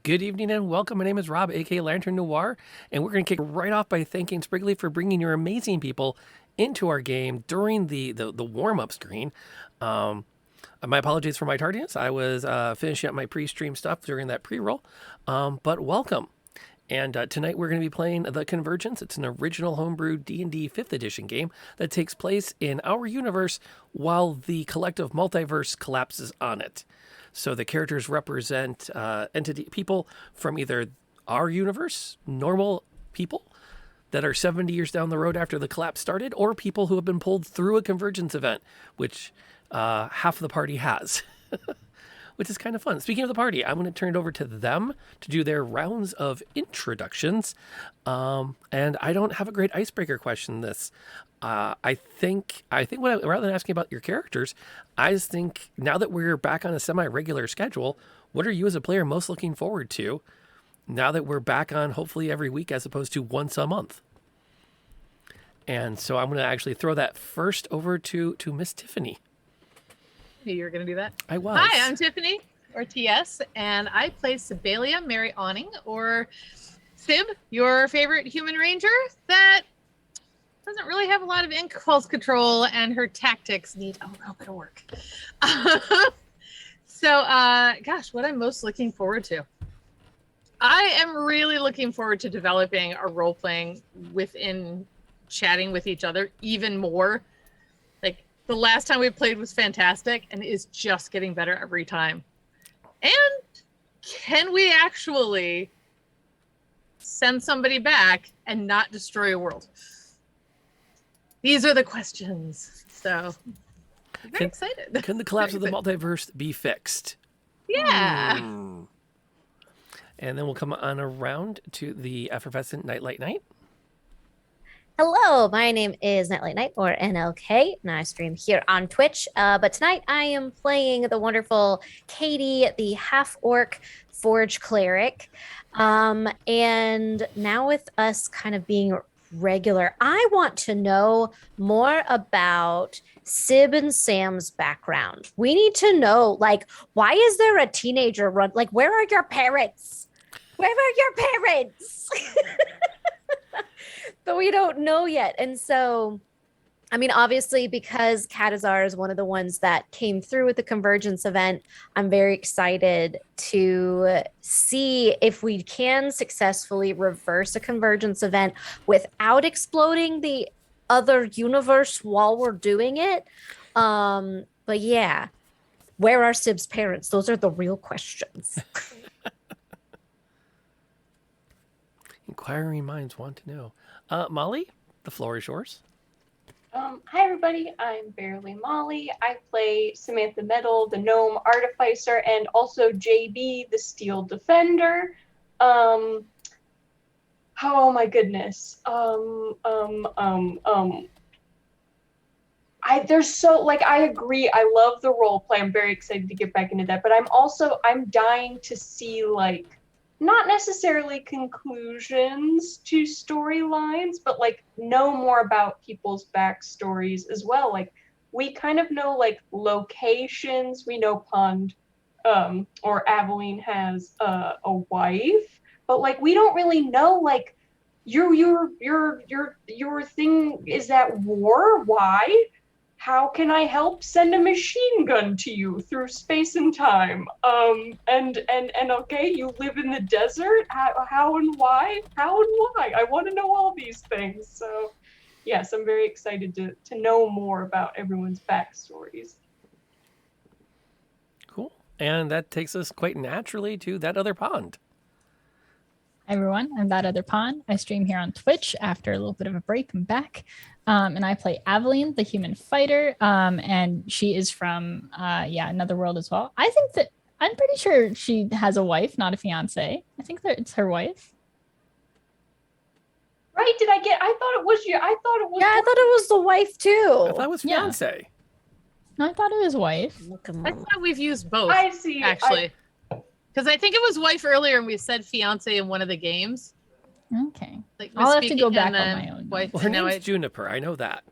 Good evening and welcome. My name is Rob, aka Lantern Noir, and we're going to kick right off by thanking Spriggly for bringing your amazing people into our game during the warm-up screen. My apologies for my tardiness. I was finishing up my pre-stream stuff during that pre-roll, but welcome. And tonight we're going to be playing the Convergence. It's an original homebrew D&D 5th edition game that takes place in our universe while the collective multiverse collapses on it. So the characters represent people from either our universe, normal people that are 70 years down the road after the collapse started, or people who have been pulled through a convergence event, which half the party has, which is kind of fun. Speaking of the party, I'm going to turn it over to them to do their rounds of introductions. And I don't have a great icebreaker question this. I think rather than asking about your characters, I just think now that we're back on a semi-regular schedule, what are you as a player most looking forward to now that we're back on hopefully every week as opposed to once a month? And so I'm going to actually throw that first over to Miss Tiffany. You were going to do that? I was. Hi, I'm Tiffany, or TS, and I play Sibalia Mary Awning, or Sib, your favorite human ranger that doesn't really have a lot of impulse control, and her tactics need a little bit of work. Gosh, what I'm most looking forward to. I am really looking forward to developing a role-playing within chatting with each other even more. Like, the last time we played was fantastic and is just getting better every time. And can we actually send somebody back and not destroy a world? These are the questions. So I'm very excited. Can the collapse of the multiverse be fixed? Yeah. And then we'll come on around to the effervescent Nightlight Knight. Hello, my name is Nightlight Knight, or NLK, and I stream here on Twitch. But tonight I am playing the wonderful Katie, the half-orc forge cleric. And now with us kind of being regular, I want to know more about Sib and Sam's background. We need to know, like, why is there a teenager run? Like, where are your parents? Where are your parents? But we don't know yet. And so, I mean, obviously, because Katazar is one of the ones that came through with the Convergence event, I'm very excited to see if we can successfully reverse a Convergence event without exploding the other universe while we're doing it. But yeah, where are Sib's parents? Those are the real questions. Inquiring minds want to know. Molly, the floor is yours. Hi everybody, I'm Barely Molly. I play Samantha Metal, the Gnome Artificer, and also JB, the Steel Defender. Oh my goodness. I agree. I love the role play. I'm very excited to get back into that. But I'm dying to see, like, not necessarily conclusions to storylines, but like know more about people's backstories as well. Like, we kind of know like locations. We know Pond or Aveline has a wife, but like we don't really know like your thing is at war. Why? How can I help send a machine gun to you through space and time? And okay, you live in the desert? How and why? How and why? I want to know all these things. So, yes, I'm very excited to know more about everyone's backstories. Cool. And that takes us quite naturally to That Other Pond. Hi everyone, I'm That Other Pond. I stream here on Twitch after a little bit of a break. I'm back. And I play Aveline, the human fighter. And she is from another world as well. I'm pretty sure she has a wife, not a fiance. I think that it's her wife. Right? I thought it was you. I thought it was. Yeah, I thought it was the wife too. I thought it was fiance. Yeah. No, I thought it was wife. I thought we've used both. I see. Actually. Because I think it was wife earlier and we said fiance in one of the games. Okay. Like I'll have to go back on my own. Wife, Well, her name's Juniper. I know that.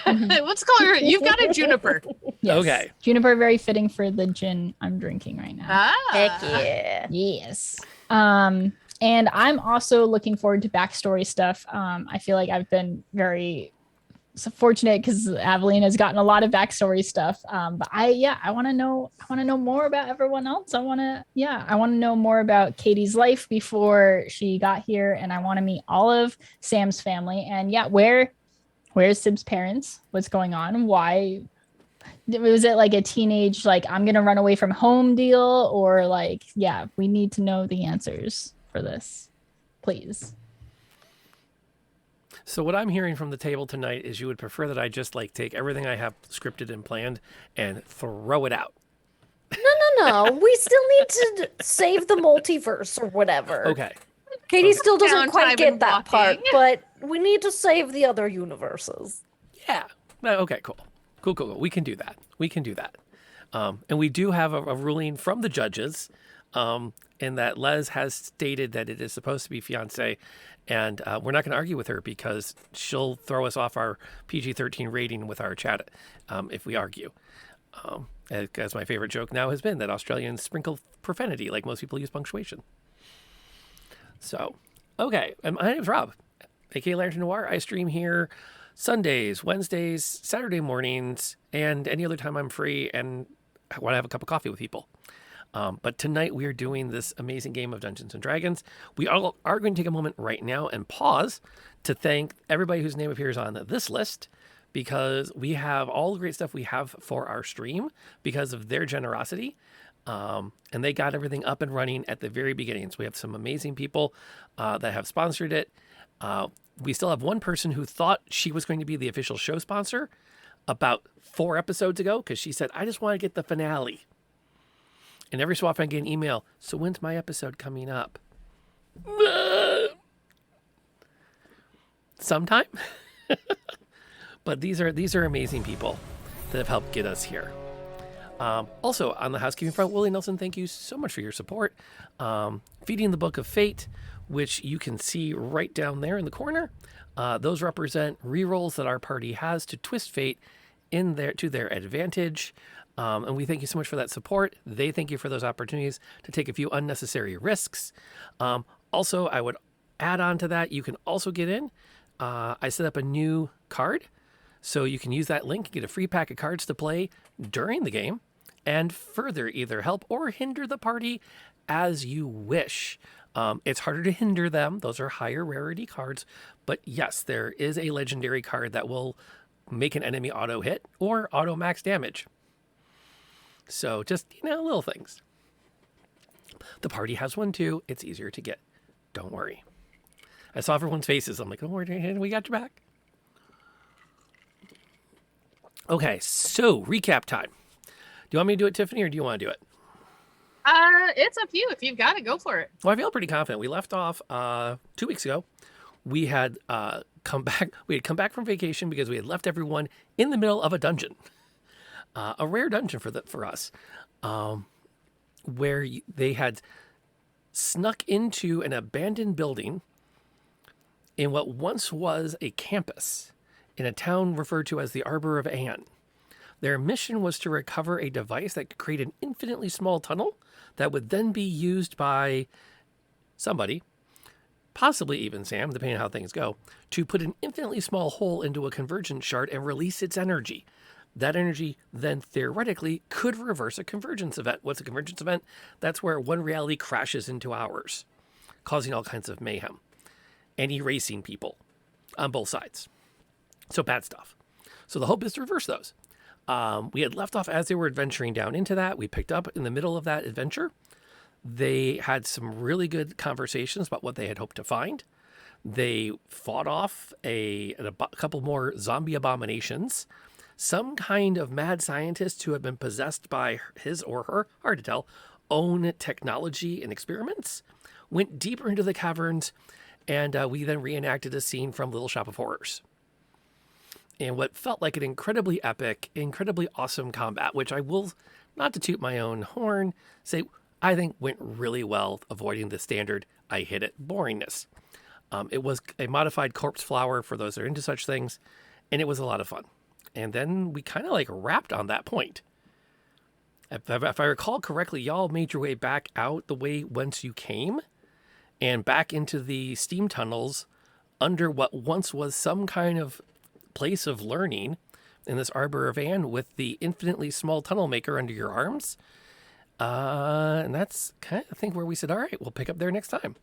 Let's call her. You've got a juniper. Yes. Okay. Juniper, very fitting for the gin I'm drinking right now. Heck yeah. Yes. And I'm also looking forward to backstory stuff. I feel like I've been very fortunate because Aveline has gotten a lot of backstory stuff. But I want to know more about everyone else. I want to know more about Katie's life before she got here, and I want to meet all of Sam's family. And where's Sib's parents? What's going on? Why? Was it like a teenage, like, I'm going to run away from home deal? Or like, we need to know the answers for this, please. So what I'm hearing from the table tonight is you would prefer that I just like take everything I have scripted and planned and throw it out. No. We still need to save the multiverse or whatever. Okay. Katie still doesn't Downtime quite get and that part, walking. but we need to save the other universes. Yeah. Okay, cool. Cool. We can do that. And we do have a ruling from the judges in that Les has stated that it is supposed to be fiance, and we're not going to argue with her because she'll throw us off our PG-13 rating with our chat if we argue. As my favorite joke now has been that Australians sprinkle profanity like most people use punctuation. So, okay. And my name's Rob, aka Lantern Noir. I stream here Sundays, Wednesdays, Saturday mornings, and any other time I'm free and I want to have a cup of coffee with people. But tonight we are doing this amazing game of Dungeons and Dragons. We all are going to take a moment right now and pause to thank everybody whose name appears on this list, because we have all the great stuff we have for our stream because of their generosity. And they got everything up and running at the very beginning. So we have some amazing people that have sponsored it. We still have one person who thought she was going to be the official show sponsor about 4 episodes ago because she said, I just want to get the finale. And every so often I get an email, so when's my episode coming up? Sometime. But these are amazing people that have helped get us here. Also, on the housekeeping front, Willie Nelson, thank you so much for your support. Feeding the Book of Fate, which you can see right down there in the corner. Those represent rerolls that our party has to twist fate to their advantage. And we thank you so much for that support. They thank you for those opportunities to take a few unnecessary risks. Also, I would add on to that, you can also get in. I set up a new card, so you can use that link, get a free pack of cards to play during the game, and further either help or hinder the party as you wish. It's harder to hinder them. Those are higher rarity cards. But yes, there is a legendary card that will make an enemy auto hit or auto max damage. So just, little things. The party has one too. It's easier to get. Don't worry. I saw everyone's faces. I'm like, don't worry, we got your back. Okay, so recap time. Do you want me to do it, Tiffany, or do you want to do it? It's up to you. If you've got it, go for it. Well, I feel pretty confident. We left off 2 weeks ago. We had come back. We had come back from vacation because we had left everyone in the middle of a dungeon, a rare dungeon for us, where they had snuck into an abandoned building in what once was a campus in a town referred to as the Arbor of Anne. Their mission was to recover a device that could create an infinitely small tunnel that would then be used by somebody, possibly even Sam, depending on how things go, to put an infinitely small hole into a convergence shard and release its energy. That energy then theoretically could reverse a convergence event. What's a convergence event? That's where one reality crashes into ours, causing all kinds of mayhem and erasing people on both sides. So bad stuff. So the hope is to reverse those. We had left off as they were adventuring down into that. We picked up in the middle of that adventure. They had some really good conversations about what they had hoped to find. They fought off a couple more zombie abominations. Some kind of mad scientist who had been possessed by his or her, hard to tell, own technology and experiments. Went deeper into the caverns, and we then reenacted a scene from Little Shop of Horrors. And what felt like an incredibly epic, incredibly awesome combat, which I will, not to toot my own horn, say I think went really well, avoiding the standard I hit it boringness. It was a modified corpse flower for those that are into such things, and it was a lot of fun. And then we kind of like wrapped on that point. If I recall correctly, y'all made your way back out the way whence you came and back into the steam tunnels under what once was some kind of place of learning in this Arbor of Ann with the infinitely small tunnel maker under your arms. And that's kind of, I think, where we said, all right, we'll pick up there next time.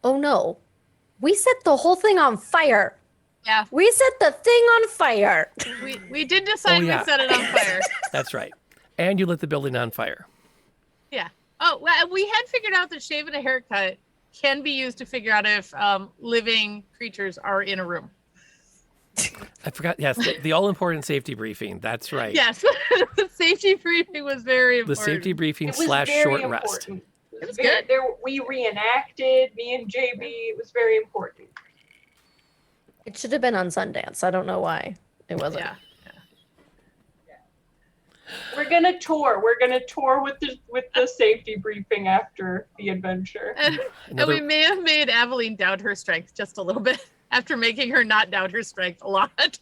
Oh no. We set the whole thing on fire. Yeah, We set the thing on fire. we did decide yeah. we set it on fire. That's right. And you lit the building on fire. Yeah. Oh, well, we had figured out that shaving a haircut can be used to figure out if living creatures are in a room. I forgot. Yes, the all-important safety briefing. That's right. Yes, the safety briefing was very The important. safety briefing It was / very short important. rest. It was Very- good. There, we reenacted, me and JB. It was very important. It should have been on Sundance. I don't know why it wasn't. Yeah. We're gonna tour. We're gonna tour with the safety briefing after the adventure. And Another- we may have made Aveline doubt her strength just a little bit after making her not doubt her strength a lot.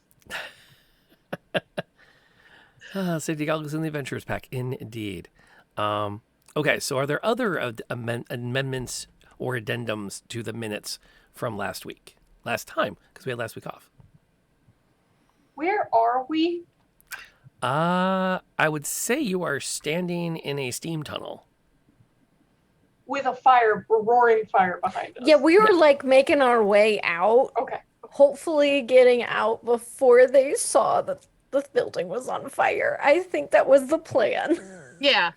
Safety goggles in the Adventurers Pack, indeed. Okay, so are there other amendments or addendums to the minutes from last time, because we had last week off? Where are we? I would say you are standing in a steam tunnel. With a roaring fire behind us. Yeah, we were like making our way out, Okay. hopefully getting out before they saw that the building was on fire. I think that was the plan. Yeah.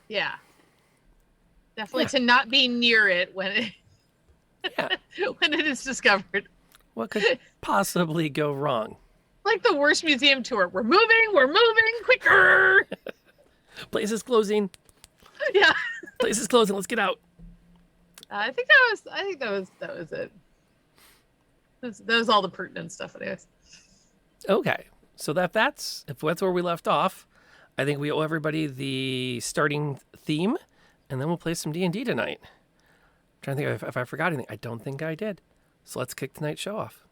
Definitely to not be near it when it Yeah. when it is discovered. What could possibly go wrong? Like the worst museum tour. We're moving quicker. Place is closing. Yeah. Place is closing. Let's get out. I think that was it. That was all the pertinent stuff, anyways. Okay, so if that's where we left off, I think we owe everybody the starting theme, and then we'll play some D&D tonight. Trying to think if I forgot anything. I don't think I did. So let's kick tonight's show off.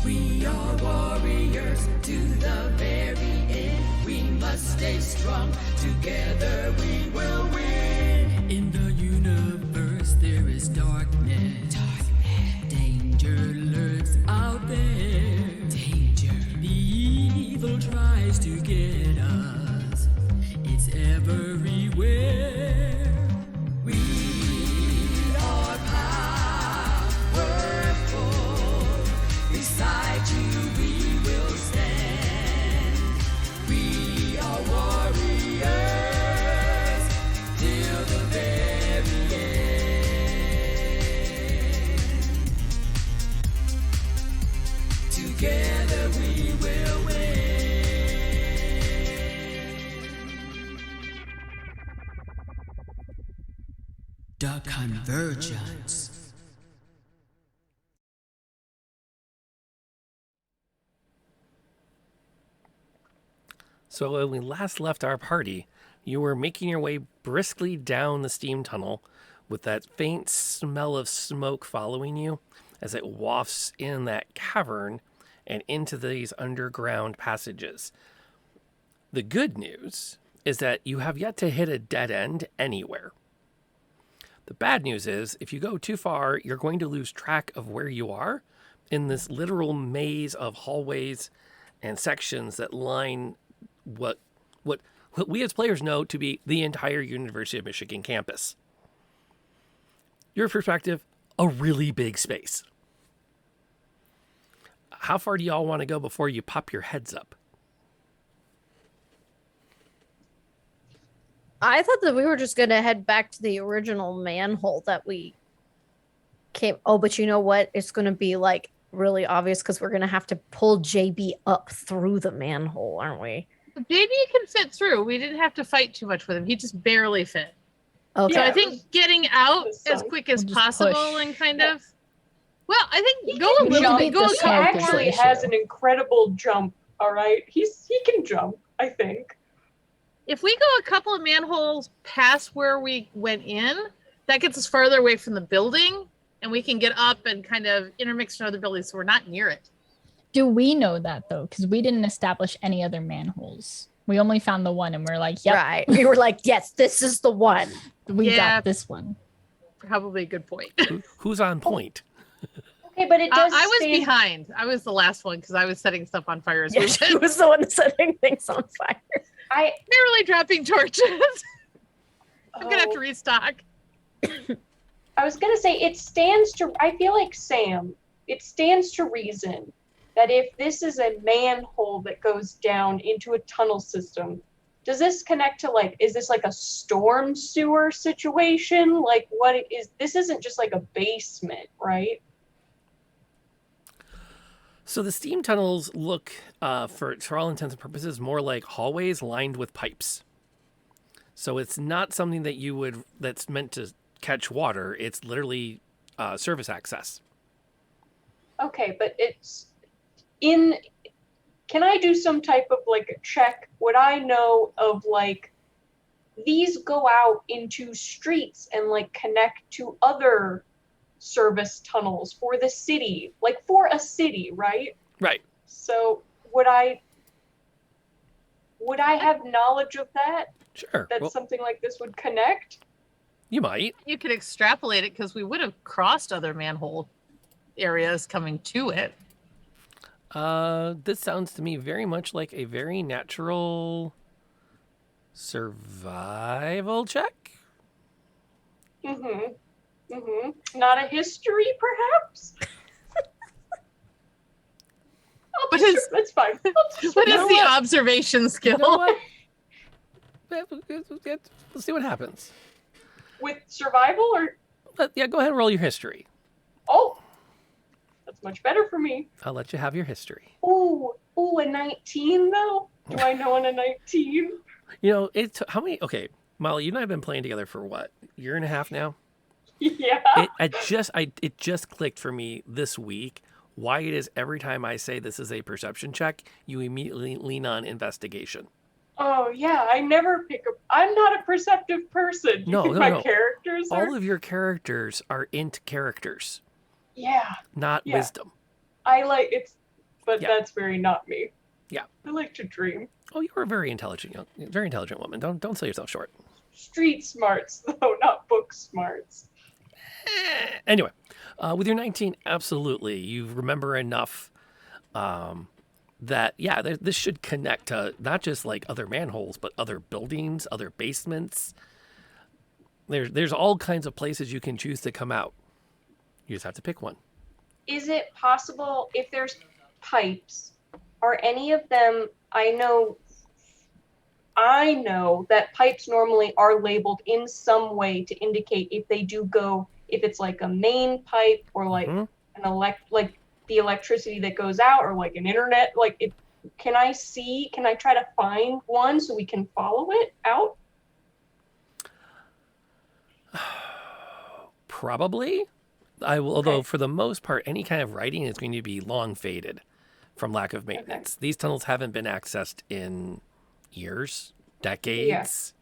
We are warriors to the very end. We must stay strong. Together we will win. In the universe there is darkness. Danger lurks out there. Danger. The evil tries to get us. It's everywhere. We are powerful. Beside you we will stand. We are warriors till the very end. Together we will win. The Convergence. So when we last left our party, you were making your way briskly down the steam tunnel with that faint smell of smoke following you as it wafts in that cavern and into these underground passages. The good news is that you have yet to hit a dead end anywhere. The bad news is if you go too far, you're going to lose track of where you are in this literal maze of hallways and sections that line what we as players know to be the entire University of Michigan campus. Your perspective, a really big space. How far do y'all want to go before you pop your heads up? I thought that we were just going to head back to the original manhole that we came. Oh, but you know what? It's going to be like really obvious because we're going to have to pull JB up through the manhole, aren't we? JB can fit through. We didn't have to fight too much with him. He just barely fit. Okay. So Yeah, I it think getting out was as fun. quick as We'll just possible push. and kind of. Well, I think He go a can little jump. bit. Go a the He couple smoke more. actually issue. has an incredible jump. All right, he can jump. I think. If we go a couple of manholes past where we went in, that gets us farther away from the building, and we can get up and kind of intermix in other buildings, so we're not near it. Do we know that though? Because we didn't establish any other manholes. We only found the one, and we're like, yep, Right. We were like, yes, this is the one. we Yeah. got this one. Probably a good point. Who's on point? Okay, but it does. I was stand- behind. I was the last one because I was setting stuff on fire as Yeah, we she went, was the one setting things on fire. barely dropping torches. I'm gonna have to Oh. restock. I was gonna say it stands to. I feel like Sam. It stands to reason that if this is a manhole that goes down into a tunnel system, does this connect to like? Is this like a storm sewer situation? Like what it is? This isn't just like a basement, right? So the steam tunnels look, for all intents and purposes, more like hallways lined with pipes. So it's not something that that's meant to catch water. It's literally service access. Okay, but it's in. Can I do some type of like a check? Would I know of like these go out into streets and like connect to other service tunnels for the city, like for a city, right? Right. So would I have knowledge of that? Sure. That Well, something like this would connect? you might. You could extrapolate it because we would have crossed other manhole areas coming to it. This sounds to me very much like a very natural survival check. Not a history, perhaps? What is- That's fine. What You is know the what? observation skill? You know what? Let's see what happens. With survival or Yeah, go ahead and roll your history. oh, that's much better for me. I'll let you have your history. Ooh, a 19 though? Do I know on a 19? You know, how many? Okay, Molly, you and I have been playing together for what, year and a half now? Yeah. It just clicked for me this week why it is every time I say this is a perception check, you immediately lean on investigation. Oh yeah, I never pick up. I'm not a perceptive person. You No, think no, my no. characters are. All of your characters are int characters, Yeah, not Yeah. wisdom. I like it's, but Yeah. that's very not me. Yeah. I like to dream. Oh, you're a very intelligent woman. Don't sell yourself short. Street smarts though, not book smarts. Anyway, with your 19, absolutely, you remember enough that this should connect to not just like other manholes, but other buildings, other basements. There's all kinds of places you can choose to come out. You just have to pick one. Is it possible if there's pipes, are any of them? I know that pipes normally are labeled in some way to indicate if they do go, if it's like a main pipe or like Mhm. like the electricity that goes out or like an internet, like it. Can I try to find one so we can follow it out? Probably. I will, Okay. although for the most part, any kind of writing is going to be long faded from lack of maintenance. These tunnels haven't been accessed in years, decades.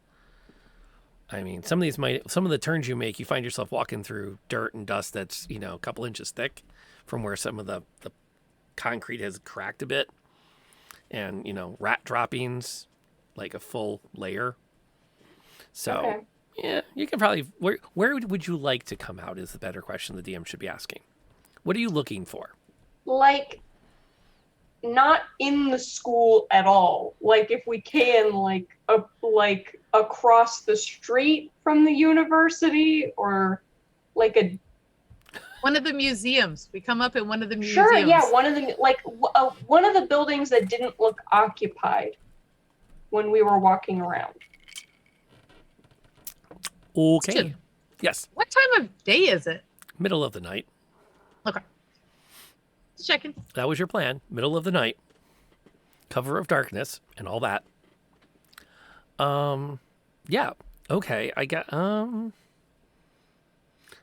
I mean, some of the turns you make, you find yourself walking through dirt and dust that's, a couple inches thick from where some of the concrete has cracked a bit. And, rat droppings, like a full layer. So, Okay. yeah, you can probably, where would you like to come out is the better question the DM should be asking. What are you looking for? Like, not in the school at all. Like, if we can, like across the street from the university, or like a. One of the museums. We come up in one of the museums. Sure, yeah, one of the buildings that didn't look occupied when we were walking around. Okay. Question. Yes. What time of day is it? Middle of the night. Okay. Just checking. That was your plan. Middle of the night. Cover of darkness and all that. Yeah. Okay. I got,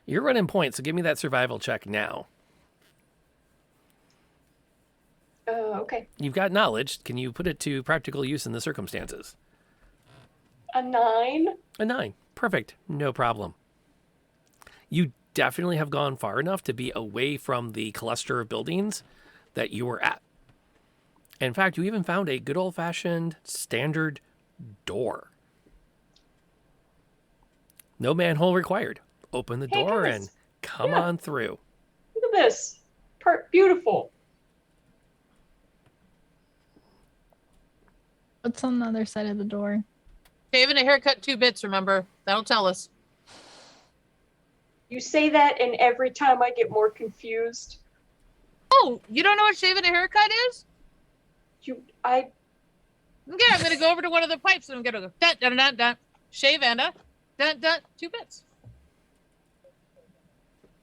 you're running points, so give me that survival check now. Okay. You've got knowledge. Can you put it to practical use in the circumstances? A 9. A 9. Perfect. No problem. You definitely have gone far enough to be away from the cluster of buildings that you were at. In fact, you even found a good old-fashioned standard door. No manhole required. Open the Hey, door guys. and come Yeah. on through. Look at this. Beautiful. What's on the other side of the door? Shaving a haircut 2 bits, remember? That'll tell us. You say that, and every time I get more confused. Oh, you don't know what shaving a haircut is? I Okay, I'm gonna go over to one of the pipes and I'm gonna go dun dun dun dun. Shave and a dun dun 2 bits.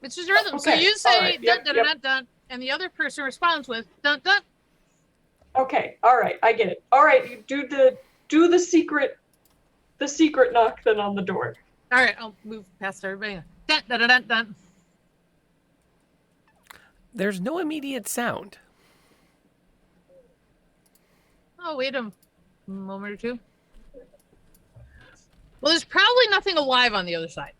It's just a rhythm. So Okay, you say all right, yep, dun dun dun dun, and the other person responds with dun dun. Okay, all right, I get it. All right, you do the secret knock then on the door. All right, I'll move past everybody. Dun dun dun dun dun. There's no immediate sound. Oh, wait a moment or two. Well, there's probably nothing alive on the other side.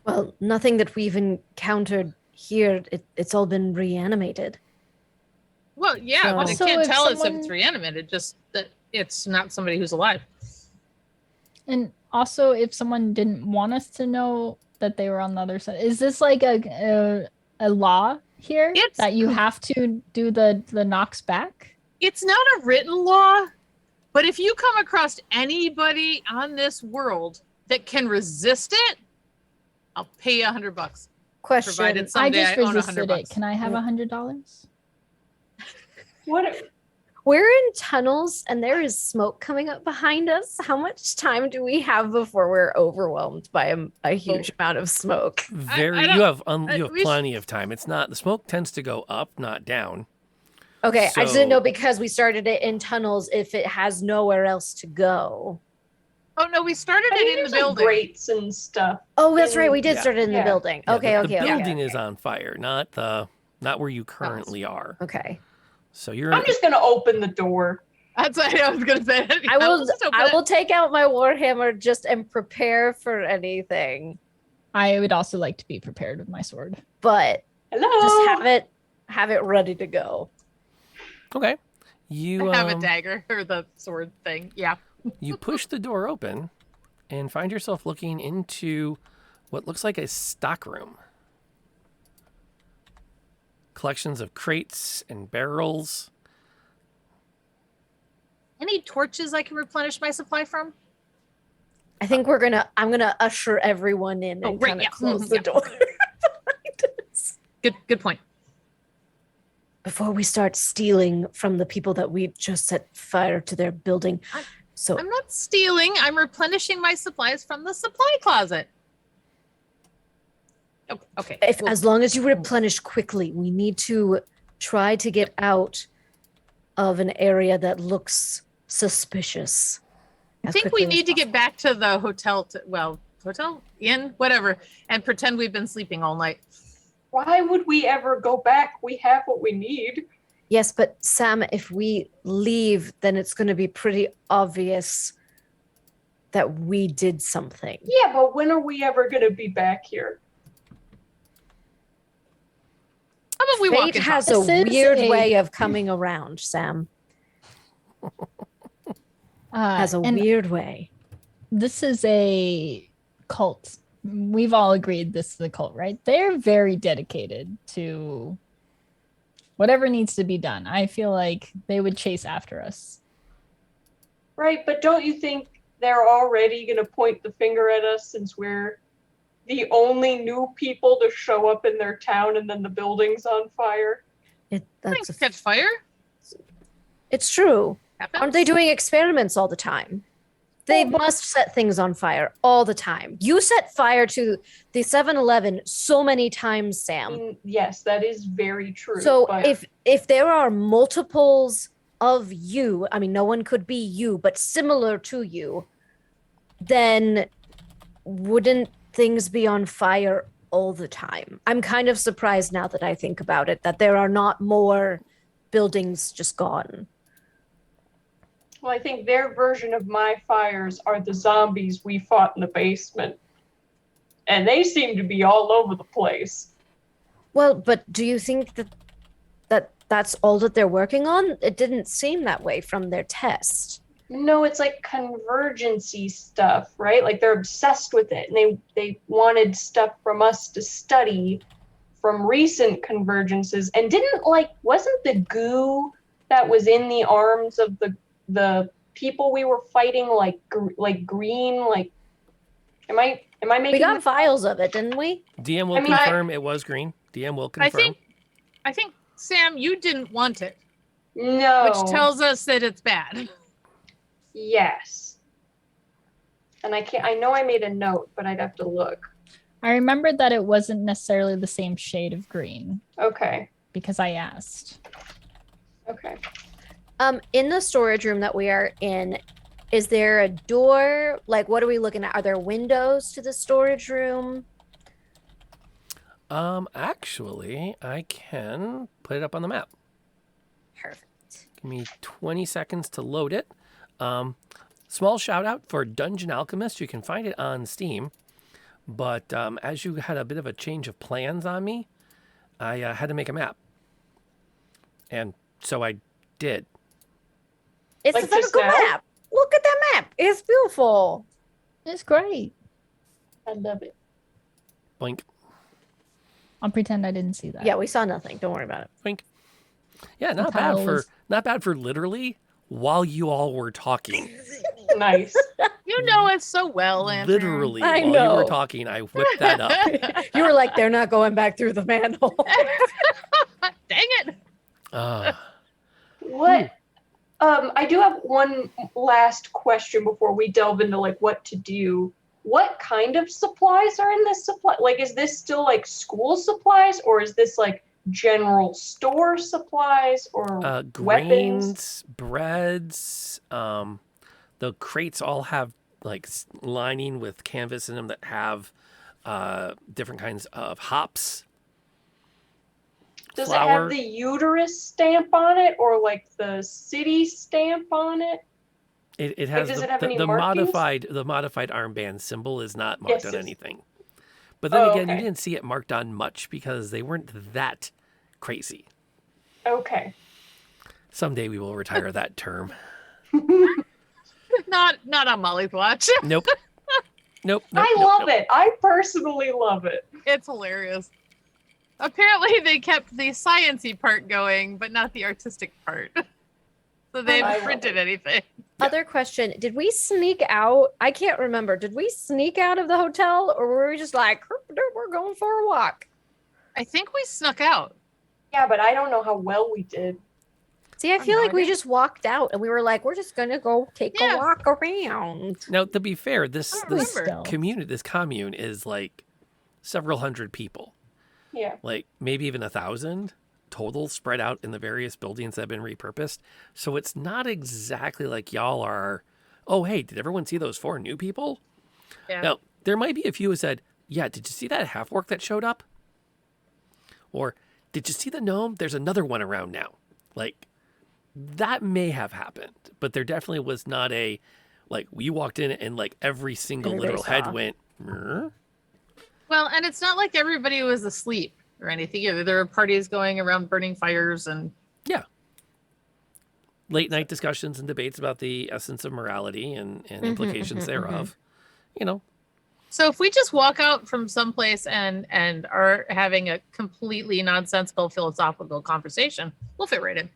Well, nothing that we've encountered here. It's all been reanimated. Well, yeah, but it So can't if tell us if someone- it's reanimated, just that it's not somebody who's alive. And also, if someone didn't want us to know that they were on the other side, is this like a law here It's- that you have to do the knocks back? It's not a written law, but if you come across anybody on this world that can resist it, I'll pay you $100. Question. Provided I someday just I own resisted it. $100. Can I have $100? What? We're in tunnels and there is smoke coming up behind us. How much time do we have before we're overwhelmed by a huge amount of smoke? Very, don't- you have we plenty of time. It's not, the smoke tends to go up, not down. Okay, I just didn't know So- because we started it in tunnels if it has nowhere else to go. Oh no, we started I mean, it in the there's like building. grates and stuff. Oh, that's right. We did Yeah. start it in the Yeah. building. Yeah, Okay, the okay, building okay. is on fire, not where you currently are. Okay. So you're I'm just gonna open the door. That's what I was gonna say. I will just open I it. will take out my warhammer just and prepare for anything. I would also like to be prepared with my sword. But Hello. just have it ready to go. okay. You I have a dagger or the sword thing. Yeah. you push the door open and find yourself looking into what looks like a stockroom. Collections of crates and barrels. Any torches I can replenish my supply from? I think I'm gonna usher everyone in Oh, and right, kind of yeah. close Mhm, the yeah. door. Good point. Before we start stealing from the people that we just set fire to their building. So I'm not stealing. I'm replenishing my supplies from the supply closet. Oh, okay. Well, as long as you replenish quickly, we need to try to get out of an area that looks suspicious. I as think we quickly as need to get possible. back to the hotel. Hotel, inn, whatever, and pretend we've been sleeping all night. Why would we ever go back? We have what we need. Yes, but Sam, if we leave, then it's going to be pretty obvious that we did something. Yeah, but when are we ever gonna be back here? How about we walk Fate and has talk? a This is weird a- way of coming around, Sam. Has a And weird way. this is a cult. We've all agreed this is a cult, right? They're very dedicated to whatever needs to be done. I feel like they would chase after us. Right, but don't you think they're already gonna point the finger at us since we're the only new people to show up in their town and then the building's on fire? That's Things catch fire. it's true. Happens. Aren't they doing experiments all the time? They must set things on fire all the time. You set fire to the 7-Eleven so many times, Sam. Yes, that is very true. So but if there are multiples of you, I mean, no one could be you, but similar to you, then wouldn't things be on fire all the time? I'm kind of surprised now that I think about it, that there are not more buildings just gone. well, I think their version of my fires are the zombies we fought in the basement. and they seem to be all over the place. Well, but do you think that's all that they're working on? It didn't seem that way from their test. No, it's like convergency stuff, right? Like they're obsessed with it, and they wanted stuff from us to study from recent convergences, and wasn't the goo that was in the arms of the people we were fighting like green? Like, am I making? We got files of it, didn't we? DM will confirm it was green. DM will confirm. I think Sam, you didn't want it. No. Which tells us that it's bad. Yes. And I know I made a note, but I'd have to look. I remembered that it wasn't necessarily the same shade of green Okay. because I asked. Okay. In the storage room that we are in, is there a door? Like, what are we looking at? Are there windows to the storage room? Actually, I can put it up on the map. Perfect. Give me 20 seconds to load it. Small shout out for Dungeon Alchemist. You can find it on Steam. But as you had a bit of a change of plans on me, I had to make a map. And so I did. It's Like a physical just now? map. Look at that map. It's beautiful. It's great. I love it. Blink, I'll pretend I didn't see that. Yeah, we saw nothing. Don't worry about it. blink. Yeah, The not bad title for was- not bad for literally while you all were talking. Nice. You know us so well, Andrew. Literally I while you know. were talking, I whipped that up. You were like, they're not going back through the manhole. Dang it. What? I do have one last question before we delve into like what to do. What kind of supplies are in this supply? Like, is this still like school supplies, or is this like general store supplies, or weapons? Grains, breads. The crates all have like lining with canvas in them that have different kinds of hops. Does it flour. have the uterus stamp on it, or like the city stamp on it? It has does it have any the markings? modified armband symbol is not marked Yes, on yes. anything. But then Oh, again, you okay. didn't see it marked on much because they weren't that crazy. Okay. Someday we will retire that term. Not on Molly's watch. Nope. Nope. I love it. I personally love it. It's hilarious. Apparently they kept the science-y part going, but not the artistic part. So they I haven't love printed it. anything. Other question. Did we sneak out? I can't remember. Did we sneak out of the hotel, or were we just like, we're going for a walk? I think we snuck out. Yeah, but I don't know how well we did. See, I have feel no like we idea. just walked out and we were like, we're just going to go take Yeah. a walk around. Now, to be fair, this I don't this remember. this commune is like several hundred people, Yeah. like maybe even 1,000 total, spread out in the various buildings that have been repurposed. So it's not exactly like y'all are. Oh, hey, did everyone see those 4 new people? Yeah. Now, there might be a few who said, "Yeah, did you see that half orc that showed up?" Or, "Did you see the gnome? There's another one around now." Like, that may have happened, but there definitely was not a, like, we walked in and, like, every single Everybody literal head saw. went, "Mer?" Well, and it's not like everybody was asleep or anything either. There were parties going around burning fires and Late night discussions and debates about the essence of morality and implications thereof. You know, so if we just walk out from someplace and are having a completely nonsensical philosophical conversation, we'll fit right in.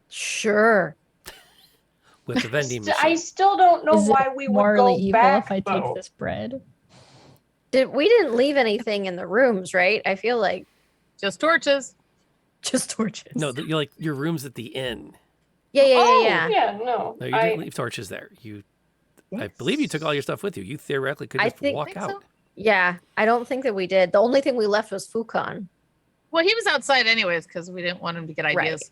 Sure. with the vending I machine. still don't know Is it why we would morally go evil back. if I though. take this bread? We didn't leave anything in the rooms, right? I feel like Just torches. just torches. No, you're like your room's at the inn. Yeah, yeah, Oh, yeah, yeah. Yeah, no. No, you didn't leave torches there. I believe you took all your stuff with you. You theoretically could I just think- walk think so. out. Yeah, I don't think that we did. The only thing we left was Fukan. Well, he was outside anyways because we didn't want him to get Right. ideas.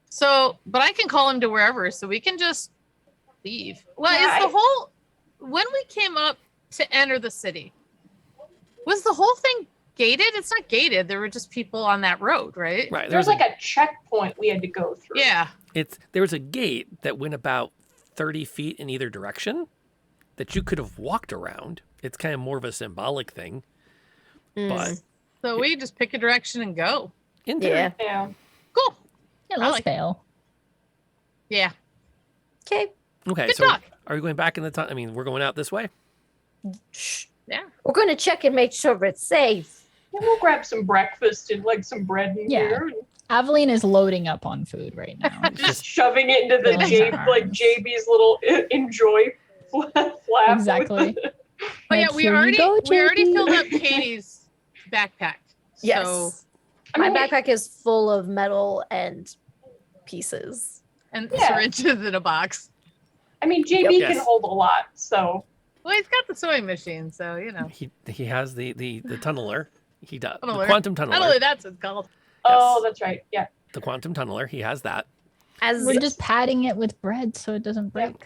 So, but I can call him to wherever, so we can just leave. Well, Yeah, is the whole when we came up to enter the city, was the whole thing gated? It's not gated. There were just people on that road, right? Right. There's like a checkpoint we had to go through. Yeah. There was a gate that went about 30 feet in either direction that you could have walked around. It's kind of more of a symbolic thing. But So we just pick a direction and go. in there, Yeah. Cool. Yeah, I let's like- fail. Yeah. Okay. okay, Good so talk. are we going back in the time? I mean, we're going out this way? Shh. Yeah. We're going to check and make sure it's safe. Yeah, we'll grab some breakfast and like some bread in Yeah. here and Aveline is loading up on food right now. just shoving it into the Filling J her like arms. JB's little enjoy flap. Exactly. Oh yeah, Like, we here you already go, JB. filled up Katie's backpack. Yes. So, My I mean, backpack is full of metal and pieces. and Yeah. syringes in a box. I mean, JB Yes. can hold a lot, so Well, he's got the sewing machine, so you know. He has the tunneler. He does. The Tunneler. quantum Not tunneler. only that's it's called. oh, that's right. Yeah. The quantum tunneler. He has that. As We're just padding it with bread so it doesn't break.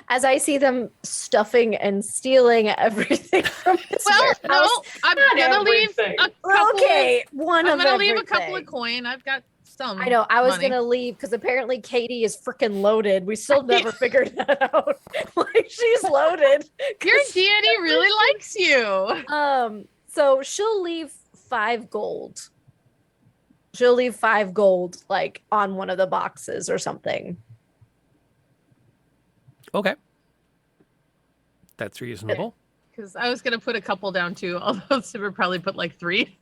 as I see them stuffing and stealing everything from this Well, warehouse. no, I'm Not gonna leave everything. a couple. Okay, one I'm of gonna leave a couple of everything. coin. I've got some. I know. I was money. gonna leave because apparently Katie is freaking loaded. We still never figured that out. Like she's loaded. Your deity really likes you. So she'll leave 5 gold. She'll leave 5 gold, like on one of the boxes or something. Okay. That's reasonable. Because I was gonna put a couple down too, although Sibber probably put like 3.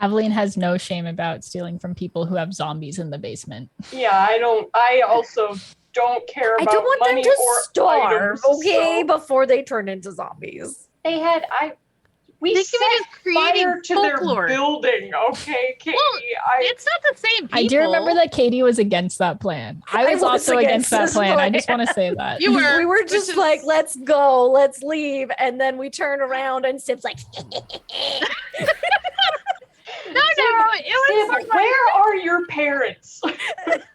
Aveline has no shame about stealing from people who have zombies in the basement. Yeah, I also don't care I about don't want them money to or starve, items, okay, so before they turn into zombies. we They set can be just creating fire to folklore. their building, okay, Katie. It's not the same people. I do remember that Katie was against that plan. I was also against that this plan. I just want to say that. You were. We were which just is- like, let's go, let's leave, and then we turn around and Sib's like, No, it was Sib, where are your parents? my parents.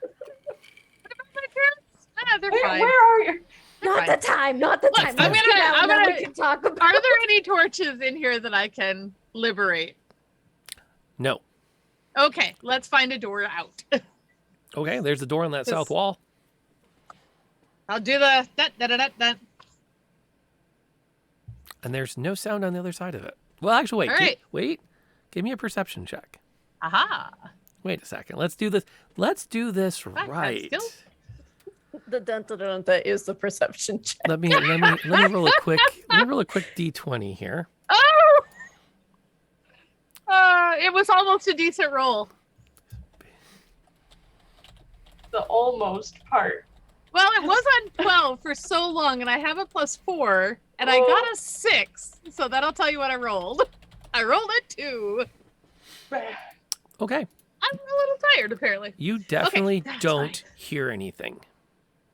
Ah, they're Where, fine. where are your not the Fine. time, not the Look, time. I'm Let's gonna- get out I'm and then gonna- we can talk about Are there any torches in here that I can liberate? No. Okay, let's find a door out. Okay, there's the door on that south wall. I'll do the that. And there's no sound on the other side of it. Well, actually, wait. All right. Wait. Give me a perception check. Aha. Wait a second. Let's do this. Let's do this Right, right. skill. the dun, dun, dun, dun, is the perception check. Let me roll a quick d20 here. Oh. It was almost a decent roll. the almost part? Well, it was on 12 for so long, and I have a +4, and I got a 6. So that'll tell you what I rolled. I rolled a 2. Okay. I'm a little tired, apparently. You definitely that's don't fine. hear anything.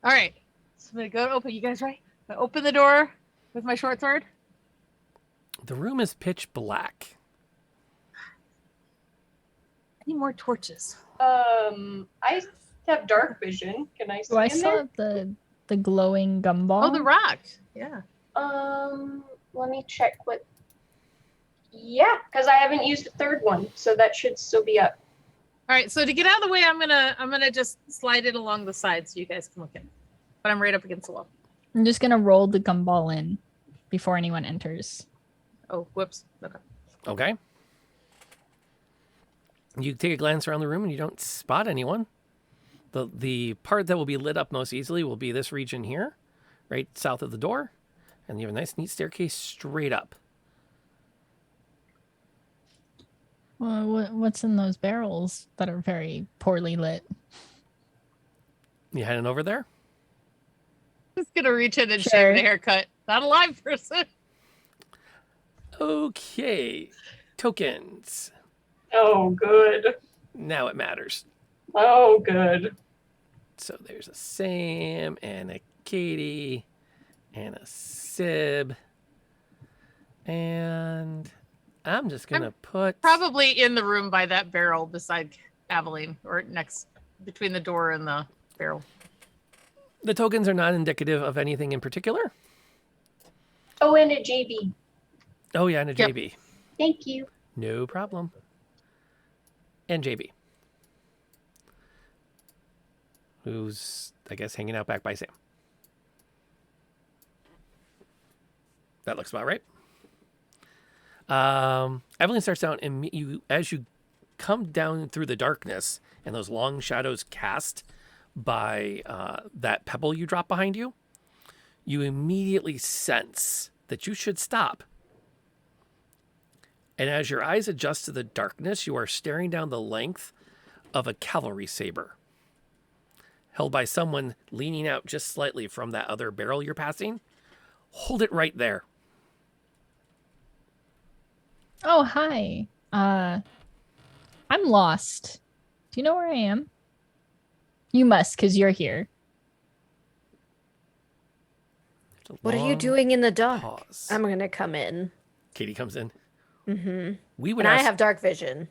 All right. So I'm going to go to open. You guys ready? I open the door with my short sword. The room is pitch black. I need more torches. I have dark vision. Can I see Oh, I in saw there? the glowing gumball. Oh, the rock. Yeah. Let me check what. Yeah, because I haven't used a third one, so that should still be up. All right. So to get out of the way, I'm gonna just slide it along the side so you guys can look in. But I'm right up against the wall. I'm just gonna roll the gumball in before anyone enters. Oh, whoops. Okay. Okay. You take a glance around the room and you don't spot anyone. The part that will be lit up most easily will be this region here, right south of the door. And you have a nice, neat staircase straight up. Well, what's in those barrels that are very poorly lit? You heading over there? Just gonna reach in and Sure. shave the haircut. Not a live person. Okay. Tokens. Oh, good. Now it matters. Oh, good. So there's a Sam and a Katie and a Sib. And I'm just going to put... Probably in the room by that barrel beside Aveline, or next between the door and the barrel. The tokens are not indicative of anything in particular. Oh, and a JB. Oh, yeah, and a Yep. JB. Thank you. No problem. And JB. who's, I guess, hanging out back by Sam. That looks about right. Evelyn starts down, and as you come down through the darkness and those long shadows cast by that pebble you drop behind you, you immediately sense that you should stop. And as your eyes adjust to the darkness, you are staring down the length of a cavalry saber, held by someone leaning out just slightly from that other barrel you're passing. Hold it right there. Oh, hi. I'm lost. Do you know where I am? You must, because you're here. What are you Long doing in the dark? pause. I'm going to come in. Katie comes in. Mm-hmm. We would And I ask, have dark vision.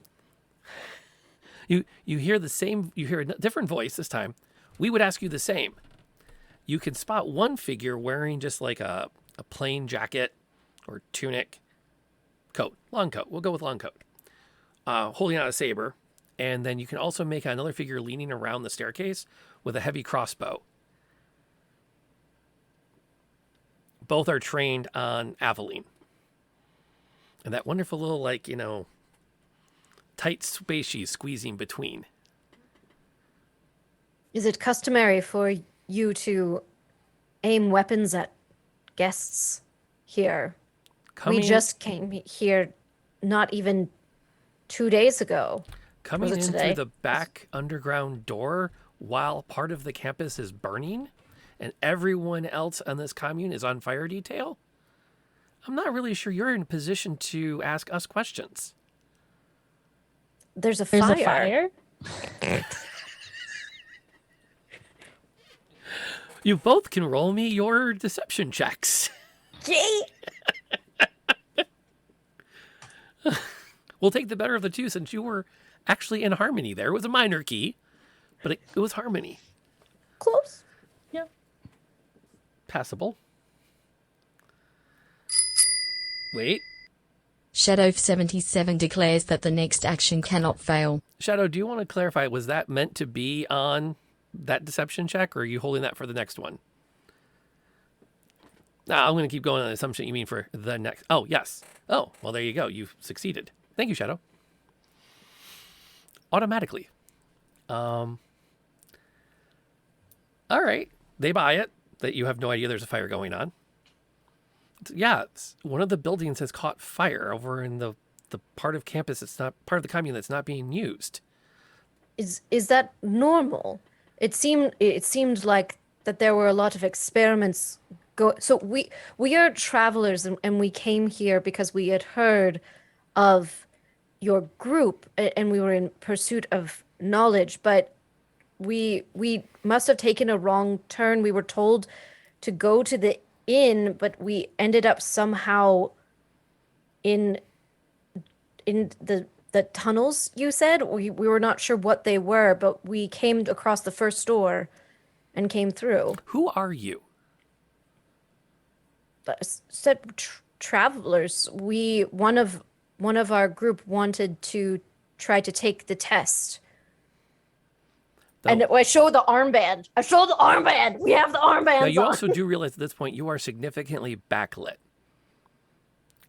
you hear the same, you hear a different voice this time. We would ask you the same. You can spot one figure wearing just like a plain jacket or tunic, coat, long coat. We'll go with long coat. Holding out a saber. And then you can also make another figure leaning around the staircase with a heavy crossbow. Both are trained on Aveline. And that wonderful little, like, tight space she's squeezing between. Is it customary for you to aim weapons at guests here? Coming, We just came here not even 2 days ago. coming was in it through today? the back underground door while part of the campus is burning and everyone else on this commune is on fire detail. I'm not really sure you're in a position to ask us questions. There's a There's fire. a fire? You both can roll me your deception checks. Yay! We'll take the better of the two since you were actually in harmony there. It was a minor key, but it was harmony. Close. Passable. Wait. Shadow 77 declares that the next action cannot fail. Shadow, do you want to clarify, was that meant to be on that deception check, or are you holding that for the next one? No, I'm going to keep going on the assumption you mean for the next. Oh, yes. Oh, well, there you go. You've succeeded. Thank you, Shadow. Automatically. All right. They buy it that you have no idea there's a fire going on. Yeah, one of the buildings has caught fire over in the part of campus that's not part of the commune that's not being used. Is that normal? It seemed like that there were a lot of experiments so we are travelers and we came here because we had heard of your group and we were in pursuit of knowledge, but we must have taken a wrong turn. We were told to go to the inn, but we ended up somehow in the tunnels, you said. We were not sure what they were, but we came across the first door and came through. Who are you? Said travelers. One of our group wanted to try to take the test. And I show the armband. We have the armband. Now, you also do realize at this point you are significantly backlit.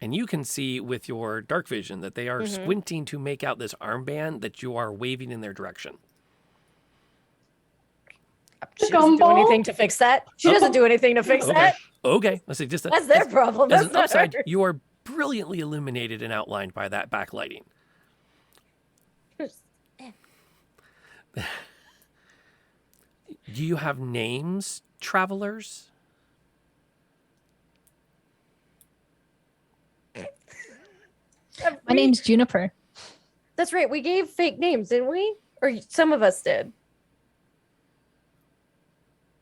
And you can see with your dark vision that they are squinting to make out this armband that you are waving in their direction. She doesn't do anything to fix that. She doesn't do anything to fix that. Okay. Let's see. That's their problem. As That's an not upside, ours. you are brilliantly illuminated and outlined by that backlighting. Do you have names, travelers? My name's Juniper. That's right. We gave fake names, didn't we? Or some of us did.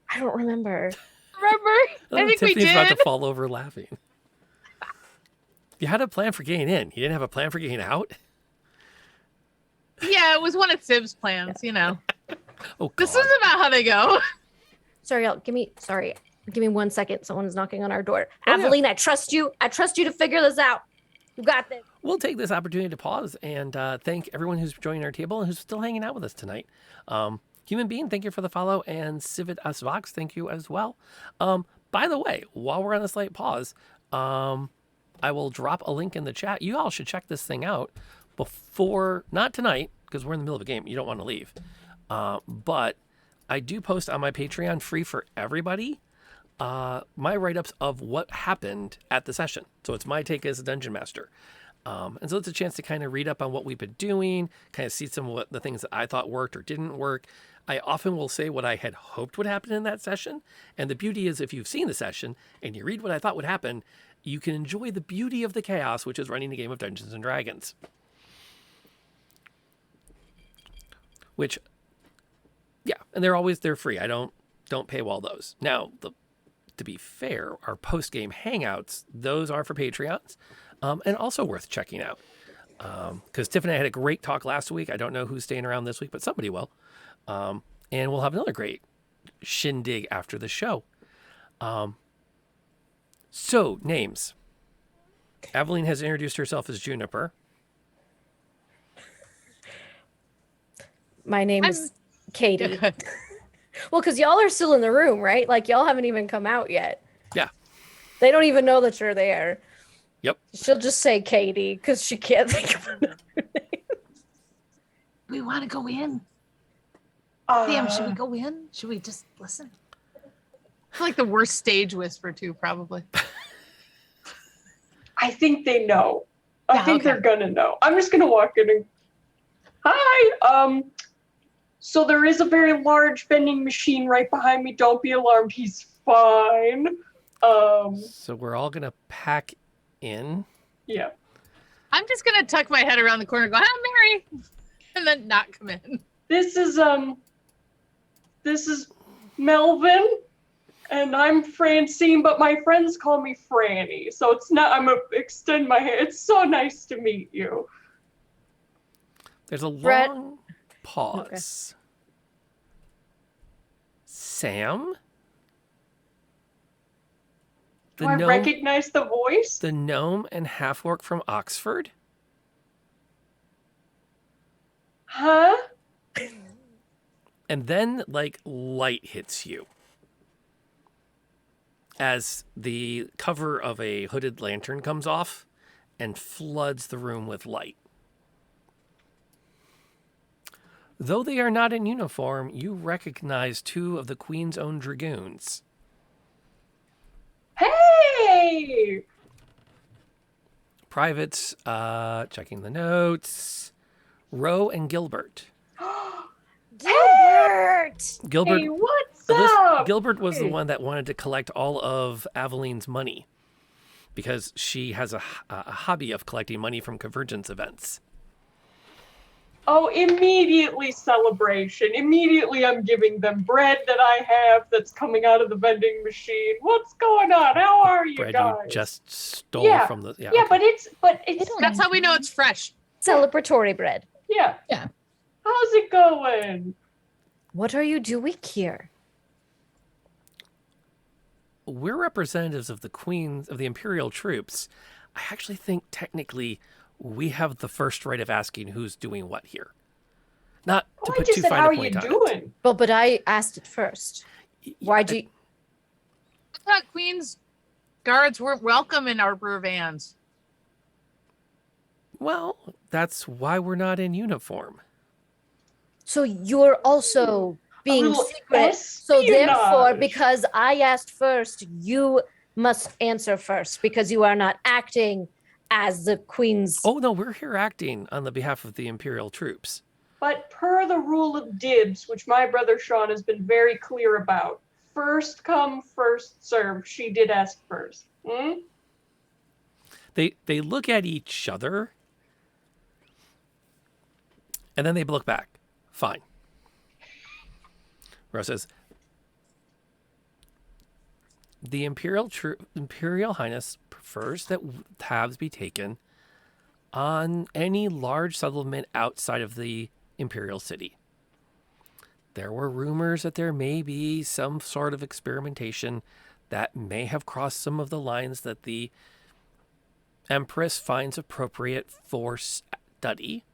I don't remember. I think we Tiffany's about did. to fall over laughing. You had a plan for getting in. You didn't have a plan for getting out? Yeah, it was one of Sib's plans, Oh, This God. is about how they go. Sorry, y'all. Give me 1 second. Someone's knocking on our door. Oh, yeah. Aveline, I trust you. I trust you to figure this out. You got this. We'll take this opportunity to pause and thank everyone who's joining our table and who's still hanging out with us tonight. Human Being, thank you for the follow. And Civet Asvox, thank you as well. By the way, while we're on a slight pause, I will drop a link in the chat. You all should check this thing out before, not tonight, because we're in the middle of a game. You don't want to leave. But I do post on my Patreon free for everybody my write-ups of what happened at the session. So it's my take as a dungeon master. And so it's a chance to kind of read up on what we've been doing, kind of see some of what the things that I thought worked or didn't work. I often will say what I had hoped would happen in that session. And the beauty is if you've seen the session and you read what I thought would happen, you can enjoy the beauty of the chaos, which is running a game of Dungeons and Dragons. Which, yeah, and they're free. I don't paywall those. Now, to be fair, our post-game hangouts, those are for Patreons, and also worth checking out. Because Tiff and I had a great talk last week. I don't know who's staying around this week, but somebody will. And we'll have another great shindig after the show. So, names. Aveline has introduced herself as Juniper. My name is Katie. Good. Well, because y'all are still in the room, right? Like, y'all haven't even come out yet. Yeah. They don't even know that you're there. Yep. She'll just say Katie because she can't think of another name. We want to go in. Damn, should we go in? Should we just listen? I feel like the worst stage whisper too, probably. I think they know. I Yeah, think okay. they're gonna know. I'm just gonna walk in and hi. So there is a very large vending machine right behind me. Don't be alarmed. He's fine. So we're all going to pack in. Yeah. I'm just gonna tuck my head around the corner and go, "Hi, Mary," and then not come in. This is Melvin, and I'm Francine, but my friends call me Franny. So it's not. I'm gonna extend my hand. It's so nice to meet you. There's a Brett. long pause. Sam? Do I recognize the voice? The gnome and half-orc from Oxford? Huh? And then, like, light hits you. As the cover of a hooded lantern comes off and floods the room with light. Though they are not in uniform, you recognize two of the Queen's own dragoons. Hey! Privates, checking the notes. Roe and Gilbert. Gilbert! Gilbert, Hey, what's up? Gilbert was the Hey. one that wanted to collect all of Aveline's money because she has a hobby of collecting money from Convergence events. Oh, immediately celebration. Immediately I'm giving them bread that I have that's coming out of the vending machine. What's going on? How are you Bread guys? you just stole Yeah. from the... Yeah, Yeah, okay. but it's don't That's how we know it's fresh. Celebratory bread. yeah. Yeah. How's it going? What are you doing here? We're representatives of the Queen's, of the Imperial troops. I actually think technically we have the first right of asking who's doing what here. Not to Oh, I put just too said, fine how a are you point on doing? But I asked it first. it. Why'd you? I thought Queen's guards weren't welcome in Arbor vans. Well, that's why we're not in uniform. So you're also being little secret. So therefore, espionage. because I asked first, you must answer first because you are not acting as the queen's. Oh, no, we're here acting on the behalf of the Imperial troops. But per the rule of dibs, which my brother Sean has been very clear about, first come, first serve. She did ask first. Hmm? They look at each other, and then they look back. Fine. Rose says, the Imperial Highness prefers that tabs be taken on any large settlement outside of the Imperial City. There were rumors that there may be some sort of experimentation that may have crossed some of the lines that the Empress finds appropriate for study.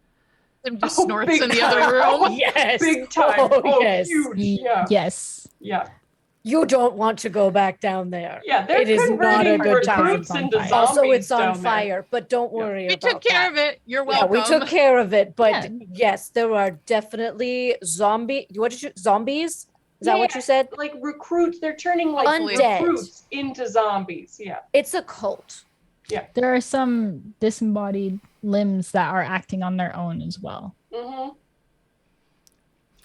Tim just Oh, snorts big in the time. other room. Oh, Yes. big time. Oh, yes. Huge. Yeah. Yes. Yeah. You don't want to go back down there. Yeah. They're It is not converting a good time. recruits into Also, zombies. Also, it's on down there. fire, but don't Yeah. worry We about took care that. of it. You're Yeah, welcome. we took care of it, but Yeah. yes, there are definitely zombies? Is that what Yeah. you said? Like recruits, they're turning like Undead. recruits into zombies. Yeah. It's a cult. There are some disembodied limbs that are acting on their own as well. Mm-hmm.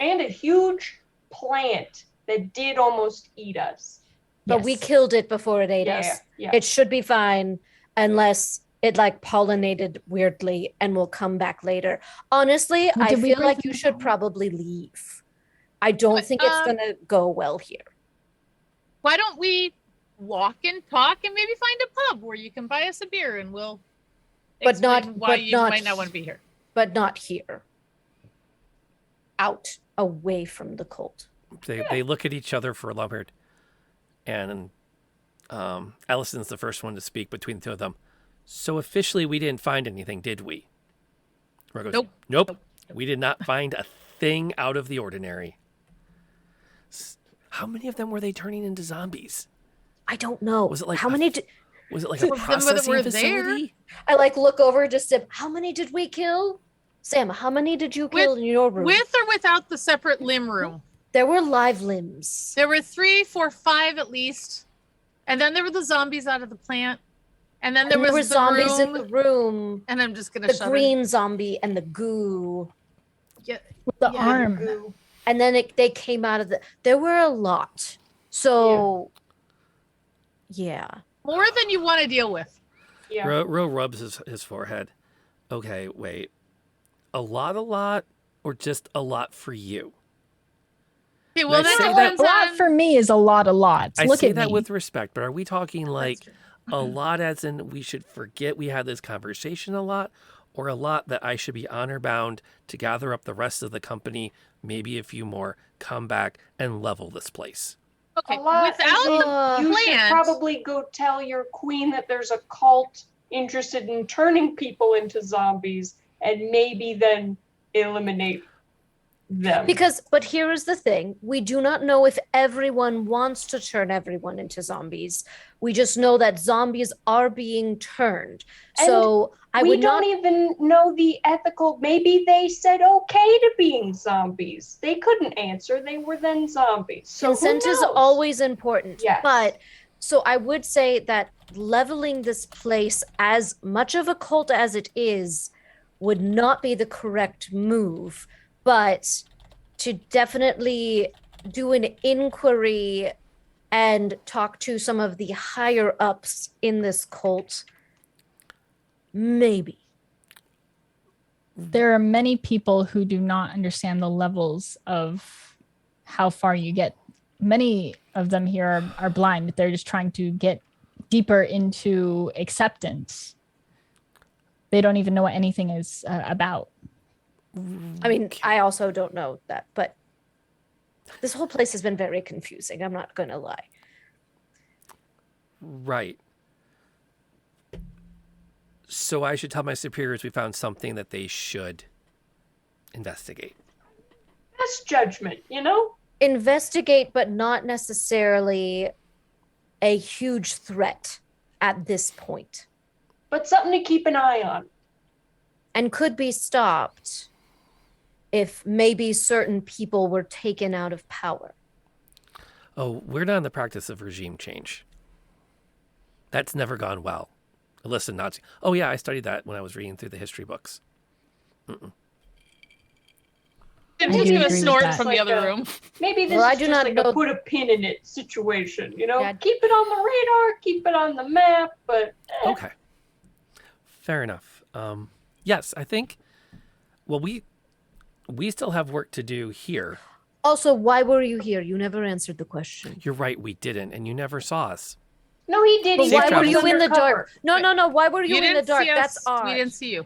And a huge plant that did almost eat us. But we Yes. killed it before it ate Yeah. us. Yeah. It should be fine unless it like pollinated weirdly and will come back later. Honestly, Well, I did we feel bring like you them should home? probably leave. I don't But, think it's gonna go well here. Why don't we walk and talk and maybe find a pub where you can buy us a beer and we'll But not- explain why but you not might not want to be here. But not here. Out, away from the cult. They look at each other for a long period, and Allison's the first one to speak between the two of them. So officially, we didn't find anything, did we? Rogue goes, Nope. Nope. We did not find a thing out of the ordinary. How many of them were they turning into zombies? I don't know. Was it like how a- many? Was it like Some a of them that processing were there. facility? I like look over to Sim. How many did we kill? Sam, how many did you kill in your room? With or without the separate limb room. There were live limbs. There were 3, 4, 5 at least. And then there were the zombies out of the plant. And then there And there were was the zombies room. in the room. And I'm just gonna The shut green zombie and the goo. it. With the Yeah, arm. And then they came out of the. There were a lot. So, yeah. More than you want to deal with. Yeah. Ro rubs his forehead. Okay, wait. A lot, or just a lot for you? Okay, well I that say that- depends A lot on- for me is a lot. I Look say at that me. with respect, but are we talking like true. a lot as in we should forget we had this conversation a lot, or a lot that I should be honor bound to gather up the rest of the company, maybe a few more, come back and level this place? Okay, A lot, as without in the you should plant, probably go tell your queen that there's a cult interested in turning people into zombies, and maybe then eliminate them. But here is the thing. We do not know if everyone wants to turn everyone into zombies. We just know that zombies are being turned. So I we would don't not. even know the ethical. Maybe they said okay to being zombies. They couldn't answer. They were then zombies. So Consent who is knows? always important. Yes. But so I would say that leveling this place, as much of a cult as it is, would not be the correct move. But to definitely do an inquiry and talk to some of the higher ups in this cult, maybe. There are many people who do not understand the levels of how far you get. Many of them here are blind. They're just trying to get deeper into acceptance. They don't even know what anything is about. I mean, I also don't know that, but this whole place has been very confusing. I'm not going to lie. Right. So I should tell my superiors we found something that they should investigate. That's judgment, you know? Investigate, but not necessarily a huge threat at this point, But something to keep an eye on. and could be stopped if maybe certain people were taken out of power. Oh, we're not in the practice of regime change. That's never gone well. Alyssa nods. Oh yeah, I studied that when I was reading through the history books. Tim's I just do gonna agree with snort that. from the Like other a- room. Maybe this Well, I is do just not like know- a put a pin in it situation, you know? Yeah. Keep it on the radar, keep it on the map, but Okay. Fair enough. Yes, I think. Well, we still have work to do here. Also, why were you here? You never answered the question. You're right, we didn't, and you never saw us. no, he did. But He Safe why was were travels. you in the undercover. dark? No. Why were you in the didn't dark? see That's us. odd. We didn't see you.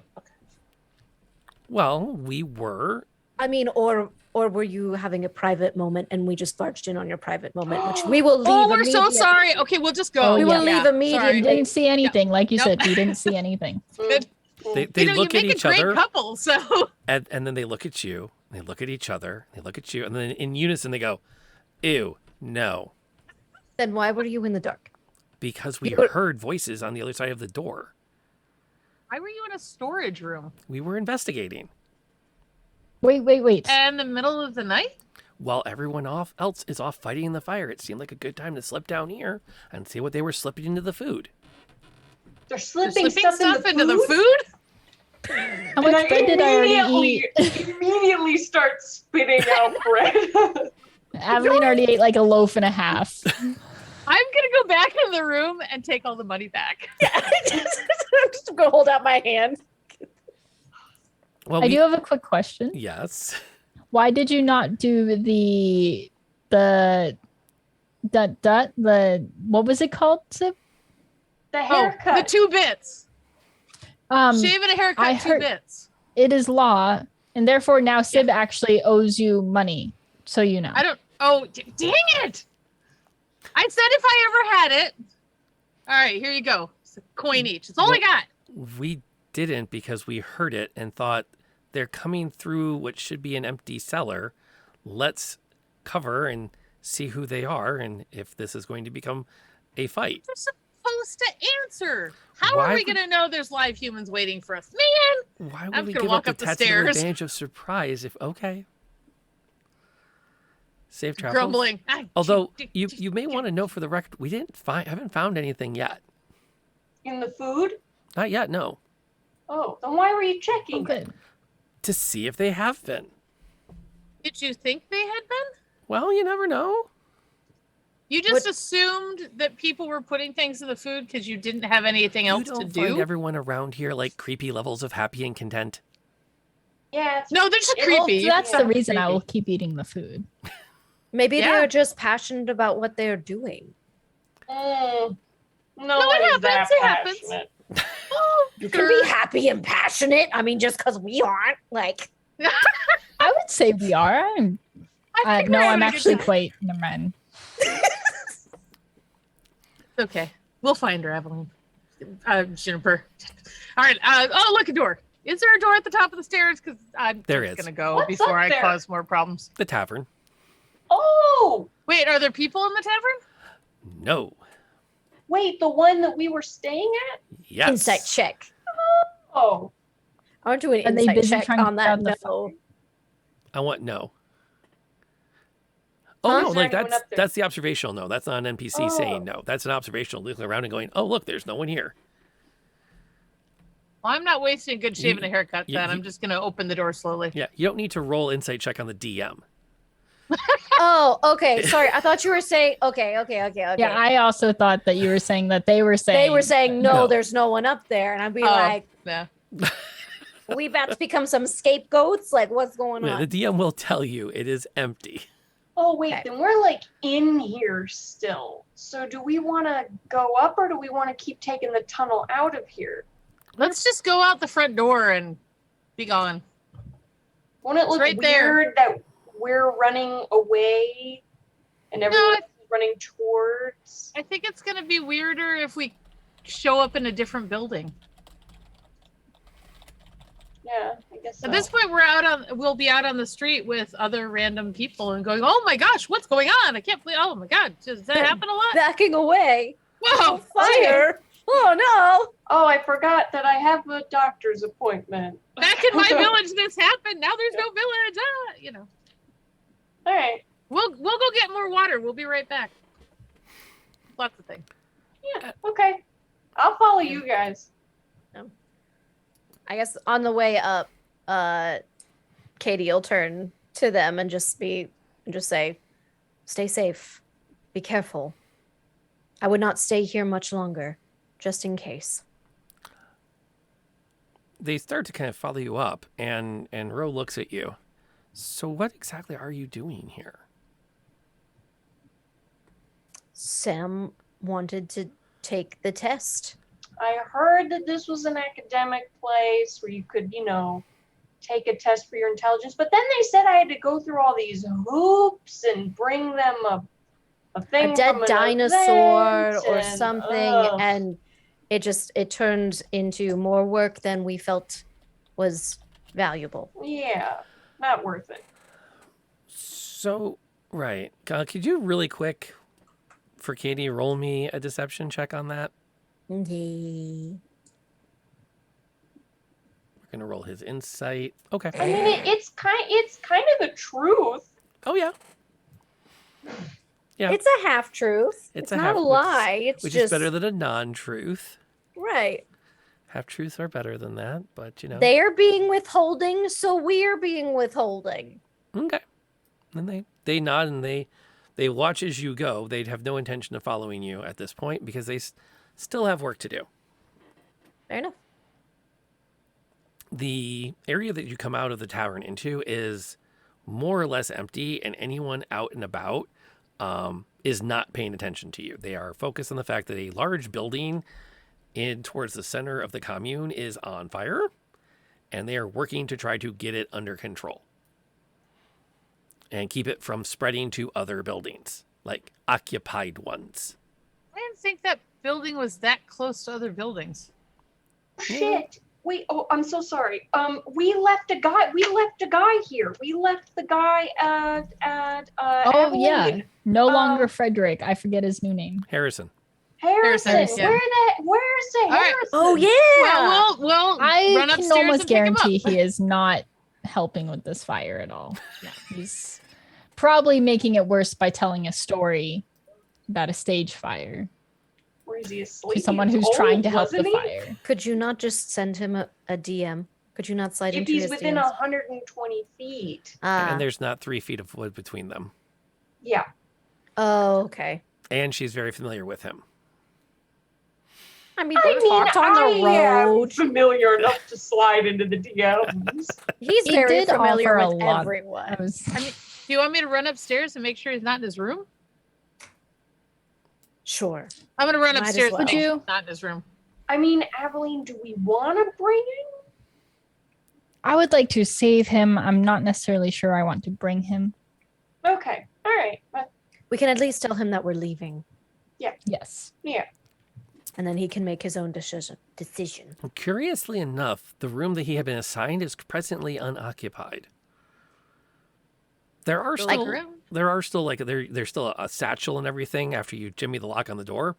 Well, we were. I mean, or were you having a private moment and we just barged in on your private moment, which we will leave. Oh, we're so immediately. sorry. Okay, we'll just go. Oh, We will yeah. leave Yeah, immediately. We didn't see anything. Like you Nope. said, we didn't see anything. Good. They look you at make each a great other, couple, so and then they look at you. They look at each other. They look at you, and then in unison they go, "Ew, no," Then why were you in the dark? because we You were- heard voices on the other side of the door. why were you in a storage room We were investigating Wait. in the middle of the night? while everyone else is off fighting in the fire. It seemed like a good time to slip down here and see what they were slipping into the food. They're You're slipping slipping stuff into the food? How much bread did I already eat? immediately start spitting out bread. Aveline already ate like a loaf and a half. I'm gonna go back in the room and take all the money back. I'm just gonna hold out my hand. Well, I do have a quick question. Yes. Why did you not do the what was it called, Sib? The Oh, haircut. the 2 bits. Shave and a haircut, I 2 heard- bits. It is law, and therefore now Sib actually owes you money. So you know. I don't. Oh, dang it! I said if I ever had it. All right, here you go. It's a coin each. It's all I got. We didn't because we heard it and thought they're coming through what should be an empty cellar. Let's cover and see who they are and if this is going to become a fight. They're supposed to answer. How Why are we would- going to know there's live humans waiting for us? Man! Why I'm would we gonna give walk up the up the tactical stairs. advantage of surprise if okay? Safe travels. Grumbling. Although you may want to know for the record, we haven't found anything yet. In the food? Not yet, no. Oh, then why were you checking? Oh, good. To see if they have been. Did you think they had been? Well, you never know. You just assumed that people were putting things in the food because you didn't have anything else You to don't find do? everyone around here like creepy levels of happy and content. Yeah, it's No, they're just Well, creepy. So You that's can the say reason I creepy. will keep eating the food. Maybe Yeah. they're just passionate about what they're doing. No, No, it happens. It happens. Oh, You can be happy and passionate. I mean, just because we aren't. Like, I would say we are. I'm I think no, we're I'm having a good actually time. quite never mind. Okay, we'll find her, Evelyn. Juniper. All right. Oh, look, a door. Is there a door at the top of the stairs? Because I'm There just is. gonna go What's before up I there? cause more problems. The tavern. Oh, Wait, are there people in the tavern? No. wait, the one that we were staying at? Yes. insight check. Oh, I want to do an Are they insight busy check trying to on put that. out the No. I want no. Oh Huh? no, Is there like anyone up there? that's the observational no. That's not an NPC Oh. saying no. That's an observational looking around and going, oh look, there's no one here. Well, I'm not wasting a good shave and a haircut. you- Then you- I'm just gonna open the door slowly. Yeah, you don't need to roll insight check on the DM. Oh, okay. Sorry. I thought you were saying, okay. Yeah, I also thought that you were saying that they were saying They were saying, no, No. there's no one up there. And I'd be Oh, like, yeah. we about to become some scapegoats? Like, what's going Yeah, on? the DM will tell you it is empty. oh, wait, Okay. then we're like in here still. So do we want to go up or do we want to keep taking the tunnel out of here? Let's just go out the front door and be gone. Won't it It's look right there. weird that we're running away and everyone else is running towards? I think it's gonna be weirder if we show up in a different building. Yeah, I guess so. At this point, we'll be out on the street with other random people and going, "Oh my gosh, what's going on? I can't believe! Oh my god, does that happen a lot? Backing away. Whoa, Fire. Oh, no. Oh, I forgot that I have a doctor's appointment. Back in my village, this happened. Now there's no village. All right. We'll go get more water. We'll be right back. Lots of things. Yeah, okay. I'll follow you guys. I guess on the way up, Katie will turn to them and just say, stay safe. Be careful. I would not stay here much longer, just in case. They start to kind of follow you up, and Ro looks at you. So what exactly are you doing here? Sam wanted to take the test. I heard that this was an academic place where you could, take a test for your intelligence, but then they said I had to go through all these hoops and bring them a thing A dead from an dinosaur event or and, something, ugh. and it turned into more work than we felt was valuable. Yeah, not worth it. So, right. Could you really quick, for Katie, roll me a deception check on that? Okay. We're going to roll his insight. Okay. I mean, it's kind of the truth. Oh, yeah. Yeah. It's a half truth. It's not a lie. It's which just is better than a non-truth. right. Half truths are better than that, but you know. They are being withholding, so we're being withholding. Okay. And they nod and they watch as you go. They'd have no intention of following you at this point because they still have work to do. Fair enough. The area that you come out of the tavern into is more or less empty, and anyone out and about is not paying attention to you. They are focused on the fact that a large building in towards the center of the commune is on fire, and they are working to try to get it under control and keep it from spreading to other buildings, like occupied ones. I didn't think that building was that close to other buildings. Shit. Wait, oh, I'm so sorry. We left a guy here. We left the guy at Oh yeah, Abilene. no longer Frederick. I forget his new name. Harrison. Harrison. Harrison, yeah. Where's the All right. Harrison? Oh yeah. Well, we'll I run can upstairs almost and pick him guarantee up. he is not helping with this fire at all. Yeah, he's probably making it worse by telling a story about a stage fire Or is he asleep? to someone who's Old, trying to help the wasn't he? fire. Could you not just send him a DM? Could you not slide If into he's his within DMs? 120 feet. And there's not 3 feet of wood between them. Yeah. Oh, okay. And she's very familiar with him. I mean, they talked on the I road. am familiar enough to slide into the DMs. He's He very did familiar offer a with lot. everyone. I was- I mean, do you want me to run upstairs and make sure he's not in his room? Sure. I'm gonna run Might as upstairs well. and make sure Would you? he's not in his room. I mean, Aveline, do we want to bring him? I would like to save him. I'm not necessarily sure I want to bring him. Okay. All right. We can at least tell him that we're leaving, Yes. Yeah. and then he can make his own decision. Curiously enough, the room that he had been assigned is presently unoccupied. There are Like still room? there's still a satchel and everything after you jimmy the lock on the door.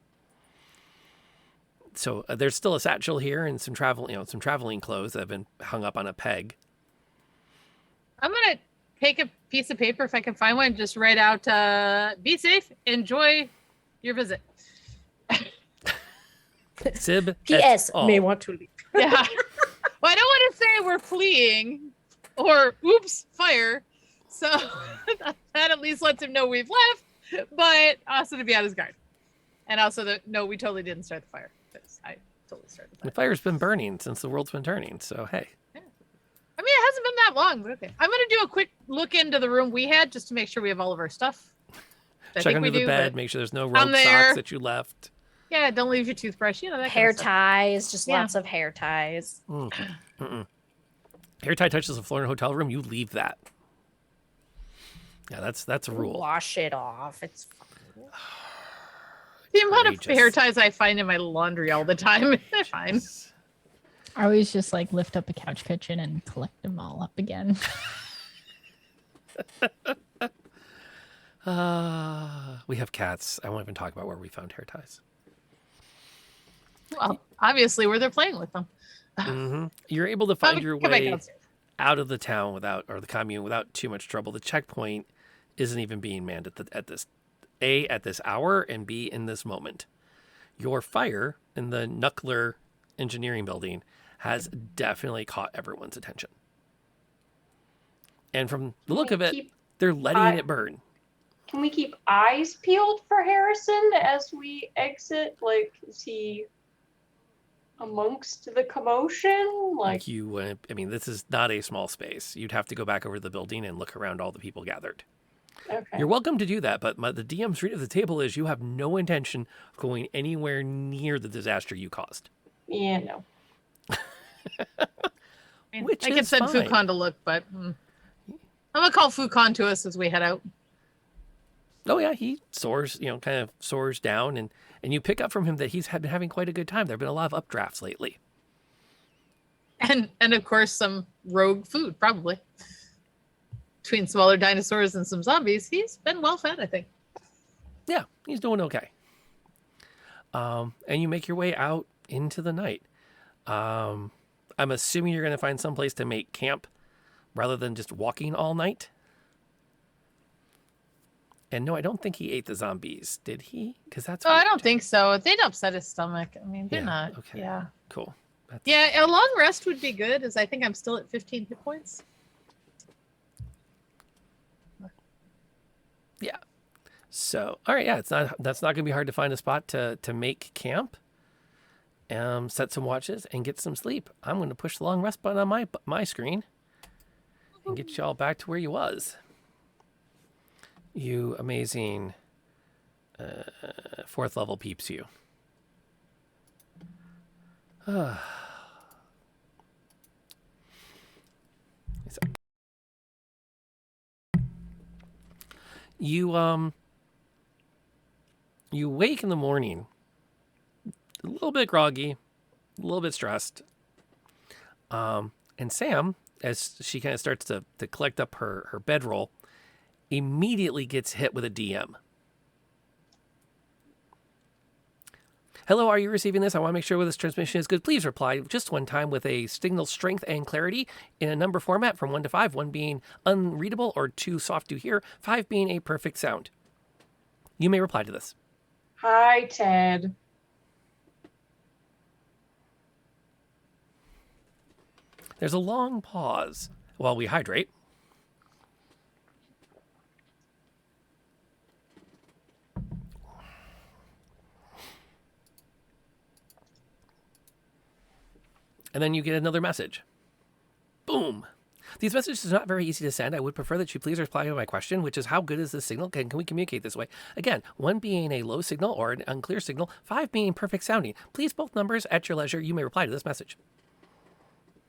So there's still a satchel here and some traveling clothes that have been hung up on a peg. I'm gonna take a piece of paper if I can find one. And just write out, "Be safe. Enjoy your visit." Sib. P.S. et al. May want to leave. Yeah. Well, I don't want to say we're fleeing or oops, fire. So that at least lets him know we've left, but also to be on his guard. And also that no, we totally didn't start the fire. Because I totally started the The fire. fire's been burning since the world's been turning. So hey, I mean, it hasn't been that long, but okay. I'm gonna do a quick look into the room we had just to make sure we have all of our stuff. I check think under we the do, bed, but make sure there's no I'm rope there. socks that you left. yeah, don't leave your toothbrush. You know that Hair kind of stuff. ties, just Yeah. lots of hair ties. Hair tie touches the floor in a hotel room, you leave that. Yeah, that's a rule. Wash it off. It's fine. The amount of Outrageous. hair ties I find in my laundry all the time. They're fine. I always just like lift up a couch cushion and collect them all up again. We have cats. I won't even talk about where we found hair ties. Well, obviously, where they're playing with them. You're able to find your Come back way downstairs. out of the town or the commune without too much trouble. The checkpoint isn't even being manned at this hour, and B, in this moment. Your fire in the Nuck-Ler engineering building has definitely caught everyone's attention. And from the look of it, they're letting it burn. Can we keep eyes peeled for Harrison as we exit? Like, is he amongst the commotion? Like you, I mean, this is not a small space. You'd have to go back over the building and look around all the people gathered. Okay. You're welcome to do that, but the DM's read of the table is you have no intention of going anywhere near the disaster you caused. Yeah, no. I mean, Which I could is send fine. Fucon to look, but I'm gonna call Fucon to us as we head out. Oh yeah, he soars, kind of soars down, and you pick up from him that he's been having quite a good time. There've been a lot of updrafts lately. And of course some rogue food, probably. Between smaller dinosaurs and some zombies, he's been well fed, I think. Yeah, he's doing okay. And you make your way out into the night. I'm assuming you're going to find some place to make camp rather than just walking all night. And no, I don't think he ate the zombies, did he? Because that's. Oh, I don't think so. They'd upset his stomach. I mean, they're not. Okay. Yeah. Cool. Yeah, a long rest would be good, as I think I'm still at 15 hit points. Yeah. So, all right, yeah, that's not going to be hard to find a spot to make camp. Set some watches and get some sleep. I'm going to push the long rest button on my screen and get you all back to where you was. You amazing 4th level peeps, you. You wake in the morning a little bit groggy, a little bit stressed. And Sam, as she kind of starts to collect up her bedroll, immediately gets hit with a DM. Hello, are you receiving this? I want to make sure this transmission is good. Please reply just one time with a signal strength and clarity in a number format from 1 to 5, 1 being unreadable or 2 soft to hear, 5 being a perfect sound. You may reply to this. Hi, Ted. There's a long pause while we hydrate. And then you get another message. Boom. These messages are not very easy to send. I would prefer that you please reply to my question, which is how good is this signal? Can we communicate this way? Again, 1 being a low signal or an unclear signal, 5 being perfect sounding. Please both numbers at your leisure. You may reply to this message.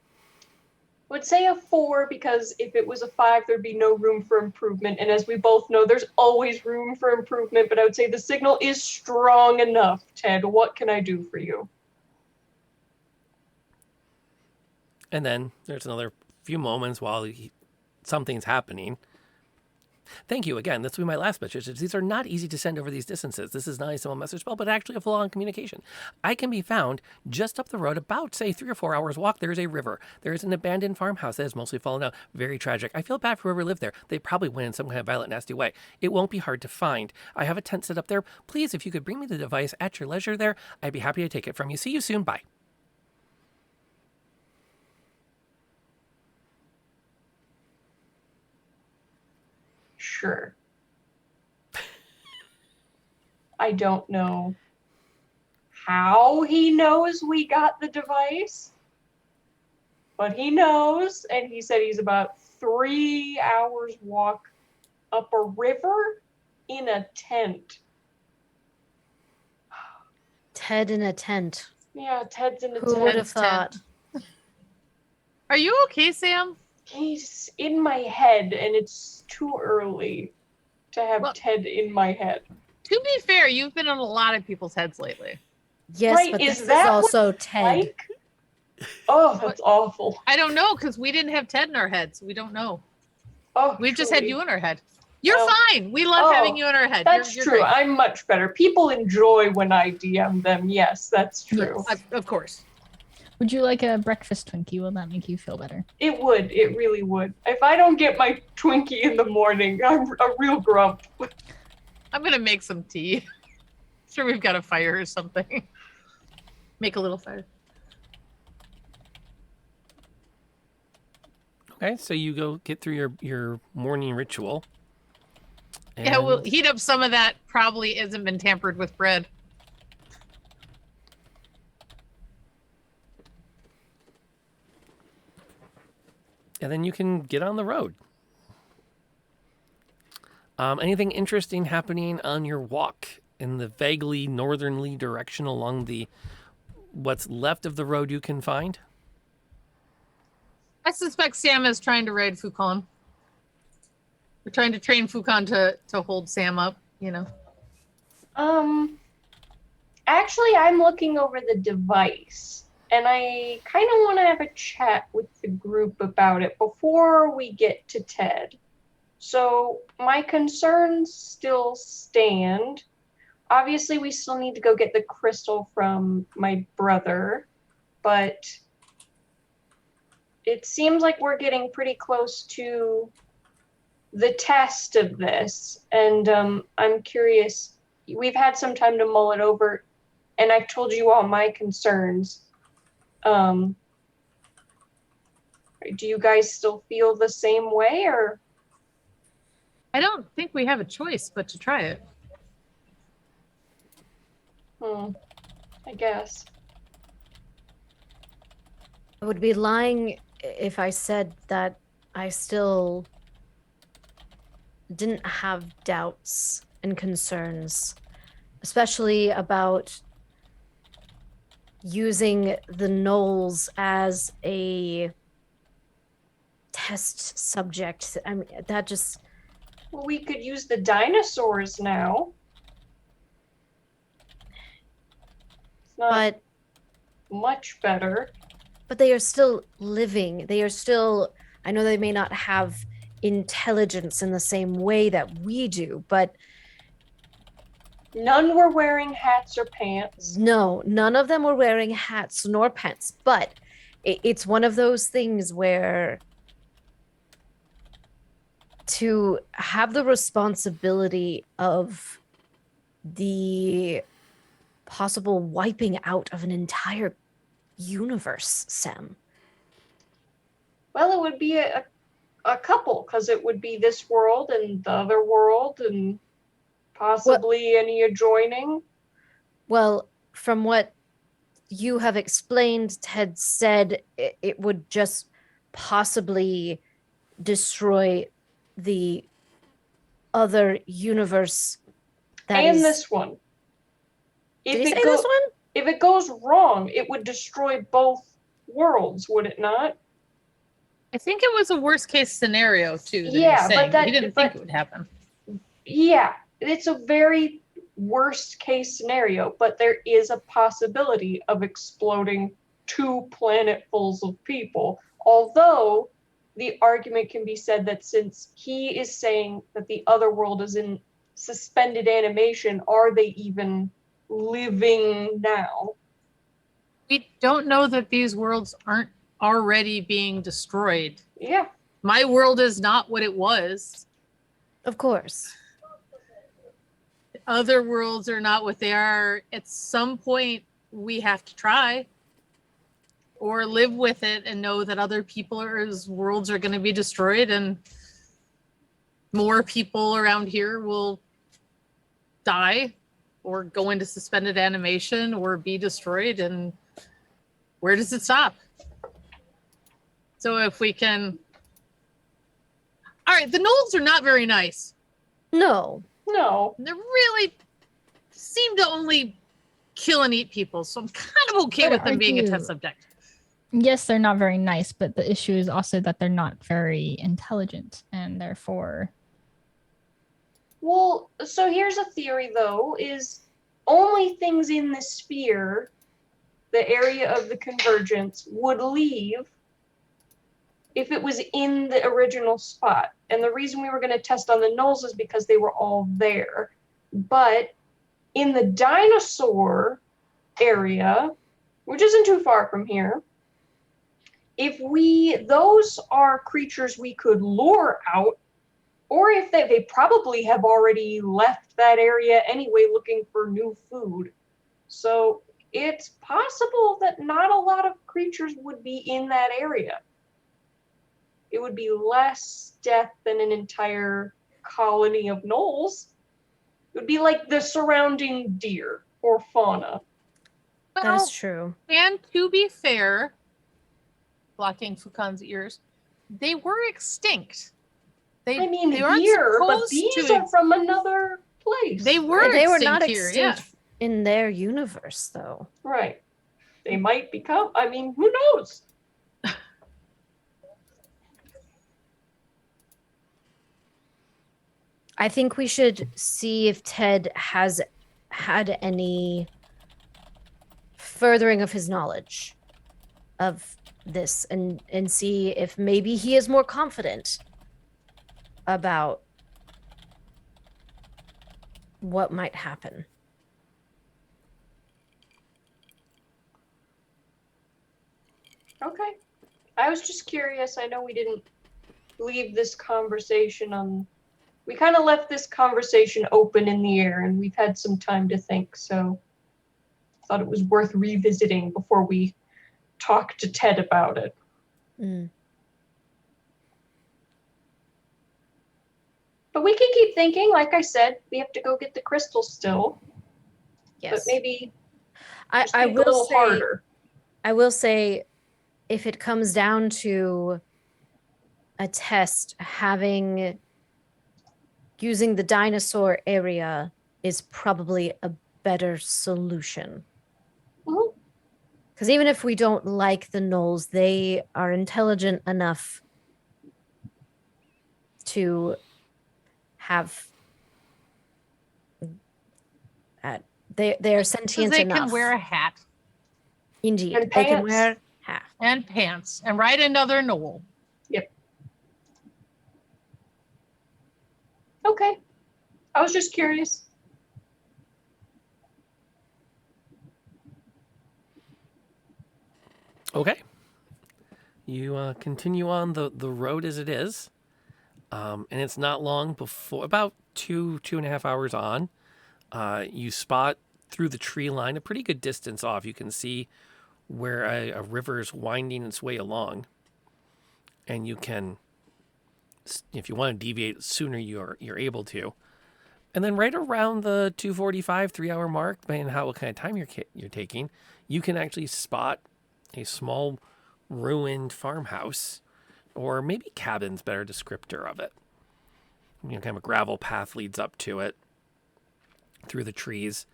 I would say a 4 because if it was a 5, there'd be no room for improvement. And as we both know, there's always room for improvement. But I would say the signal is strong enough. Ted, what can I do for you? And then there's another few moments while something's happening. Thank you again. This will be my last message. These are not easy to send over these distances. This is not a simple message spell, but actually a full-on communication. I can be found just up the road, about, say, 3 or 4 hours walk. There is a river. There is an abandoned farmhouse that has mostly fallen down. Very tragic. I feel bad for whoever lived there. They probably went in some kind of violent, nasty way. It won't be hard to find. I have a tent set up there. Please, if you could bring me the device at your leisure there, I'd be happy to take it from you. See you soon. Bye. Sure. I don't know how he knows we got the device, but he knows, and he said he's about 3 hours walk up a river in a tent. Ted in a tent. Yeah, Ted's in a Who tent. would have thought? Are you okay, Sam? He's in my head, and it's too early to have Ted in my head. To be fair, you've been in a lot of people's heads lately. Yes, Right, but is this that is what also it's Ted. like? Oh, that's awful. I don't know, because we didn't have Ted in our heads. We don't know. Oh, We've just had truly. you in our head. You're Well, fine. We love having you in our head. That's You're true. great. I'm much better. People enjoy when I DM them. Yes, that's true. Yes. Of course. Would you like a breakfast Twinkie? Will that make you feel better? It would. It really would. If I don't get my Twinkie in the morning, I'm a real grump. I'm going to make some tea. Sure, we've got a fire or something. Make a little fire. Okay, so you go get through your morning ritual. Yeah, we'll and- heat up some of that. Probably hasn't been tampered with bread. And then you can get on the road. Anything interesting happening on your walk in the vaguely northernly direction along what's left of the road you can find? I suspect Sam is trying to ride Fukon. We're trying to train Fukon to hold Sam up. you know. Actually, I'm looking over the device, and I kind of want to have a chat with the group about it before we get to Ted. So my concerns still stand. Obviously, we still need to go get the crystal from my brother, but it seems like we're getting pretty close to the test of this, and I'm curious. We've had some time to mull it over, and I've told you all my concerns. Do you guys still feel the same way, or? I don't think we have a choice but to try it. I guess. I would be lying if I said that I still didn't have doubts and concerns, especially about using the gnolls as a test subject. I mean, that just... Well, we could use the dinosaurs now. It's not But much better. But they are still living. They are still, I know they may not have intelligence in the same way that we do, but None were wearing hats or pants. no, none of them were wearing hats nor pants. But it's one of those things where to have the responsibility of the possible wiping out of an entire universe, Sam. Well, it would be a couple, because it would be this world and the other world and possibly any adjoining. Well, from what you have explained, Ted said it would just possibly destroy the other universe. And this one. Did he say this one? If it goes wrong, it would destroy both worlds, would it not? I think it was a worst case scenario too. That Yeah, he was saying. but He didn't think it would happen. Yeah, it's a very worst case scenario, but there is a possibility of exploding 2 planetfuls of people. Although the argument can be said that since he is saying that the other world is in suspended animation, are they even living now? We don't know that these worlds aren't already being destroyed. Yeah. My world is not what it was. Of course. Other worlds are not what they are. At some point, we have to try or live with it and know that other people's worlds are going to be destroyed and more people around here will die or go into suspended animation or be destroyed. And where does it stop? So if we can... All right, the gnolls are not very nice. No. They really seem to only kill and eat people, so I'm kind of okay with them being a test subject. Yes, they're not very nice, but the issue is also that they're not very intelligent, and therefore... Well, so here's a theory, though, is only things in the sphere, the area of the convergence, would leave if it was in the original spot. And the reason we were going to test on the gnolls is because they were all there. But in the dinosaur area, which isn't too far from here, those are creatures we could lure out, or if they probably have already left that area anyway looking for new food. So it's possible that not a lot of creatures would be in that area. It would be less death than an entire colony of gnolls. It would be like the surrounding deer or fauna. That is true. And to be fair, blocking Fukan's ears, they were extinct. They deer, but these are from another place. They were not here, extinct in their universe, though. Right. They might become, who knows? I think we should see if Ted has had any furthering of his knowledge of this and see if maybe he is more confident about what might happen. Okay. I was just curious. I know we didn't leave this conversation on. We kind of left this conversation open in the air, and we've had some time to think, so I thought it was worth revisiting before we talk to Ted about it. Mm. But we can keep thinking. Like I said, we have to go get the crystal still. Yes. But maybe I think a will little say harder. I will say if it comes down to a test, using the dinosaur area is probably a better solution. Mhm. Because even if we don't like the gnolls, they are intelligent enough to have they are sentient they enough. can wear a hat Indeed, And they can pants. wear hat. and pants and ride another knoll. Okay. I was just curious. Okay. You continue on the road as it is. And it's not long before, about 2.5 hours on, you spot through the tree line a pretty good distance off. You can see where a river is winding its way along. And you can, if you want to deviate sooner, you're able to. And then right around the 2:45, 3-hour mark, depending on what kind of time you're taking, you can actually spot a small ruined farmhouse, or maybe cabin's better descriptor of it. Kind of a gravel path leads up to it through the trees,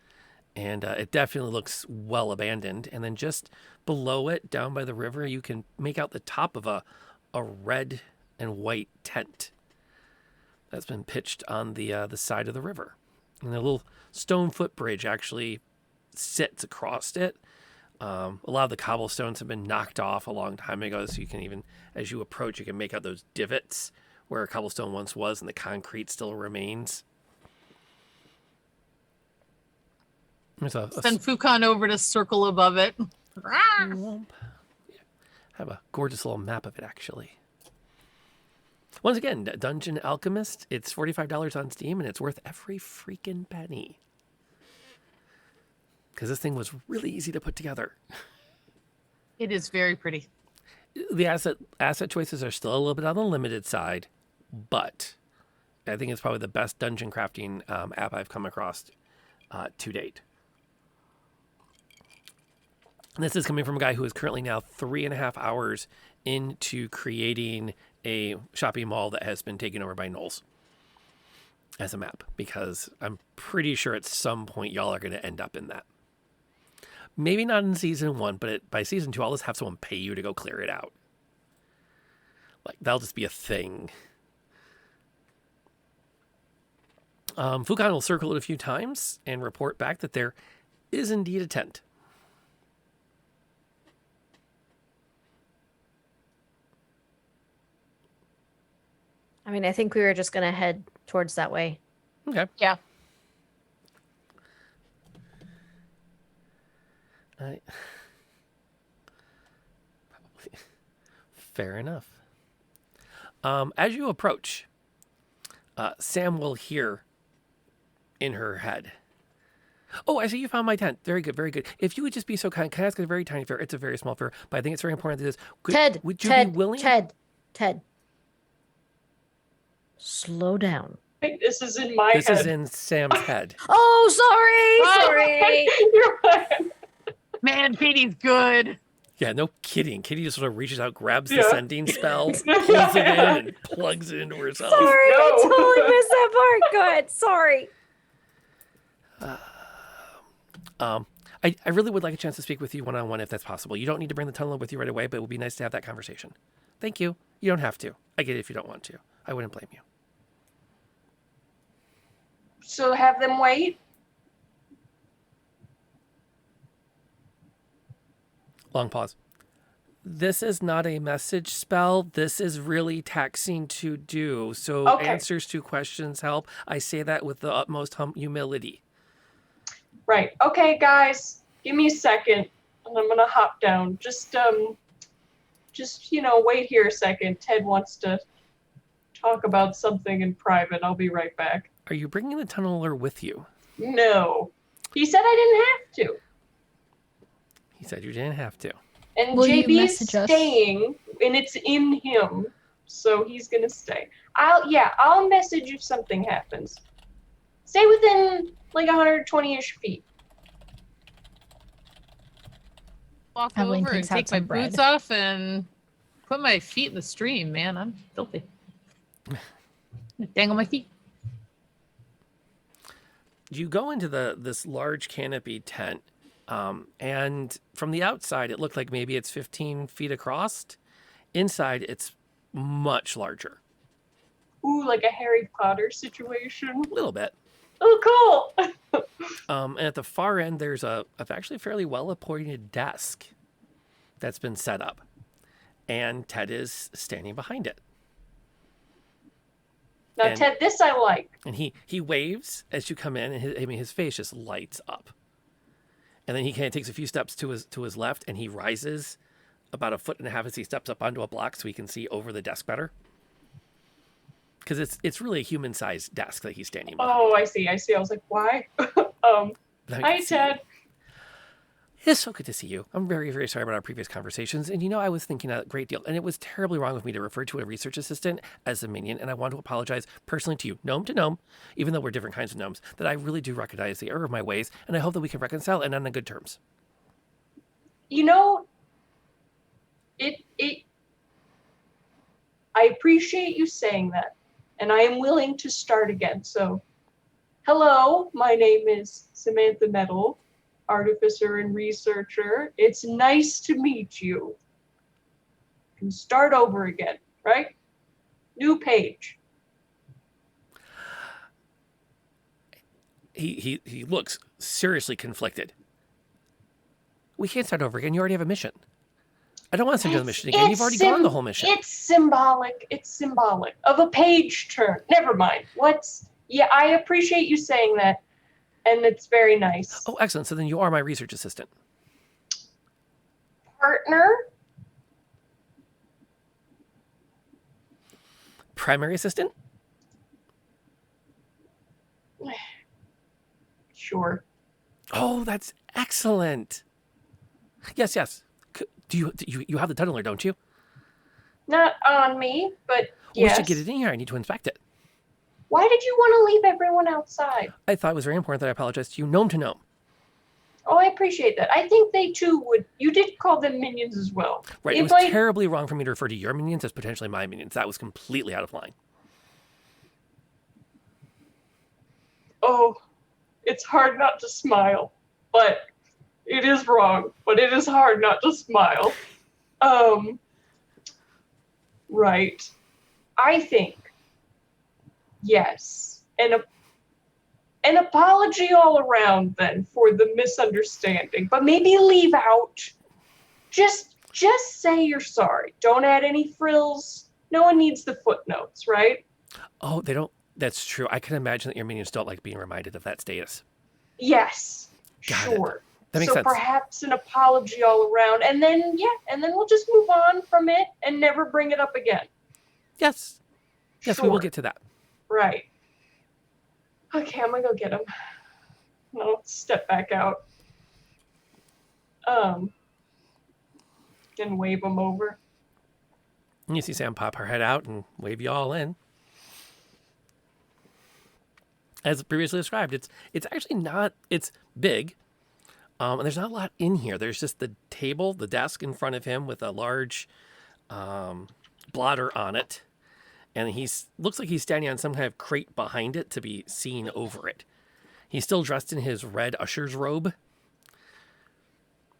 and it definitely looks well abandoned. And then just below it, down by the river, you can make out the top of a red and white tent that's been pitched on the side of the river. And a little stone footbridge actually sits across it. A lot of the cobblestones have been knocked off a long time ago, so you can even, as you approach, you can make out those divots where a cobblestone once was and the concrete still remains. Send Fukan over to circle above it. Have a gorgeous little map of it, actually. Once again, Dungeon Alchemist, it's $45 on Steam, and it's worth every freaking penny. Because this thing was really easy to put together. It is very pretty. The asset choices are still a little bit on the limited side, but I think it's probably the best dungeon crafting app I've come across to date. And this is coming from a guy who is currently now 3.5 hours into creating a shopping mall that has been taken over by gnolls as a map, because I'm pretty sure at some point y'all are going to end up in that. Maybe not in season 1, but by season 2, I'll just have someone pay you to go clear it out. Like, that'll just be a thing. Fukan will circle it a few times and report back that there is indeed a tent. I mean, I think we were just going to head towards that way. Okay. Yeah. Probably. Fair enough. As you approach, Sam will hear in her head, "Oh, I see you found my tent. Very good, very good. If you would just be so kind, can I ask a very tiny favor? It's a very small favor, but I think it's very important that this. Would you be willing?" Ted. Slow down. Wait, this is in my head. This is in Sam's head. Oh, sorry. You're fine. Man, Katie's good. Yeah, no kidding. Kitty just sort of reaches out, grabs the sending spell, pulls it in, and plugs it into herself. Sorry, I totally missed that part. Go ahead. Sorry. I really would like a chance to speak with you one-on-one if that's possible. You don't need to bring the tunnel with you right away, but it would be nice to have that conversation. Thank you. You don't have to. I get it if you don't want to. I wouldn't blame you. So have them wait. Long pause. This is not a message spell. This is really taxing to do. So Okay. answers to questions help. I say that with the utmost humility. Right. Okay, guys, give me a second, and I'm gonna hop down. Just wait here a second. Ted wants to talk about something in private. I'll be right back. Are you bringing the tunneler with you? No, he said I didn't have to. He said you didn't have to. And Will you JB's message us? staying, and it's in him, so he's gonna stay. I'll message if something happens. Stay within like 120-ish feet. Walk Evelyn over and takes out take my some bread. boots off and put my feet in the stream, man. I'm filthy. Dangle my feet. You go into this large canopy tent, and from the outside, it looked like maybe it's 15 feet across. Inside, it's much larger. Ooh, like a Harry Potter situation. A little bit. Oh, cool. And at the far end, there's a actually fairly well-appointed desk that's been set up. And Ted is standing behind it. Now, And- Ted, this I like. And he waves as you come in, and his face just lights up. And then he kind of takes a few steps to his left, and he rises about 1.5 feet as he steps up onto a block so he can see over the desk better. Because it's really a human-sized desk that he's standing by. Oh, I see. I was like, why? Hi, Ted. It's so good to see you. I'm very, very sorry about our previous conversations. And I was thinking a great deal. And it was terribly wrong of me to refer to a research assistant as a minion. And I want to apologize personally to you, gnome to gnome, even though we're different kinds of gnomes, that I really do recognize the error of my ways. And I hope that we can reconcile and on good terms. I appreciate you saying that. And I am willing to start again. So, hello, my name is Samantha Nettle, artificer and researcher. It's nice to meet you. You can start over again, right? New page. He looks seriously conflicted. We can't start over again. You already have a mission. I don't want to send you on the mission again. You've already gone the whole mission. It's symbolic. It's symbolic of a page turn. Never mind. I appreciate you saying that. And it's very nice. Oh, excellent. So then you are my research assistant. Partner? Primary assistant? Sure. Oh, that's excellent. Yes. Do you have the tunneler, don't you? Not on me, but yes. We should get it in here. I need to inspect it. Why did you want to leave everyone outside? I thought it was very important that I apologize to you, gnome to gnome. Oh, I appreciate that. I think they too would. You did call them minions as well. Right. It was terribly wrong for me to refer to your minions as potentially my minions. That was completely out of line. Oh, it's hard not to smile, but it is wrong. But it is hard not to smile. Right. I think, yes. An apology all around then for the misunderstanding, but maybe leave out. Just say you're sorry. Don't add any frills. No one needs the footnotes, right? Oh, they don't. That's true. I can imagine that your minions don't like being reminded of that status. Yes. Got sure. It. That makes sense. So perhaps an apology all around, and then we'll just move on from it and never bring it up again. Yes. Yes, Sure. we will get to that. Right. Okay, I'm gonna go get him. I'll step back out. And wave him over. And you see Sam pop her head out and wave you all in. As previously described, it's actually not. It's big. And there's not a lot in here. There's just the table, the desk in front of him with a large blotter on it. And looks like he's standing on some kind of crate behind it to be seen over it. He's still dressed in his red usher's robe.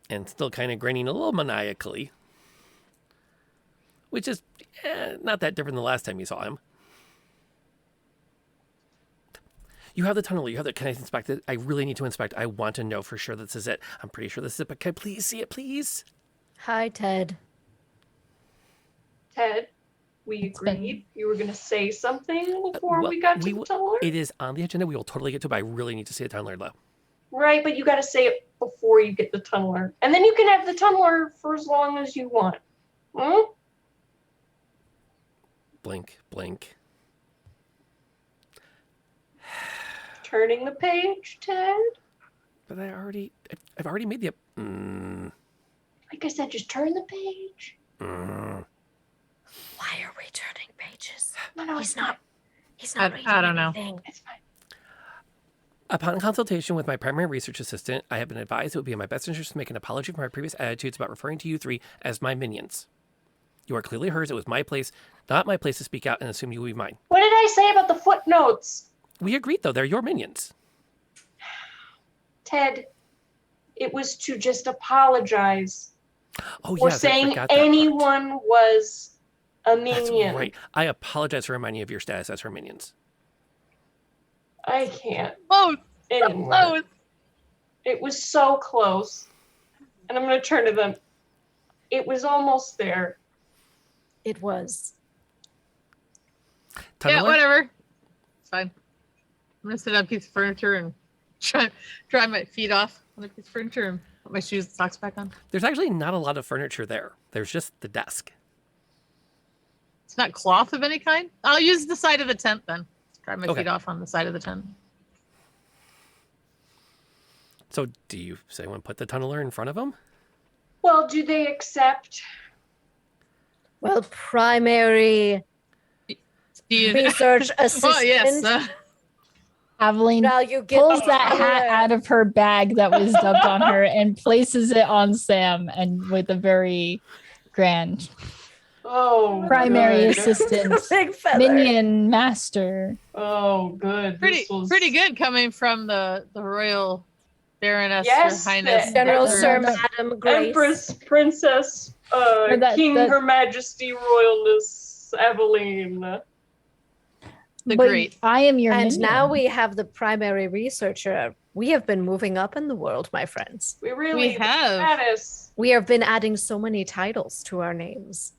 And still kind of grinning a little maniacally. Which is not that different than the last time you saw him. You have the tunneler. You have the. Can I inspect it? I really need to inspect. I want to know for sure this is it. I'm pretty sure this is it, but can I please see it, please? Hi, Ted. Ted, we It's been- agreed you were going to say something before we got to the tunneler? It is on the agenda. We will totally get to it, but I really need to see the tunneler, though. Right, but you got to say it before you get the tunneler. And then you can have the tunneler for as long as you want. Hmm? Blink, blink. Turning the page, Ted. But I've already made the. Like I said, just turn the page. Why are we turning pages? No, He's it's not. fine. He's not reading I don't know. anything. It's fine. Upon consultation with my primary research assistant, I have been advised it would be in my best interest to make an apology for my previous attitudes about referring to you three as my minions. You are clearly hers. It was my place, not my place to speak out and assume you will be mine. What did I say about the footnotes? We agreed, though. They're your minions. Ted, it was to just apologize Oh, for yes, I saying forgot that part. anyone was a That's minion. right. I apologize for reminding you of your status as her minions. I can't Close. anymore. Close. It was so close. And I'm going to turn to them. It was almost there. It was. Yeah, Tunneler? whatever. It's fine. I'm gonna sit on a piece of furniture and dry my feet off on a piece of furniture and put my shoes and socks back on. There's actually not a lot of furniture there. There's just the desk. It's not cloth of any kind. I'll use the side of the tent then. Dry my Okay. feet off on the side of the tent. So do you say want to put the tunneler in front of him? Well, do they accept? Well, primary research assistant. Oh yes. Aveline Now you get pulls that hat out of her bag that was dubbed on her and places it on Sam, and with a very grand Oh, primary good. assistant, Big feather. minion master. Oh, good. pretty This was... pretty good coming from the royal baroness, Yes, Her Highness, the General Dr. Sir no. Madam Grace. Empress, Princess, King, Her Majesty, Royalness, Aveline. the But great. I am your And minion. now we have the primary researcher. We have been moving up in the world, my friends. We really We have. status. We have been adding so many titles to our names.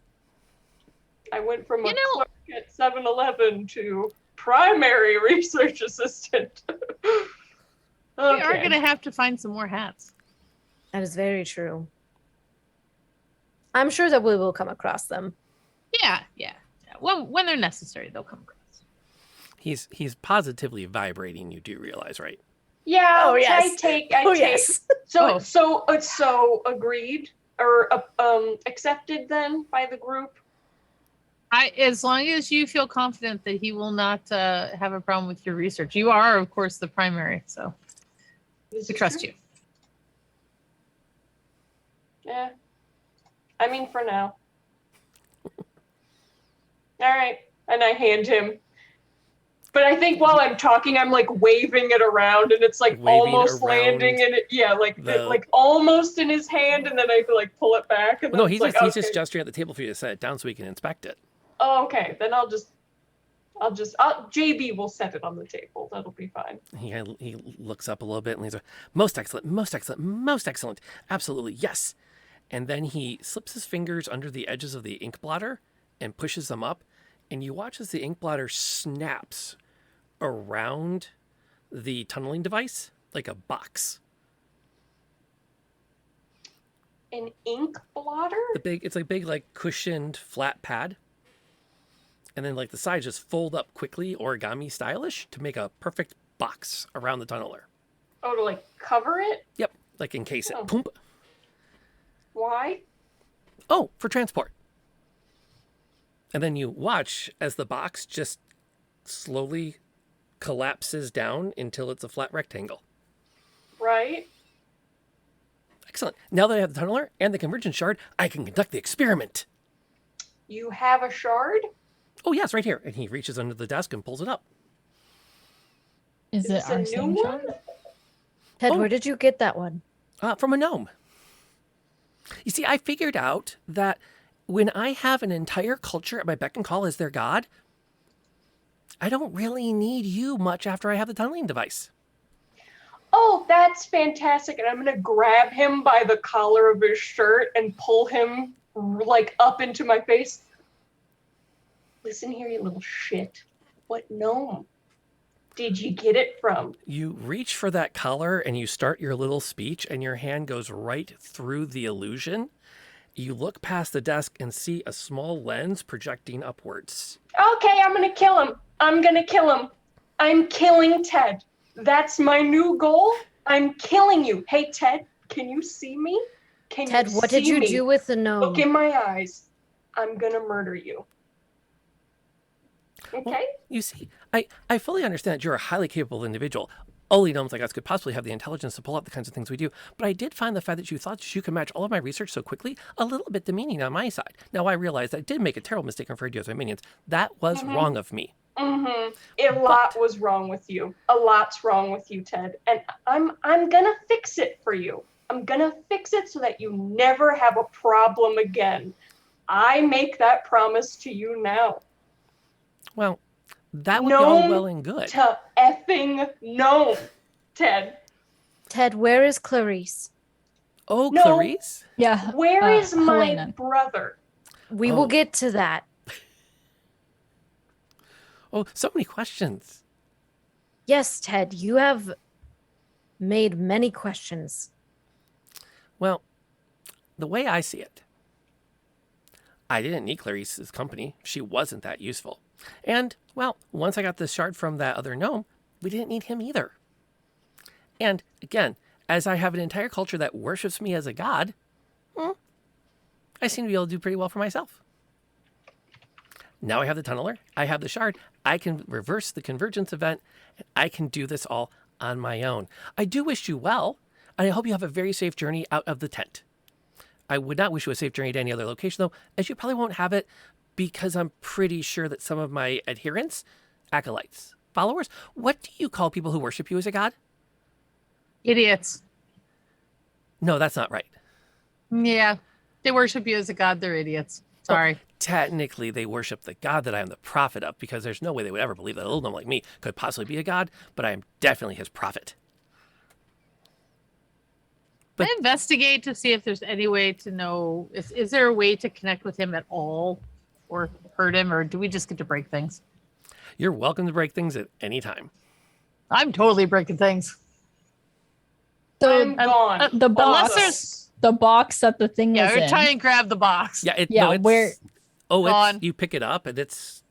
I went from a You know- clerk at 7-Eleven to primary research assistant. We are Okay. gonna have to find some more hats. That is very true. I'm sure that we will come across them. Yeah. When they're necessary, they'll come across. He's positively vibrating. You do realize, right? Yeah, Oh, which I yes. take. Oh, yes. So, Oh. so agreed or accepted then by the group. As long as you feel confident that he will not have a problem with your research, you are, of course, the primary, so This we is trust true. you. Yeah. I mean, for now. All right, and I hand him. But I think while I'm talking, I'm like waving it around, and it's like Waving almost around landing in it. Yeah, like the- like almost in his hand, and then I like pull it back. And No, then he's it's just like, he's just okay. gesturing at the table for you to set it down so we can inspect it. Oh, okay, then JB will set it on the table. That'll be fine. He looks up a little bit and he's like, most excellent, most excellent, most excellent. Absolutely, yes. And then he slips his fingers under the edges of the ink blotter and pushes them up. And you watch as the ink blotter snaps around the tunneling device like a box. An ink blotter? It's like big, like cushioned flat pad. And then like the sides just fold up quickly, origami stylish, to make a perfect box around the tunneler. Oh, to like cover it? Yep, like encase it. Oh. Poomp. Why? Oh, for transport. And then you watch as the box just slowly collapses down until it's a flat rectangle. Right? Excellent. Now that I have the tunneler and the convergence shard, I can conduct the experiment. You have a shard? Oh, yes, right here. And he reaches under the desk and pulls it up. Is it this a our new same one? shard? Ted, Oh. where did you get that one? From a gnome. You see, I figured out that when I have an entire culture at my beck and call as their god, I don't really need you much after I have the tunneling device. Oh, that's fantastic. And I'm going to grab him by the collar of his shirt and pull him like up into my face. Listen here, you little shit. What gnome did you get it from? You reach for that collar and you start your little speech, and your hand goes right through the illusion. You look past the desk and see a small lens projecting upwards. Okay, I'm gonna kill him. I'm gonna kill him. I'm killing Ted. That's my new goal. I'm killing you. Hey, Ted, can you see me? Can Ted, you what did see you me? do with the gnome? Look in my eyes. I'm gonna murder you. Okay? Well, you see, I fully understand that you're a highly capable individual. Only gnomes like us could possibly have the intelligence to pull off the kinds of things we do. But I did find the fact that you thought that you could match all of my research so quickly a little bit demeaning on my side. Now, I realize that I did make a terrible mistake and referred you as my minions. That was wrong of me. A lot was wrong with you. A lot's wrong with you, Ted. And I'm gonna fix it for you. I'm gonna fix it so that you never have a problem again. I make that promise to you now. Well, that would be all well and good. To effing gnome, Ted. Ted, where is Clarice? Oh, No. Clarice? Yeah. Where is my Helena. brother? We Oh. will get to that. Oh, so many questions. Yes, Ted, you have made many questions. Well, the way I see it, I didn't need Clarice's company. She wasn't that useful. And, well, once I got the shard from that other gnome, we didn't need him either. And, again, as I have an entire culture that worships me as a god, I seem to be able to do pretty well for myself. Now I have the tunneler, I have the shard, I can reverse the convergence event, and I can do this all on my own. I do wish you well, and I hope you have a very safe journey out of the tent. I would not wish you a safe journey to any other location, though, as you probably won't have it, because I'm pretty sure that some of my adherents, acolytes, followers, what do you call people who worship you as a god? Idiots. No, that's not right. Yeah. They worship you as a god. They're idiots. Sorry. Technically, they worship the god that I am the prophet of, because there's no way they would ever believe that a little gnome like me could possibly be a god, but I am definitely his prophet. Can I investigate to see if there's any way to know, is there a way to connect with him at all or hurt him, or do we just get to break things? You're welcome to break things at any time. I'm totally breaking things. I'm gone. The box. Unless there's, The box that the thing yeah, was we're in. trying to grab the box. Yeah, Yeah, no, it's, where- oh, Gone. it's, you pick it up and it's,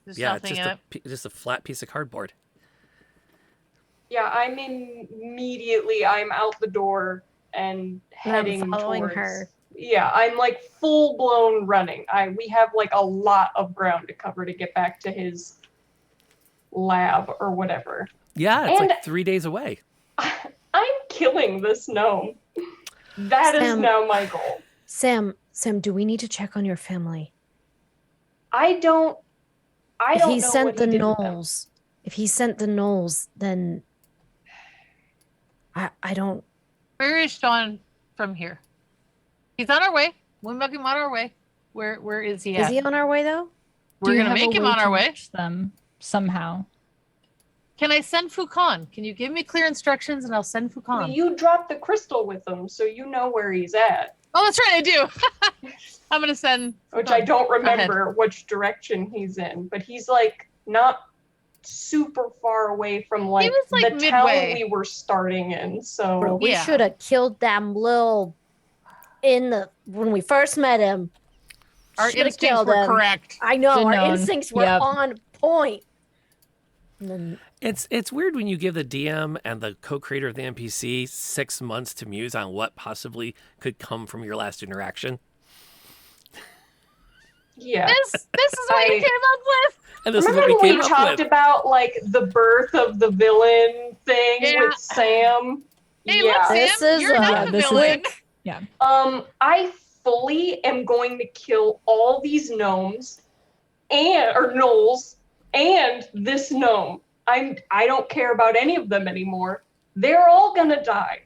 There's yeah, it's nothing just in it. just a flat piece of cardboard. Yeah, I'm out the door and heading following towards her. Yeah, I'm like full blown running. We have like a lot of ground to cover to get back to his lab or whatever. Yeah, it's And- like 3 days away. I'm killing this gnome. That is Sam. now my goal. Sam, do we need to check on your family? I don't If he know sent what the he did with them. gnolls, then I don't. Where is Sean from here? He's on our way. We'll make him on our way. Where is he Is at? he on our way though? We're Do you gonna have a make him way on to our way. reach them somehow. Can I send Fukan? Can you give me clear instructions and I'll send Fukan? Well, you dropped the crystal with him, so you know where he's at. Oh, that's right, I do. I'm gonna send. Which I don't ahead. remember which direction he's in, but he's like not super far away from like, was, like, the town midway. we were starting in. Bro, So we Yeah. should have killed them little when we first met him. Our Shoulda instincts killed were him. correct. I know Should've our known. instincts were Yep. on point. And then It's weird when you give the DM and the co-creator of the NPC 6 months to muse on what possibly could come from your last interaction. yeah. This is what you I- came up with. And this is Remember what we when came we up talked with. about like the birth of the villain thing Yeah. with Sam? Hey, yeah. look, Sam, This is, you're not the this is- villain. I fully am going to kill all these gnomes or gnolls and this gnome. I don't care about any of them anymore. They're all gonna die.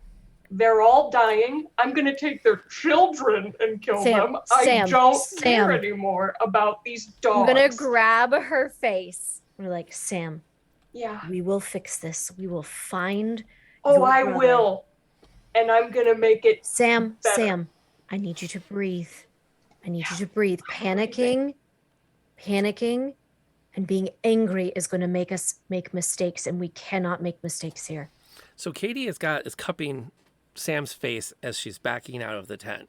They're all dying. I'm gonna take their children and kill Sam, them. I Sam, don't Sam. care anymore about these dogs. I'm gonna grab her face We're like, Sam, Yeah. we will fix this. We will find. Oh, your I brother. will. And I'm gonna make it Sam, better. Sam, I need you to breathe. I need you to breathe. Panicking, and being angry is going to make us make mistakes, and we cannot make mistakes here. So Katie is cupping Sam's face as she's backing out of the tent.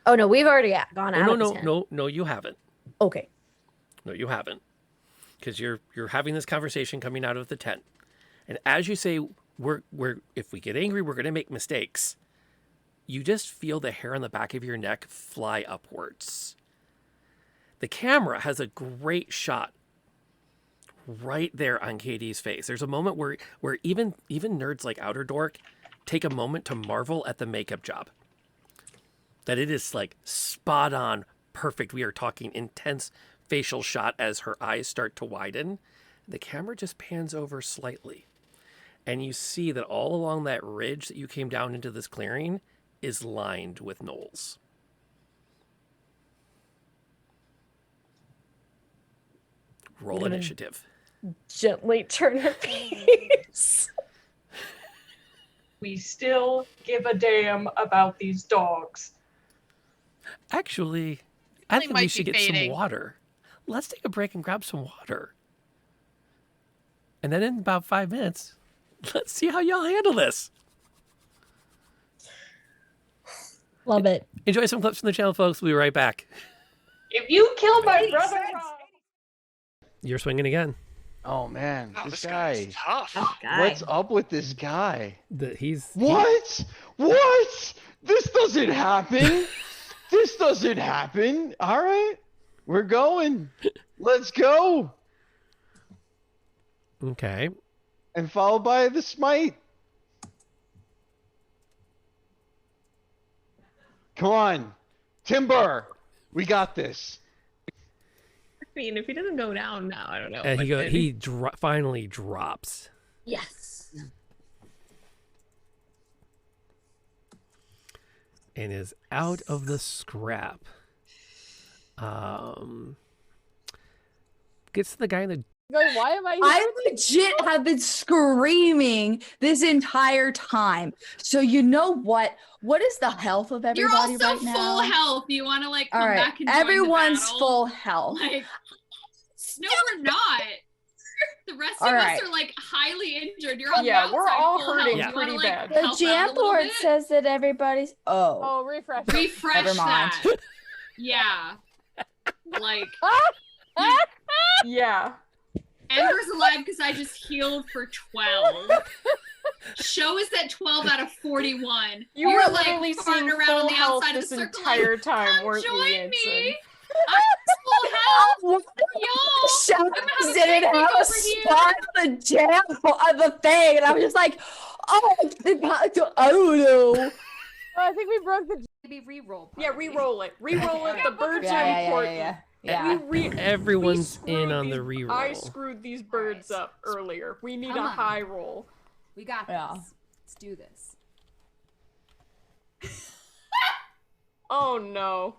Oh no, we've already gone out of the tent. No, you haven't. Okay. No, you haven't. Because you're having this conversation coming out of the tent. And as you say, we're if we get angry, we're going to make mistakes. You just feel the hair on the back of your neck fly upwards. The camera has a great shot right there on Katie's face. There's a moment where even nerds like Outer Dork take a moment to marvel at the makeup job. That it is like spot on, perfect. We are talking intense facial shot as her eyes start to widen. The camera just pans over slightly. And you see that all along that ridge that you came down into this clearing is lined with gnolls. Roll initiative. Gently turn her face. We still give a damn about these dogs. Actually, I think we might should be get some fading. water. Let's take a break and grab some water. And then in about 5 minutes, let's see how y'all handle this. Love it. Enjoy some clips from the channel, folks. We'll be right back. If you kill my brother, You're swinging again. Oh man, Oh, this this guy. guy's tough. What's up with this guy? What? What? This doesn't happen. This doesn't happen. All right, we're going. Let's go. Okay. And followed by the smite. Come on, Timber. We got this. I mean, if he doesn't go down now, I don't know. And but he finally drops. Yes. And is out of the scrap. Gets to the guy in the... Why am I legit have been screaming this entire time. So you know what? What is the health of You're everybody also right now? full health. You want to like come All right, back and join everyone's the battle? full health. Like, no, we're not. The rest of All us right. are like highly injured. You're on Yeah, the we're outside all full hurting health. You pretty wanna, bad. Like, The help out jam a little board bit? says that everybody's. Oh, refresh. Refresh Never mind. that. Yeah. Like yeah. Ember's alive because I just healed for 12. Show is at 12 out of 41. You You're were like literally farting seeing around full on the health outside of this the circle. entire Like, time, come weren't you, join Yansen? me. I'm full health. Y'all. Shadows didn't have a spot on the jam on the thing, and I was just like, oh, I don't know. I think we broke the. Maybe re-roll. Yeah, re-roll it. Re-roll it. The birds are important. Yeah. Everyone's We in on screwed the these- reroll. I screwed these birds up earlier. We need Come a on. high roll. We got this. Yeah. Let's do this. Oh no.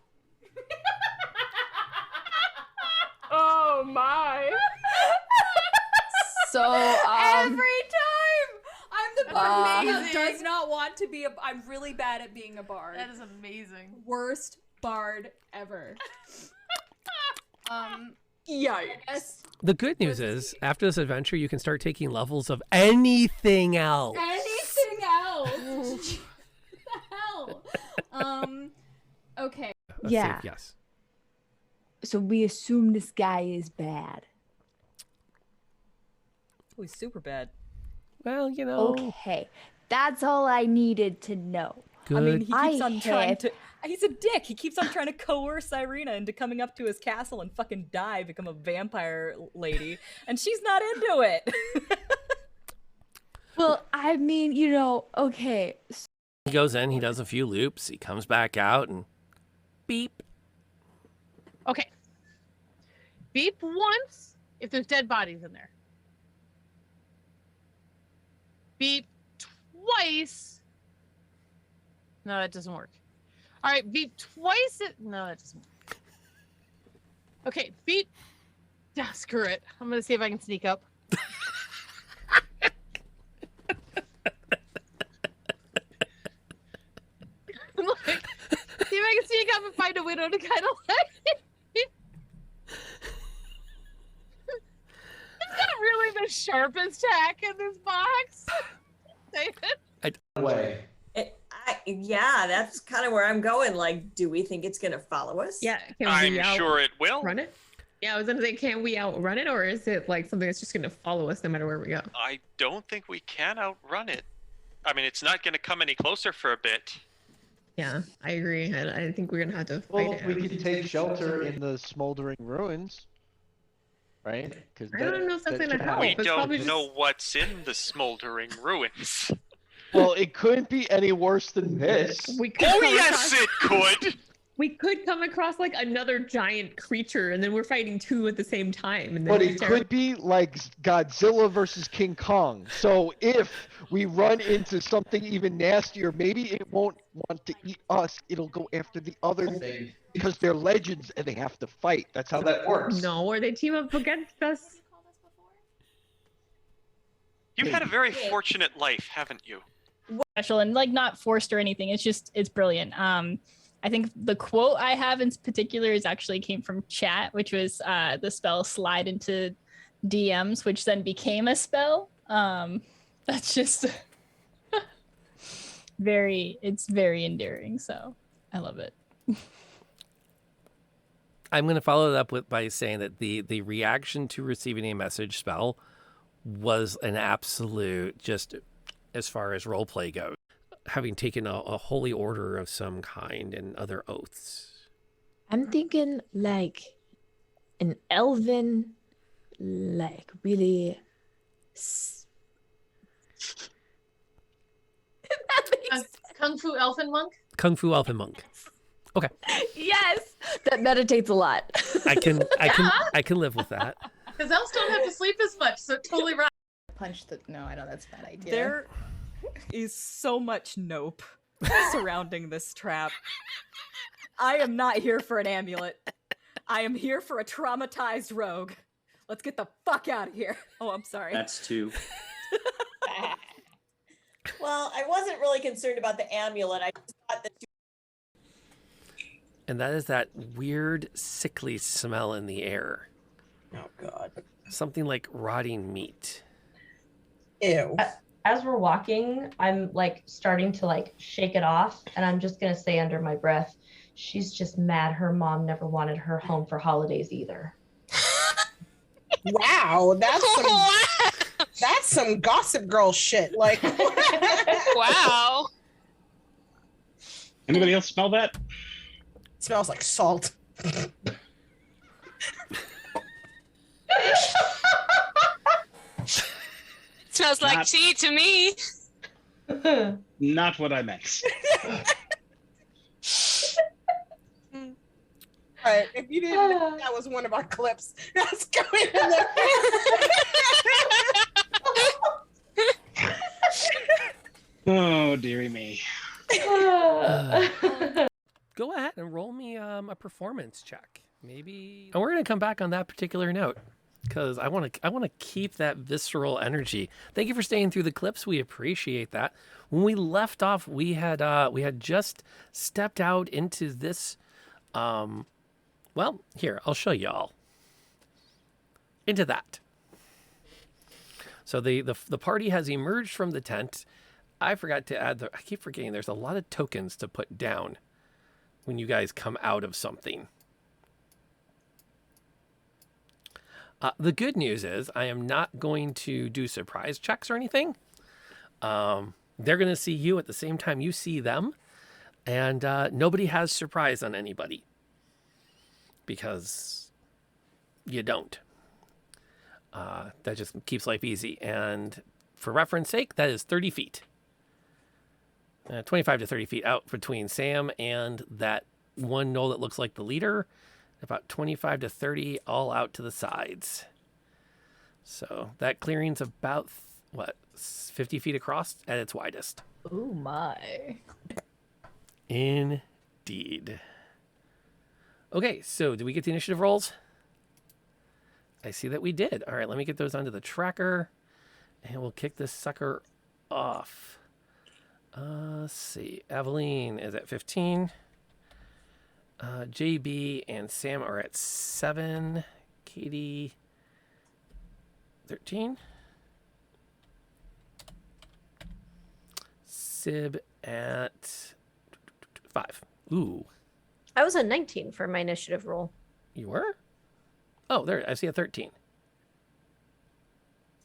Oh my. So, Every time, I'm the bard who Amazing. does not want to be a. I'm really bad at being a bard. That is amazing. Worst bard ever. Yikes. The good news is, after this adventure, you can start taking levels of anything else. Anything else? What the hell? Okay. A Yeah. safe yes. So we assume this guy is bad. Oh, he's super bad. Well, you know. Okay, that's all I needed to know. Good. I mean, he keeps I on trying have- to. He's a dick. He keeps on trying to coerce Irina into coming up to his castle and fucking die, become a vampire lady, and she's not into it. Well, I mean, you know, okay. He goes in, he does a few loops, he comes back out, and beep. Okay. Beep once if there's dead bodies in there. Beep twice. No, that doesn't work. All right, beep twice. No, that doesn't work. Okay, beep Yeah, screw it. I'm gonna see if I can sneak up. Like, see if I can sneak up and find a widow to kind of like. It's not really the sharpest tack in this box. David. Way. Yeah, that's kind of where I'm going. Like, do we think it's gonna follow us? Yeah, I'm sure it will. Run it. Yeah, I was gonna say, can we outrun it, or is it like something that's just gonna follow us no matter where we go? I don't think we can outrun it. I mean, it's not going to come any closer for a bit. Yeah, I agree. I think we're gonna have to fight Well, it. we could take shelter in the smoldering ruins, right? Because I don't know if that's gonna help. We It's don't probably know what's in the smoldering ruins. Well, it couldn't be any worse than this. We could Oh, come yes, across- it could! We could come across like another giant creature, and then we're fighting two at the same time. And then But it's it terrible. could be like Godzilla versus King Kong. So if we run into something even nastier, maybe it won't want to eat us. It'll go after the other thing because they're legends and they have to fight. That's how that works. No, or they team up against us. You've had a very fortunate life, haven't you? Special and like not forced or anything. It's brilliant. I think the quote I have in particular is actually came from chat, which was the spell slide into DMs, which then became a spell. That's just it's very endearing. So I love it. I'm going to follow it up by saying that the reaction to receiving a message spell was an absolute, just as far as roleplay goes, having taken a holy order of some kind and other oaths. I'm thinking like an elven, like really. Kung Fu Elfin Monk? Kung Fu Elfin Monk. Okay. Yes, that meditates a lot. I can live with that. Because elves don't have to sleep as much, so totally right. Punch the. No, I know that's a bad idea. There is so much nope surrounding this trap. I am not here for an amulet. I am here for a traumatized rogue. Let's get the fuck out of here. Oh, I'm sorry. That's two. Well, I wasn't really concerned about the amulet. I just thought that. And that is that weird, sickly smell in the air. Oh, God. Something like rotting meat. Ew. As we're walking, I'm like starting to like shake it off, and I'm just gonna say under my breath, she's just mad her mom never wanted her home for holidays either. Wow, that's some Gossip Girl shit. Like, wow. Anybody else smell that? It smells like salt. Smells like Not- tea to me. Not what I meant. Right, if you didn't know that was one of our clips, that's going in the Oh, dearie me. Go ahead and roll me a performance check. Maybe. And we're going to come back on that particular note because I want to keep that visceral energy. Thank you for staying through the clips. We appreciate that. When we left off, we had just stepped out into this. Well, here, I'll show y'all. Into that. So the party has emerged from the tent. I forgot to add I keep forgetting there's a lot of tokens to put down when you guys come out of something. The good news is I am not going to do surprise checks or anything. They're going to see you at the same time you see them. And nobody has surprise on anybody. Because you don't. That just keeps life easy. And for reference sake, that is 30 feet. 25 to 30 feet out between Sam and that one knoll that looks like the leader. About 25 to 30 all out to the sides. So that clearing's about, 50 feet across at its widest. Oh my. Indeed. Okay, so do we get the initiative rolls? I see that we did. All right, let me get those onto the tracker, and we'll kick this sucker off. Let's see. Aveline is at 15. JB and Sam are at 7. Katie, 13. Sib at 5. Ooh. I was at 19 for my initiative roll. You were? Oh, there. I see a 13.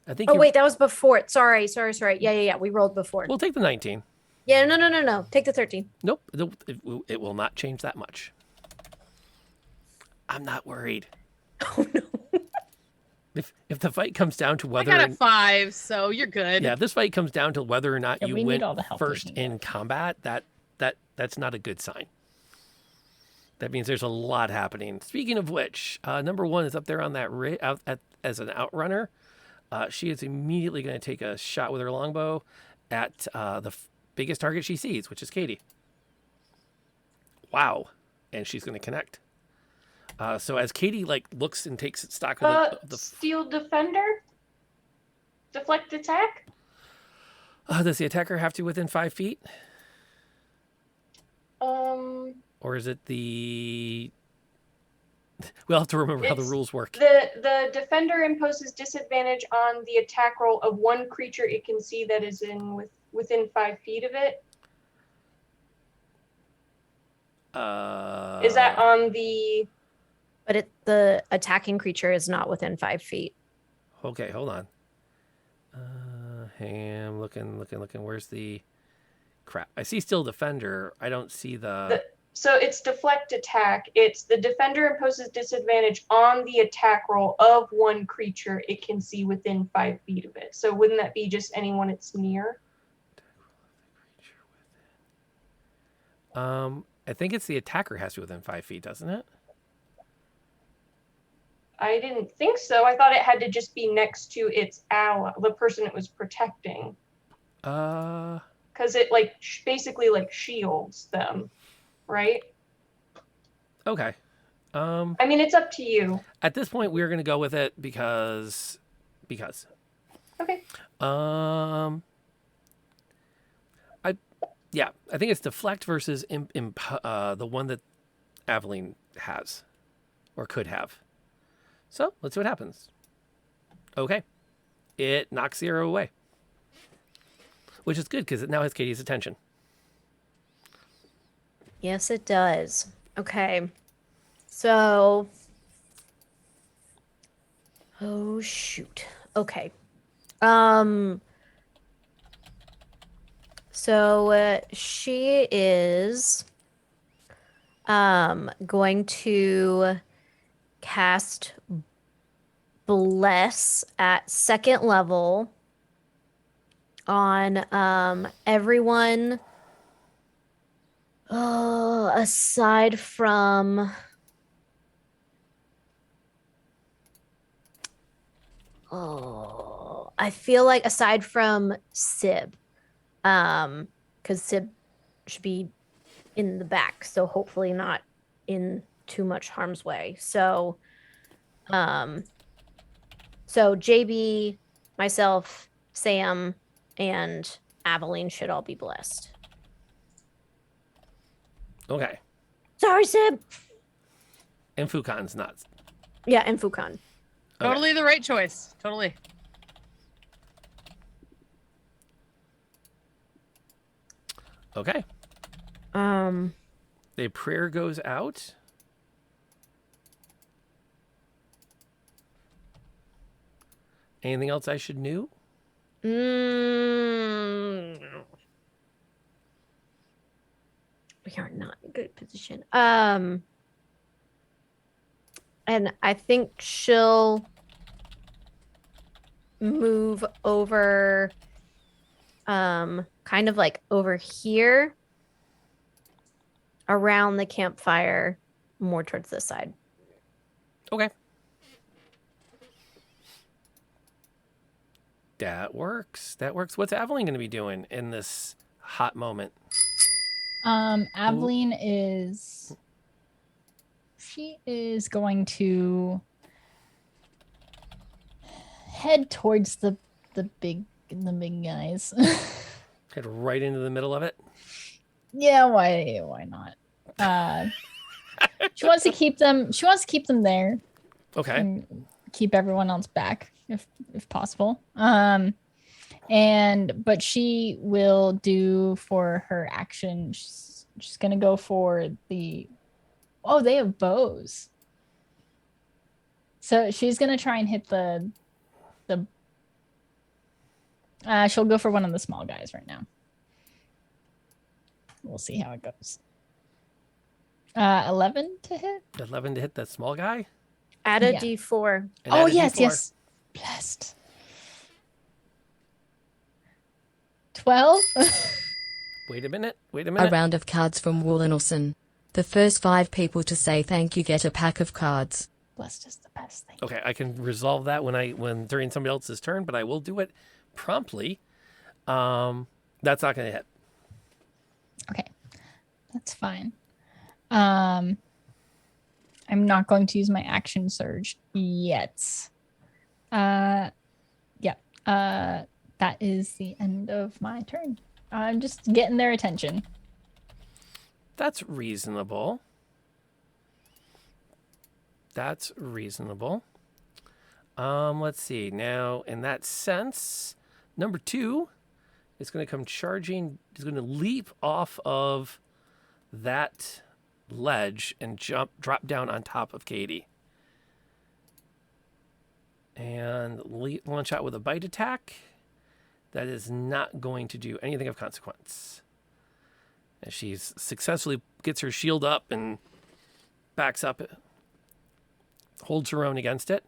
I think. Oh, wait, that was before. Sorry. Yeah. We rolled before. We'll take the 19. Yeah, no. Take the 13. Nope. It will not change that much. I'm not worried. Oh, no. If the fight comes down to whether... I got a 5, so you're good. Yeah, if this fight comes down to whether or not you win first in in combat, that's not a good sign. That means there's a lot happening. Speaking of which, number 1 is up there on that as an outrunner. She is immediately going to take a shot with her longbow at the biggest target she sees, which is Katie. Wow. And she's going to connect. So as Katie looks and takes stock of the Steel Defender? Deflect attack? Does the attacker have to within 5 feet? Or is it the... We'll have to remember how the rules work. The defender imposes disadvantage on the attack roll of one creature it can see that is within 5 feet of it. Is that on the... But the attacking creature is not within 5 feet. Okay, hold on. Hey, I'm looking. Where's the crap? I see Steel Defender. I don't see the... So it's deflect attack. It's the defender imposes disadvantage on the attack roll of one creature it can see within 5 feet of it. So wouldn't that be just anyone it's near? I think it's the attacker has to be within 5 feet, doesn't it? I didn't think so. I thought it had to just be next to its ally, the person it was protecting. Because it basically shields them, right? Okay. I mean, it's up to you. At this point, we're going to go with it because. Okay. I think it's deflect versus the one that Aveline has or could have. So let's see what happens. Okay. It knocks the arrow away, which is good because it now has Katie's attention. Yes, it does. Okay. So. Oh, shoot. Okay. So she is going to cast Bless at 2nd level on everyone aside from I feel like aside from Sib, because Sib should be in the back, so hopefully not in too much harm's way. So JB, myself, Sam, and Aveline should all be blessed. Okay. Sorry, Sib. And Fukan's not. Yeah, and Fukan. Totally the right choice. Totally. Okay. The prayer goes out. Anything else I should know? We are not in a good position. And I think she'll move over, kind of like over here around the campfire, more towards this side. Okay. That works. What's Aveline going to be doing in this hot moment? Aveline is going to head towards the big guys. Head right into the middle of it. Yeah, why not? She wants to keep them. She wants to keep them there. Okay. And keep everyone else back if possible. But she will do for her action. She's gonna go for the. Oh, they have bows. So she's gonna try and hit the. She'll go for one of the small guys right now. We'll see how it goes. 11 to hit. 11 to hit that small guy. Add a D4. Oh yes. Blessed. 12. Wait a minute. A round of cards from Wallenelson. The first 5 people to say thank you get a pack of cards. Blessed is the best thing. Okay, I can resolve that when during somebody else's turn, but I will do it promptly. That's not going to hit. Okay, that's fine. I'm not going to use my action surge yet. That is the end of my turn. I'm just getting their attention. That's reasonable. Let's see. Now, in that sense, number 2 is going to come charging. He's going to leap off of that ledge and drop down on top of Katie. And launch out with a bite attack. That is not going to do anything of consequence. As she successfully gets her shield up and backs up, holds her own against it.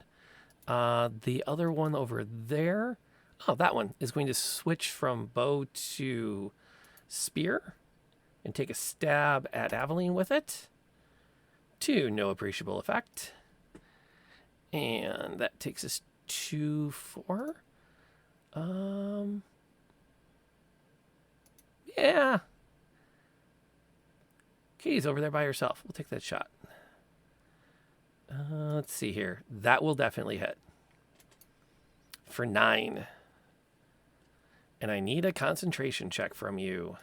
The other one over there, that one is going to switch from bow to spear and take a stab at Aveline with it, to no appreciable effect. And that takes us to 4. Yeah. Katie's over there by herself. We'll take that shot. Let's see here. That will definitely hit. For 9. And I need a concentration check from you.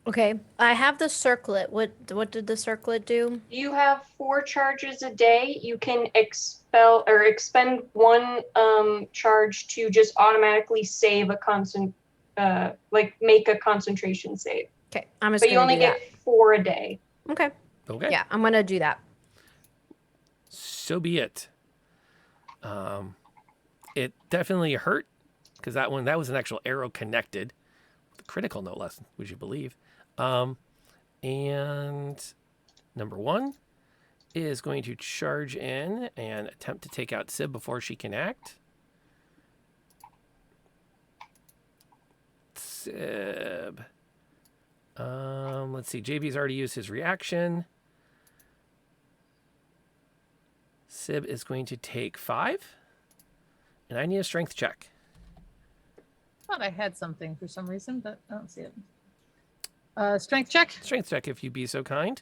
Okay, I have the circlet. What did the circlet do? You have 4 charges a day. You can expend 1 charge to just automatically save make a concentration save. Okay, I'm just. But you only get 4 a day. Okay. Okay. Yeah, I'm gonna do that. So be it. It definitely hurt because that was an actual arrow connected, critical no less. Would you believe? And number 1 is going to charge in and attempt to take out Sib before she can act. Sib. Let's see. JB's already used his reaction. Sib is going to take 5. And I need a strength check. Thought I had something for some reason, but I don't see it. Strength check? Strength check, if you be so kind.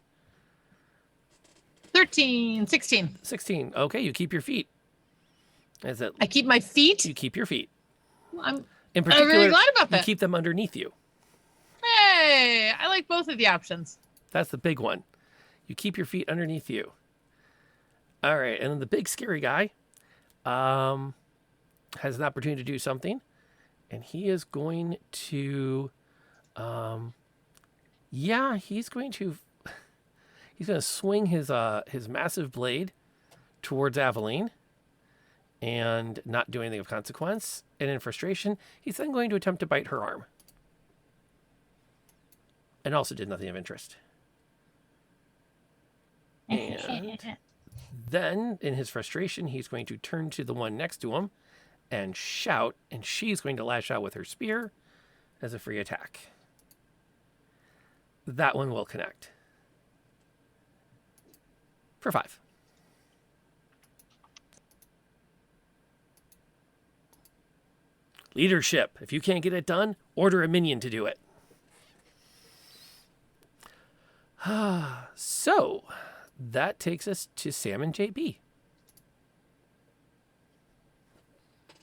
13, 16. 16. Okay, you keep your feet. I keep my feet? You keep your feet. I'm really glad about that. You keep them underneath you. Hey, I like both of the options. That's the big one. You keep your feet underneath you. All right, and then the big scary guy has an opportunity to do something, and he is going to, he's going to swing his massive blade towards Aveline and not do anything of consequence. And in frustration, he's then going to attempt to bite her arm. And also did nothing of interest. And then, in his frustration, he's going to turn to the one next to him and shout, and she's going to lash out with her spear as a free attack. That one will connect. For 5. Leadership. If you can't get it done, order a minion to do it. So, that takes us to Sam and JB.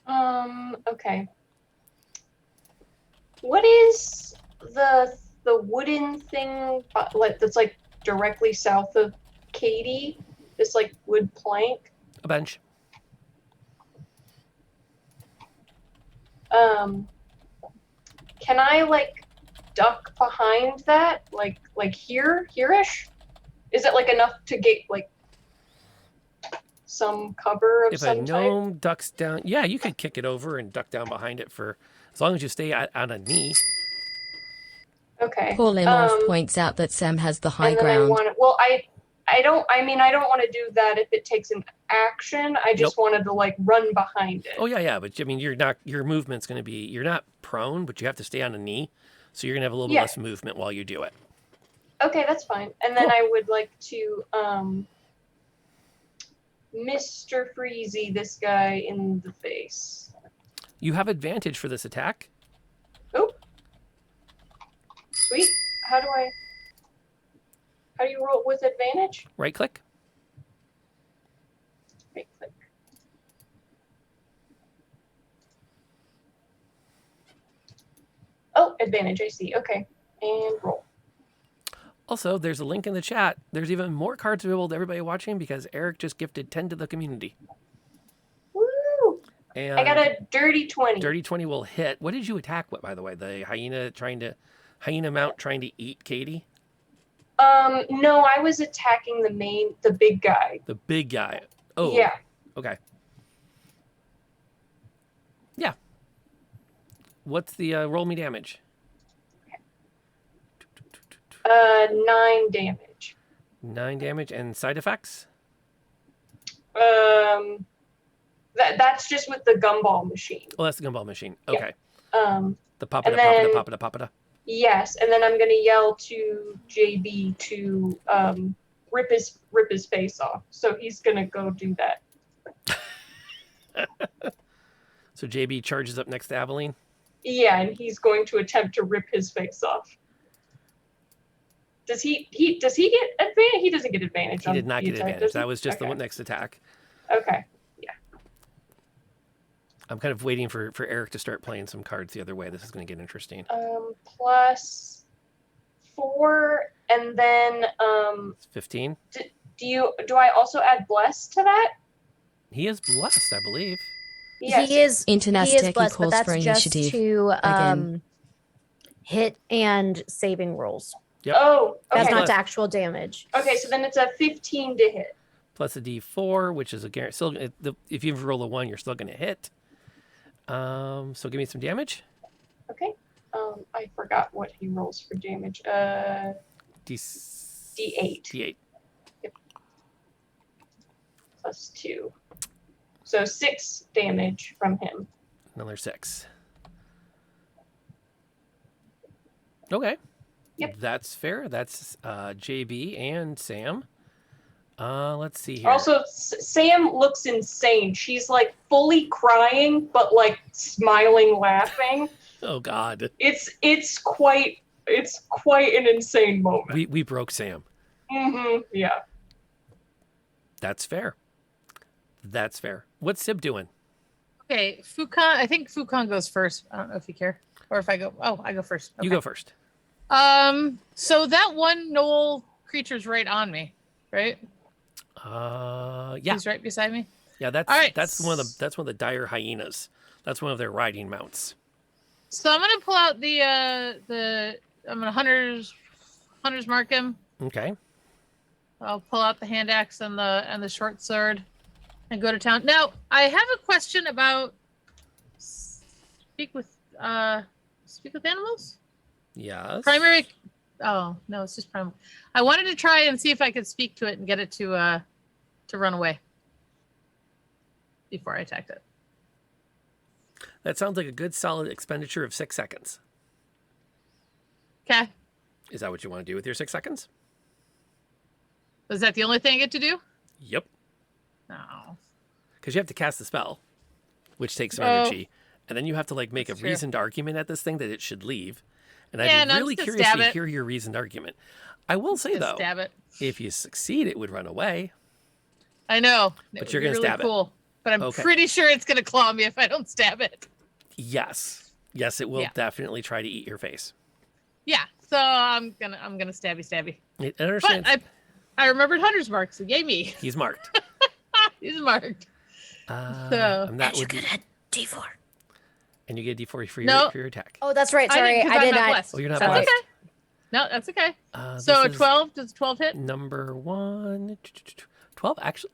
Okay. What is the wooden thing that's like directly south of Katie? This like wood plank? A bench. Can I like duck behind that? Like here-ish? Is it like enough to get like some cover of If some a gnome ducks down, yeah, you could kick it over and duck down behind it for as long as you stay on a knee. Okay. Paul Lemorf points out that Sam has the high And then ground. I don't want to do that if it takes an action. I just wanted to like run behind it. Oh yeah, but I mean, your movement's going to be, you're not prone, but you have to stay on a knee, so you're going to have a little bit less movement while you do it. Okay, that's fine. And then I would like to Mr. Freezy this guy in the face. You have advantage for this attack. Oh. Sweet. How do you roll with advantage? Right click. Right click. Oh, advantage, I see. Okay. And roll. Also, there's a link in the chat. There's even more cards available to everybody watching because Eric just gifted 10 to the community. Woo! And I got a dirty 20. Dirty 20 will hit. What did you attack with, by the way? The hyena mount trying to eat Katie? No, I was attacking the big guy. The big guy. Oh. Yeah. Okay. Yeah. What's the roll me damage? 9 damage. 9 damage and side effects? That's just with the gumball machine. Oh, that's the gumball machine. Okay. Yeah. The pop-a-da. Yes, and then I'm gonna yell to JB to rip his face off. So he's gonna go do that. So JB charges up next to Aveline? Yeah, and he's going to attempt to rip his face off. Does he get advantage? He doesn't get advantage. He did not get advantage. That was just the next attack. Okay. Yeah. I'm kind of waiting for Eric to start playing some cards the other way. This is going to get interesting. Plus 4, and then 15. Do I also add bless to that? He is blessed, I believe. Yes. He is Internasteki blessed, but calls that's for just initiative to again. hit and saving rolls. Yep. Oh, okay. That's not to actual damage. Okay, so then it's a 15 to hit. Plus a D4, which is a guarantee. Still, if you roll a 1, you're still going to hit. So give me some damage. Okay. I forgot what he rolls for damage. D8. D8. Yep. Plus 2. So 6 damage from him. Another 6. Okay. Yep. That's fair. That's JB and Sam. Let's see here. Also, Sam looks insane. She's like fully crying, but like smiling, laughing. Oh God. It's quite an insane moment. We broke Sam. Mm-hmm. Yeah. That's fair. That's fair. What's Sib doing? Okay, Fukan. I think Fukan goes first. I don't know if you care, or if I go. Oh, I go first. Okay. You go first. So that one knoll creature's right on me, right? Yeah. He's right beside me. Yeah, that's all right. That's one of the dire hyenas. That's one of their riding mounts. So I'm gonna pull out I'm gonna hunters mark him. Okay. I'll pull out the hand axe and the short sword, and go to town. Now I have a question about speak with animals. Yes. Primary. Oh no, it's just primal. I wanted to try and see if I could speak to it and get it to run away before I attacked it. That sounds like a good solid expenditure of 6 seconds. Okay. Is that what you want to do with your 6 seconds? Was that the only thing I get to do? Yep. No. Because you have to cast the spell, which takes some energy, and then you have to like make a reasoned argument at this thing that it should leave. And I'd be really curious to hear your reasoned argument. I will say though, stab it. If you succeed, it would run away. I know, but you're going to stab it. but I'm pretty sure it's gonna claw me if I don't stab it. Yes. Yes, it will definitely try to eat your face. Yeah, so I'm gonna stabby. It understands. But I remembered Hunter's mark, so yay me. He's marked. He's marked. So And that would you be get a D4. and you get a D4 for No. your attack. Oh, that's right. Sorry, I did not. Blessed. Oh, you're not That's blessed. okay. No, that's okay. This So a is 12, does 12 hit? Number 1. 12, actually.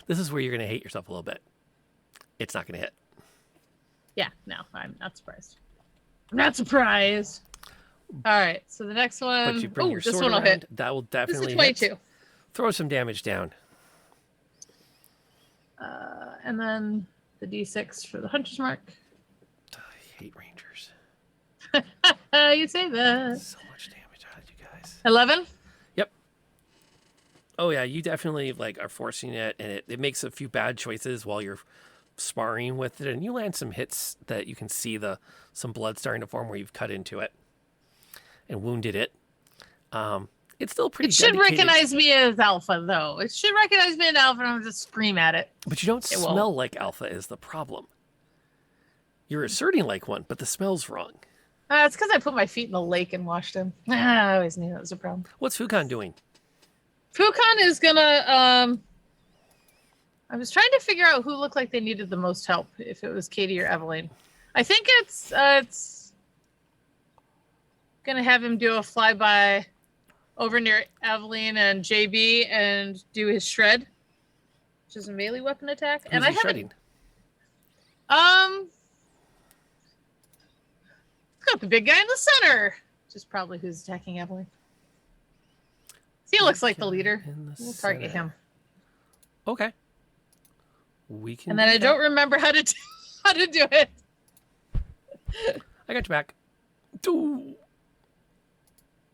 This is where you're going to hate yourself a little bit. It's not going to hit. Yeah, no, I'm not surprised. I'm not surprised. All right, so the next one. But you bring your this sword one will around. hit. That will This is definitely a 22. hit. Throw some damage down. And then the D6 for the Hunter's mark. I hate rangers. You say that. So much damage out of you guys. 11? Yep. Oh yeah, you definitely are forcing it, and it makes a few bad choices while you're sparring with it, and you land some hits that you can see some blood starting to form where you've cut into it and wounded it. It's still pretty. It should dedicated. recognize me as Alpha, though. It should recognize me as Alpha, and I'll just scream at it. But you don't It smell won't. like Alpha is the problem. You're asserting like one, but the smell's wrong. It's because I put my feet in the lake and washed them. I always knew that was a problem. What's Fukan doing? Fukan is gonna. I was trying to figure out who looked like they needed the most help. If it was Katie or Evelyn, I think it's gonna have him do a flyby over near Evelyn and JB and do his shred, which is a melee weapon attack. Who's and he I haven't. shredding? It's got the big guy in the center, which is probably who's attacking Evelyn. He looks like the leader. We'll target him. Okay. We can. And then I don't remember how to do it. I got your back. Ooh.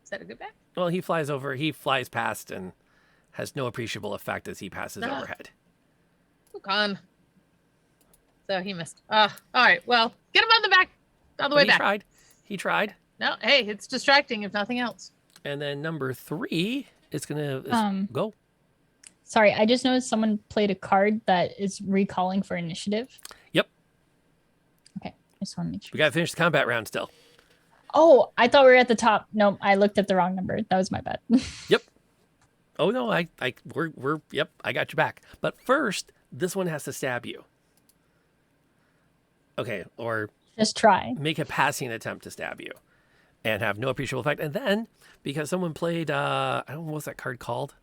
Is that a good back? Well, he flies over. He flies past and has no appreciable effect as he passes overhead. Fukan. So he missed. All right. Well, get him on the back. On the way back. He tried. No, hey, it's distracting if nothing else. And then number 3 is gonna go. Sorry, I just noticed someone played a card that is recalling for initiative. Yep. Okay, I just want to make sure. We gotta finish the combat round still. Oh, I thought we were at the top. Nope, I looked at the wrong number. That was my bad. Yep. Oh no, we're yep, I got your back. But first, this one has to stab you. Okay, or just try. Make a passing attempt to stab you and have no appreciable effect. And then, because someone played I don't know what's that card called?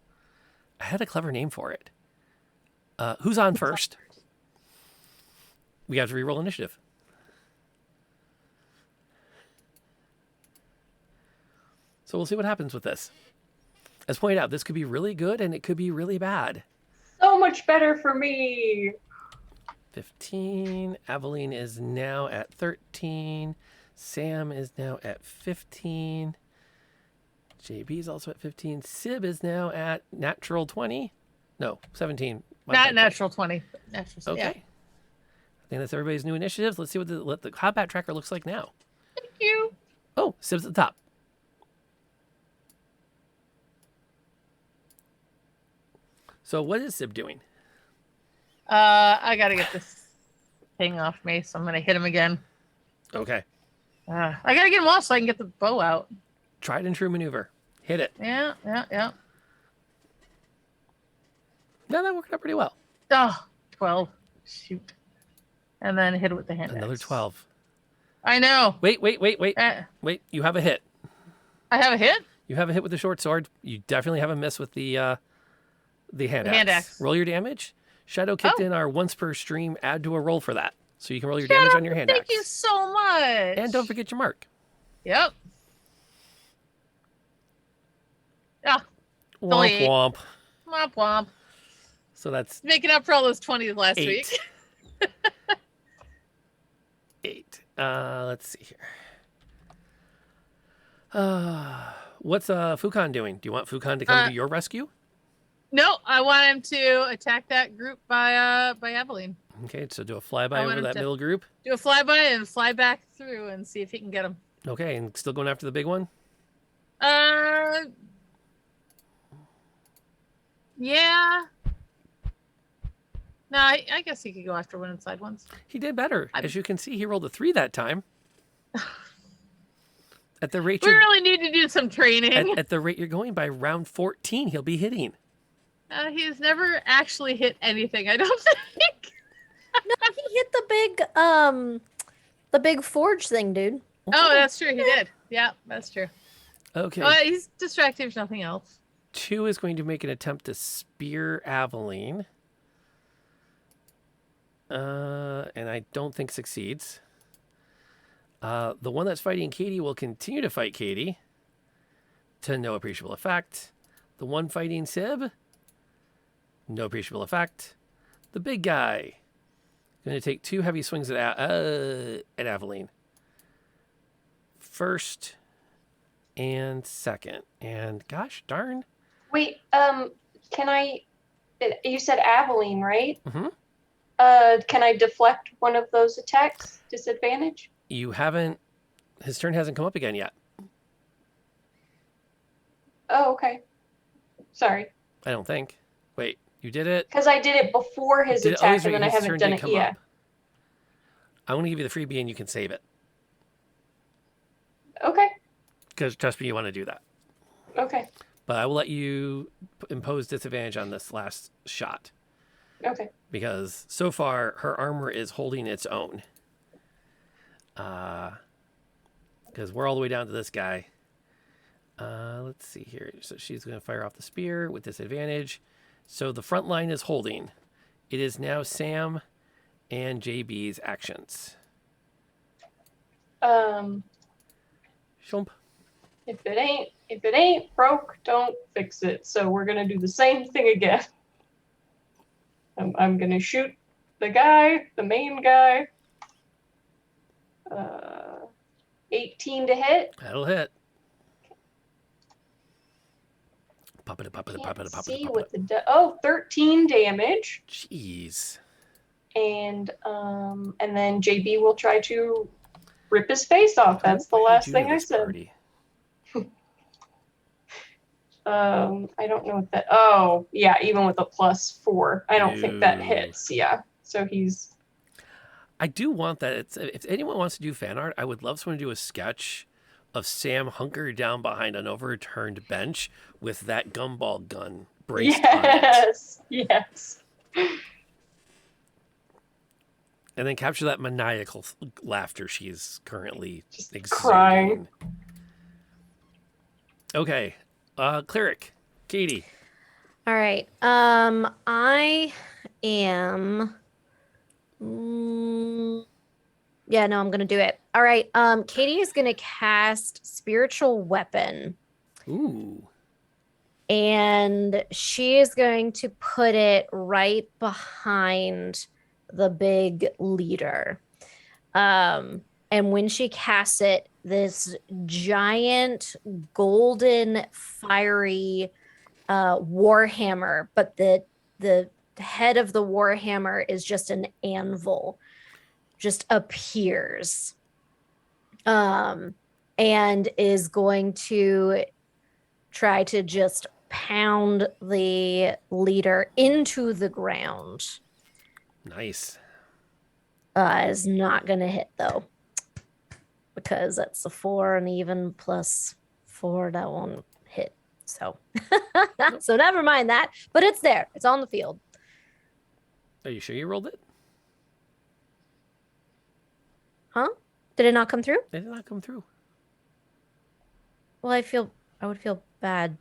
I had a clever name for it. Who's on first? We have to reroll initiative. So we'll see what happens with this. As pointed out, this could be really good and it could be really bad. So much better for me. 15. Aveline is now at 13. Sam is now at 15. JB is also at 15. Sib is now at natural 20. No, 17. Not natural 20. Natural, okay. Yeah. I think that's everybody's new initiatives. Let's see what the combat tracker looks like now. Thank you. Oh, Sib's at the top. So what is Sib doing? I gotta get this thing off me, so I'm gonna hit him again. Okay. I gotta get him off so I can get the bow out. Tried and true maneuver. Hit it. Yeah. No, that worked out pretty well. Oh, 12. Shoot. And then hit it with the hand. Another 12. I know. Wait. Wait, you have a hit. I have a hit? You have a hit with the short sword. You definitely have a miss with the hand axe. Roll your damage. Shadow kicked in our once per stream. Add to a roll for that. So you can roll your damage on your hand axe. Thank you so much. And don't forget your mark. Yep. Yeah. Womp womp. Womp womp. So that's making up for all those 20s last 8. week. 8. Let's see here. What's Fukan doing? Do you want Fukan to come to your rescue? No, I want him to attack that group by Evelyn. Okay, so do a flyby over that middle group. Do a flyby and fly back through and see if he can get him. Okay, and still going after the big one? Yeah. No, I guess he could go after one inside ones. He did better. As you can see, he rolled a 3 that time. At the rate We really need to do some training. at the rate you're going, by round 14, he'll be hitting. He's never actually hit anything, I don't think. No, he hit the big forge thing, dude. Oh, that's true. He did. Yeah, that's true. Okay. He's distracted. There's nothing else. 2 is going to make an attempt to spear Aveline. And I don't think succeeds. The one that's fighting Katie will continue to fight Katie to no appreciable effect. The one fighting Sib, no appreciable effect. The big guy going to take 2 heavy swings at Aveline. First and second. And gosh darn. Wait, can I? You said Aveline, right? Mm-hmm. Can I deflect one of those attacks? Disadvantage? You haven't. His turn hasn't come up again yet. Oh, okay. Sorry. I don't think. Wait, you did it? Because I did it before his attack, and then I haven't done it yet. I'm going to give you the freebie, and you can save it. Okay. Because trust me, you want to do that. Okay. But I will let you impose disadvantage on this last shot. Okay. Because so far, her armor is holding its own. Because we're all the way down to this guy. Let's see here. So she's going to fire off the spear with disadvantage. So the front line is holding. It is now Sam and JB's actions. Shump. If it ain't broke, don't fix it. So we're gonna do the same thing again. I'm gonna shoot the guy, the main guy. 18 to hit. That'll hit. See what the 13 damage. Jeez. And then JB will try to rip his face off. That's the last thing I said. I don't know what that. Oh, yeah, even with a +4, I don't think that hits. Yeah, so he's. I do want that. If anyone wants to do fan art, I would love someone to do a sketch of Sam hunkered down behind an overturned bench with that gumball gun braced on it. Yes. And then capture that maniacal laughter she's currently exuding. Crying. Okay. Cleric, Katie. All right. I am. Yeah, no, I'm gonna do it. All right. Katie is gonna cast Spiritual Weapon. Ooh. And she is going to put it right behind the big leader. And when she casts it, this giant golden fiery warhammer, but the head of the warhammer is just an anvil, just appears, and is going to try to just pound the leader into the ground. Nice. Is not going to hit though, because that's a 4 and even +4, that won't hit. So, so never mind that. But it's there. It's on the field. Are you sure you rolled it? Huh? Did it not come through? It did not come through. Well, I would feel bad.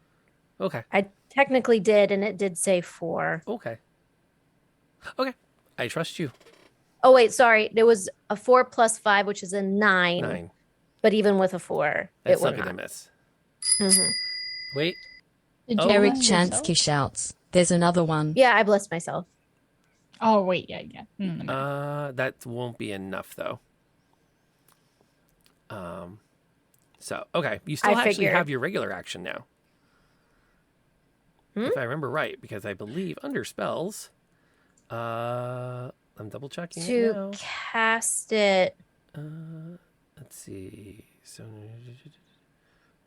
Okay. I technically did, and it did say 4. Okay. Okay. I trust you. Oh, wait, sorry. There was a 4 + 5, which is a 9. 9. But even with a 4, That's it would not not gonna miss. Mm-hmm. Wait. Eric Chansky shouts, "There's another one." Yeah, I blessed myself. Oh, wait, yeah. That won't be enough though. So okay, you still actually have your regular action now. If I remember right, because I believe under spells, I'm double checking it now. To cast it. Let's see. So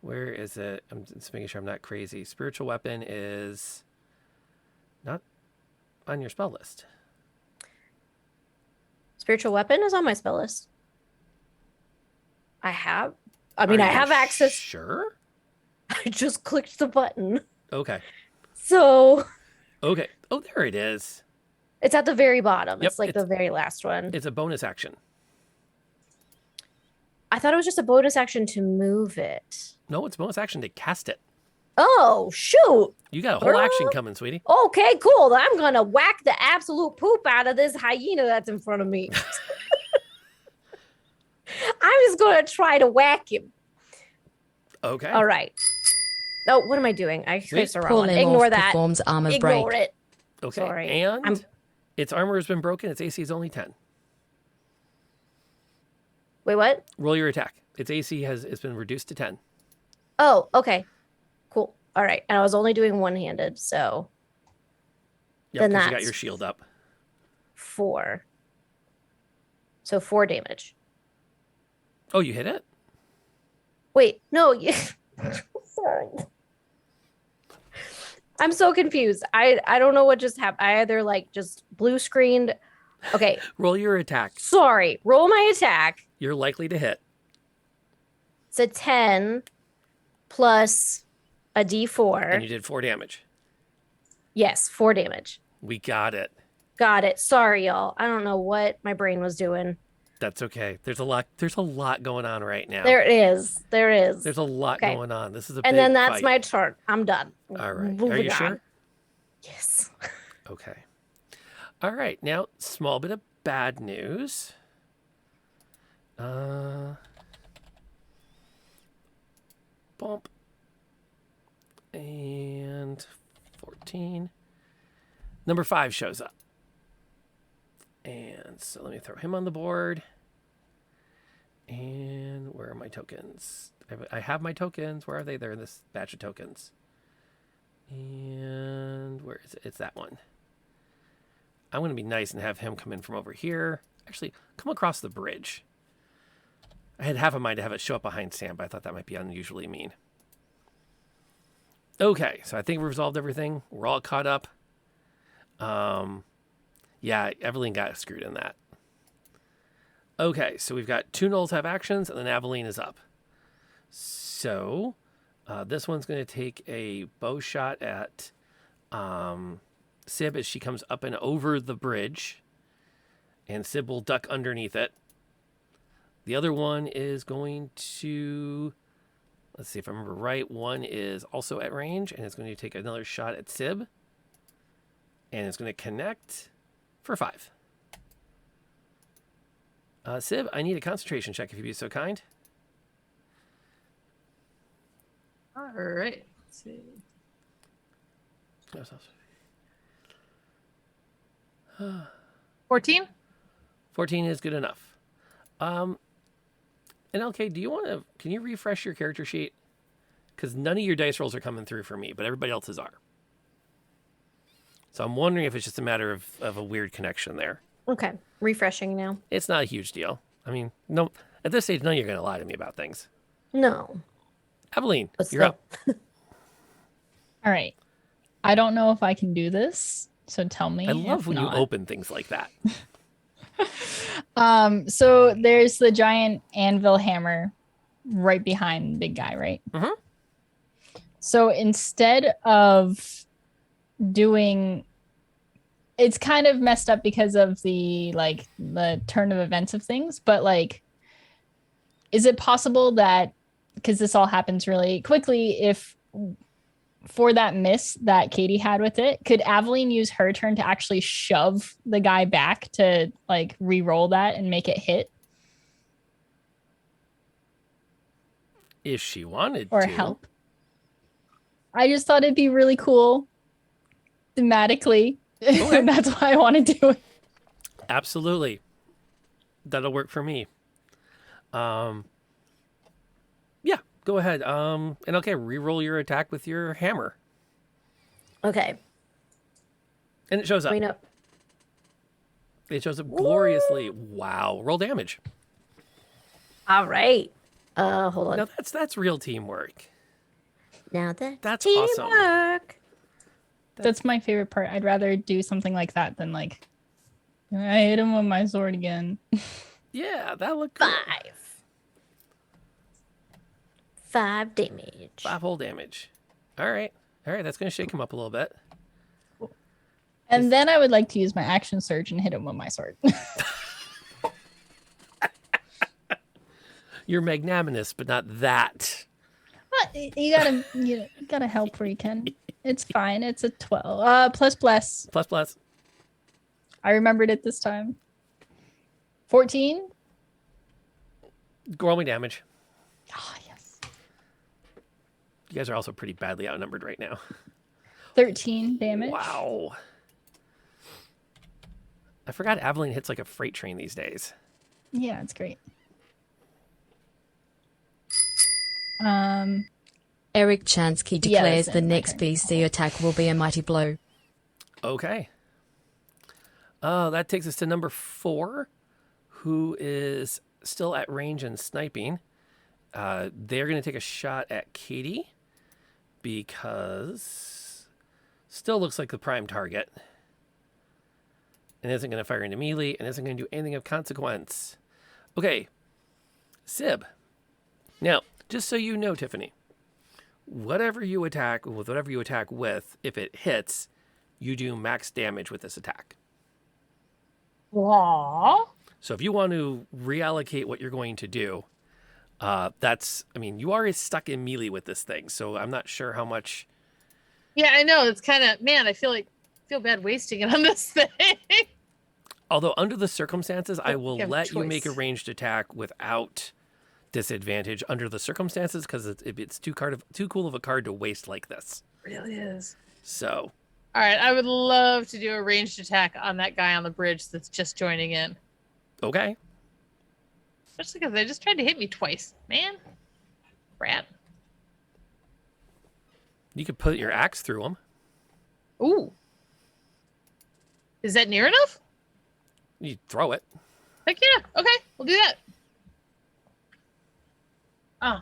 where is it? I'm just making sure I'm not crazy. Spiritual weapon is not on your spell list. Spiritual weapon is on my spell list. I have Are you access. Sure. I just clicked the button. Okay. So. Okay. Oh, there it is. It's at the very bottom. Yep, It's like the very last one. It's a bonus action. I thought it was just a bonus action to move it. No, it's bonus action to cast it. Oh, shoot. You got a whole action coming, sweetie. Okay, cool. I'm going to whack the absolute poop out of this hyena that's in front of me. I'm just going to try to whack him. Okay. All right. Oh, what am I doing? I placed the wrong Paul one. Lemorph Ignore that. performs armor Ignore break. it. Okay. Sorry. And its armor has been broken. Its AC is only 10. Wait, what? Roll your attack. Its AC has been reduced to 10. Oh, okay. Cool. All right. And I was only doing one-handed, so. Yep, Then because you got that's your shield up. 4. So 4 damage. Oh, you hit it? Wait, no. Sorry. I'm so confused. I don't know what just happened. I either like just blue screened. Okay. Roll your attack. Sorry. Roll my attack. You're likely to hit. It's a 10 plus a d4. And you did 4 damage. Yes, 4 damage. We got it. Got it. Sorry, y'all. I don't know what my brain was doing. That's okay. There's a lot going on right now. There is. There's a lot Okay. going on. This is a And big then that's fight. my turn. I'm done. All right. Are Moving you on. sure? Yes. Okay. All right. Now, small bit of bad news. Bump. And 14. Number 5 shows up. And so let me throw him on the board. And where are my tokens? I have my tokens. Where are they? They're in this batch of tokens. And where is it? It's that one. I'm going to be nice and have him come in from over here. Actually, come across the bridge. I had half a mind to have it show up behind Sam, but I thought that might be unusually mean. Okay, so I think we resolved everything. We're all caught up. Yeah, Evelyn got screwed in that. Okay, so we've got 2 gnolls have actions, and then Aveline is up. So this one's going to take a bow shot at Sib as she comes up and over the bridge. And Sib will duck underneath it. The other one is going to... Let's see if I remember right. One is also at range, and it's going to take another shot at Sib. And it's going to connect for 5. Sib, I need a concentration check if you'd be so kind. All right. Let's see. 14? 14 is good enough. And LK, do you want to... Can you refresh your character sheet? Because none of your dice rolls are coming through for me, but everybody else's are. So I'm wondering if it's just a matter of a weird connection there. Okay. Refreshing now. It's not a huge deal. I mean, no, at this stage, none of you are going to lie to me about things. No. Aveline, you're up. All right. I don't know if I can do this, so tell me. I love if when not. you open things like that. So there's the giant anvil hammer right behind the big guy, right? Mm-hmm. So instead of doing, it's kind of messed up because of the turn of events of things, but like, is it possible that, because this all happens really quickly, if for that miss that Katie had with it, could Aveline use her turn to actually shove the guy back to like re-roll that and make it hit? If she wanted Or to. help? I just thought it'd be really cool thematically. Okay. That's why I want to do it. Absolutely. That'll work for me. Yeah, go ahead. And okay, re-roll your attack with your hammer. Okay. And it shows up. Wait up. It shows up gloriously. Wow. Roll damage. All right. Hold on. Now that's real teamwork. Now that's teamwork. awesome. That's my favorite part. I'd rather do something like that than like I hit him with my sword again. Yeah, that looked good. 5 damage. 5 whole damage. All right. That's going to shake him up a little bit. And then I would like to use my action surge and hit him with my sword. You're magnanimous, but not that. You gotta help where you can. It's fine. It's a 12. Plus bless. Plus. I remembered it this time. 14. Roll me damage. Oh, yes. You guys are also pretty badly outnumbered right now. 13 damage. Wow. I forgot Aveline hits like a freight train these days. Yeah, it's great. Eric Chansky declares the next BC attack will be a mighty blow. Okay. That takes us to number 4, who is still at range and sniping. They're going to take a shot at Katie because still looks like the prime target. And isn't going to fire into melee and isn't going to do anything of consequence. Okay. Sib. Now, just so you know, Tiffany, whatever you attack with, if it hits, you do max damage with this attack. Aww. So if you want to reallocate what you're going to do, you are stuck in melee with this thing, so I'm not sure how much. Yeah, I know. It's kind of, man, I feel bad wasting it on this thing. Although under the circumstances, I will You have a let you make a choice. ranged attack without disadvantage under the circumstances because it's too cool of a card to waste like this. It really is. So. All right, I would love to do a ranged attack on that guy on the bridge that's just joining in. Okay. Especially because they just tried to hit me twice. Man. Rat. You could put your axe through him. Ooh. Is that near enough? You throw it. Heck yeah. Okay, we'll do that. Oh.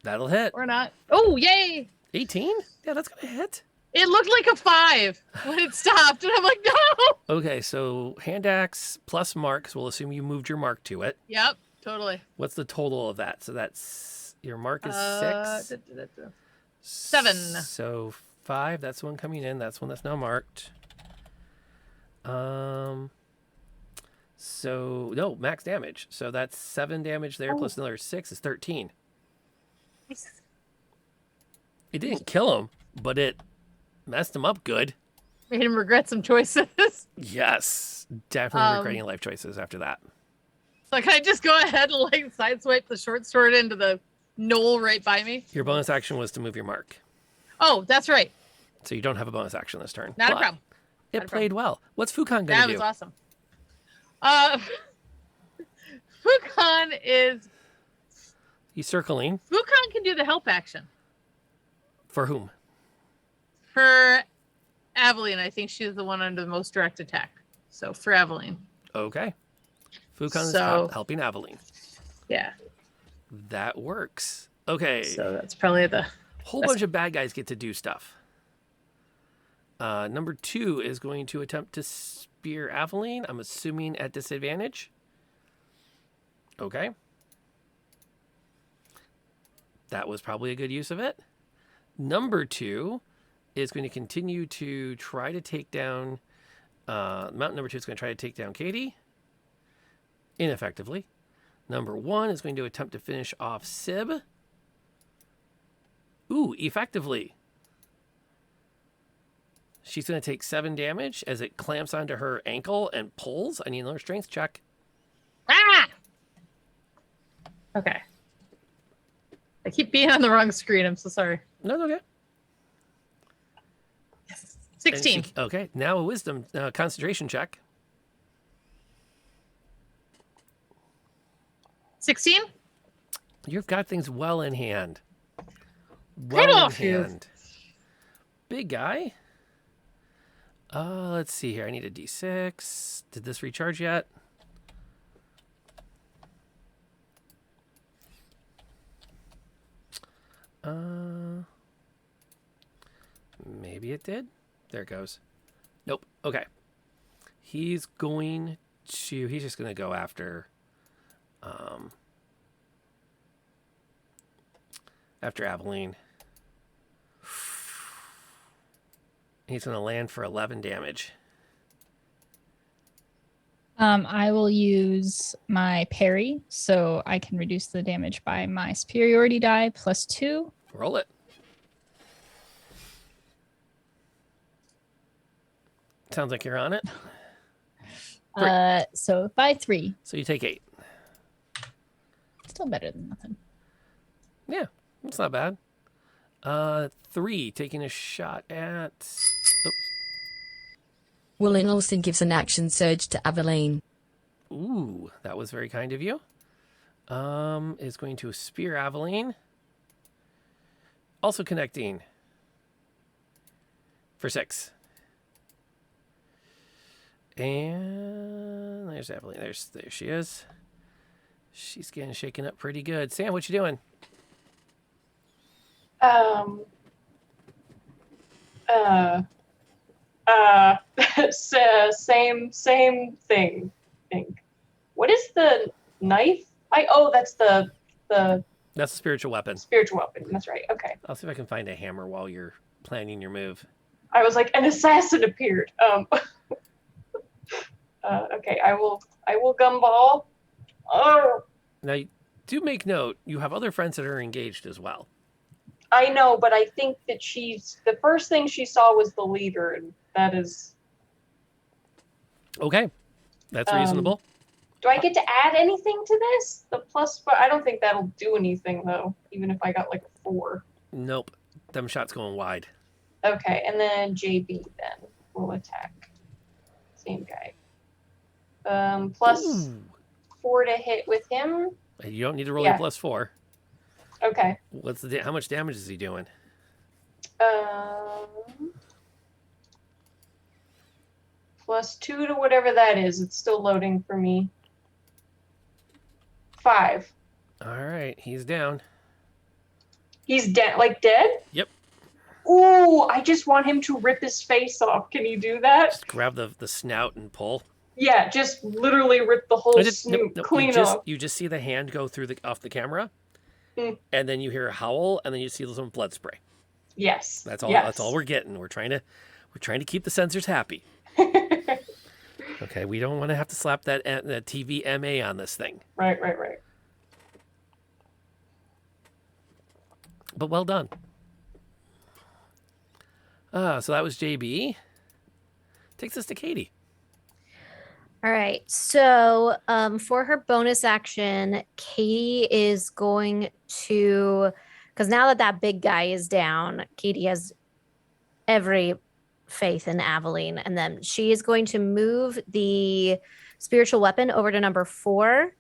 That'll hit. Or not. Oh, yay. 18? Yeah, that's going to hit. It looked like a 5 when it stopped, and I'm like, no. Okay, so hand axe plus mark, so we'll assume you moved your mark to it. Yep, totally. What's the total of that? So that's, your mark is 6. 7. So 5, that's one coming in. That's one that's now marked. So, no, max damage. So that's 7 damage there, plus another 6 is 13. It didn't kill him, but it messed him up good. Made him regret some choices. Yes, definitely regretting life choices after that. So can I just go ahead and like sideswipe the short sword into the knoll right by me? Your bonus action was to move your mark. Oh, that's right. So you don't have a bonus action this turn. Not a but problem. It played well. What's Fukan going to That do? was awesome. Fukan is... He's circling. Fukan can do the help action. For whom? For Aveline, I think she's the one under the most direct attack. So for Aveline. Okay. Fukan is helping Aveline. Yeah. That works. Okay. So that's probably the... Whole bunch of bad guys get to do stuff. Number 2 is going to attempt to spear Aveline. I'm assuming at disadvantage. Okay. That was probably a good use of it. Number 2 is going to continue to try to take down... Mountain number 2 is going to try to take down Katie. Ineffectively. Number 1 is going to attempt to finish off Sib. Ooh, effectively. She's going to take 7 damage as it clamps onto her ankle and pulls. I need another strength check. Ah! Okay. I keep being on the wrong screen. I'm so sorry. No, it's okay. Yes. 16. Okay, now a wisdom concentration check. 16? You've got things well in hand. Good off you. Big guy. Let's see here. I need a D6. Did this recharge yet? Maybe it did. There it goes. Nope. Okay. He's just going to go after Aveline. He's going to land for 11 damage. I will use my parry, so I can reduce the damage by my superiority die +2. Roll it. Sounds like you're on it. So by 3. So you take 8. Still better than nothing. Yeah, that's not bad. 3, taking a shot at... Oh. Willinolson gives an action surge to Aveline. Ooh, that was very kind of you. Is going to spear Aveline. Also connecting. For 6. And there's Aveline. There she is. She's getting shaken up pretty good. Sam, what you doing? Same thing. I think. What is the knife? That's the That's a spiritual weapon. Spiritual weapon. That's right. Okay. I'll see if I can find a hammer while you're planning your move. I was like, an assassin appeared. Okay, I will gumball. Oh. Now, do make note, you have other friends that are engaged as well. I know, but I think that the first thing she saw was the leader, and that is... Okay, that's reasonable. Do I get to add anything to this? The plus, but I don't think that'll do anything, though, even if I got like a 4. Nope, them shots going wide. Okay, and then JB then will attack. Same guy. Plus 4 to hit with him. You don't need to roll your +4. Okay. How much damage is he doing? +2 to whatever that is. It's still loading for me. 5. All right, he's down. He's dead, like dead? Yep. Ooh, I just want him to rip his face off. Can you do that? Just grab the snout and pull. Yeah, just literally rip the whole snoot clean off. You just see the hand go through off the camera, and then you hear a howl, and then you see some blood spray. Yes. That's all. Yes. That's all we're getting. We're trying to keep the censors happy. Okay, we don't want to have to slap that TV MA on this thing. Right. But well done. So that was JB. Takes us to Katie. All right. So for her bonus action, Katie is going to, because now that big guy is down, Katie has every faith in Aveline. And then she is going to move the spiritual weapon over to number 4.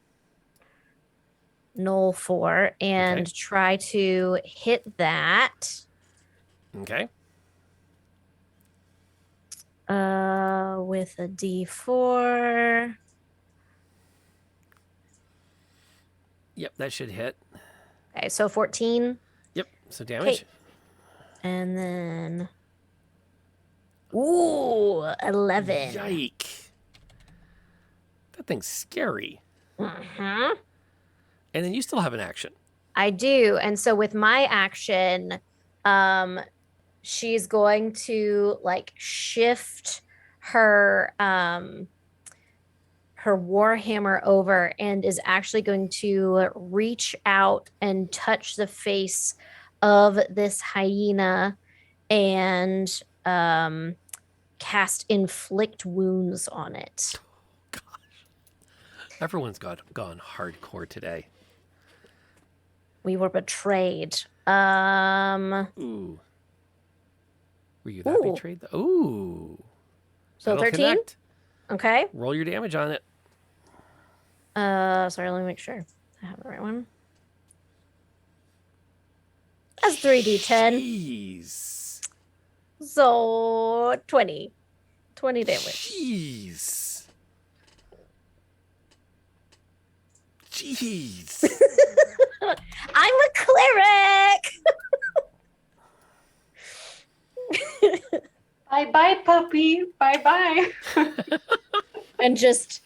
Null 4, and try to hit that. Okay. With a D4. Yep, that should hit. Okay, so 14. Yep, so damage. Okay. And then... Ooh, 11. Yike. That thing's scary. Mm-hmm. And then you still have an action. I do. And so with my action, she's going to shift her warhammer over and is actually going to reach out and touch the face of this hyena and cast inflict wounds on it. Gosh. Everyone's gone hardcore today. We were betrayed. Ooh. Were you that betrayed? Ooh. So That'll 13? Connect. Okay. Roll your damage on it. Sorry, let me make sure I have the right one. That's 3d10. Jeez. So 20. 20 damage. Jeez. I'm a cleric. Bye-bye, puppy. Bye-bye. and just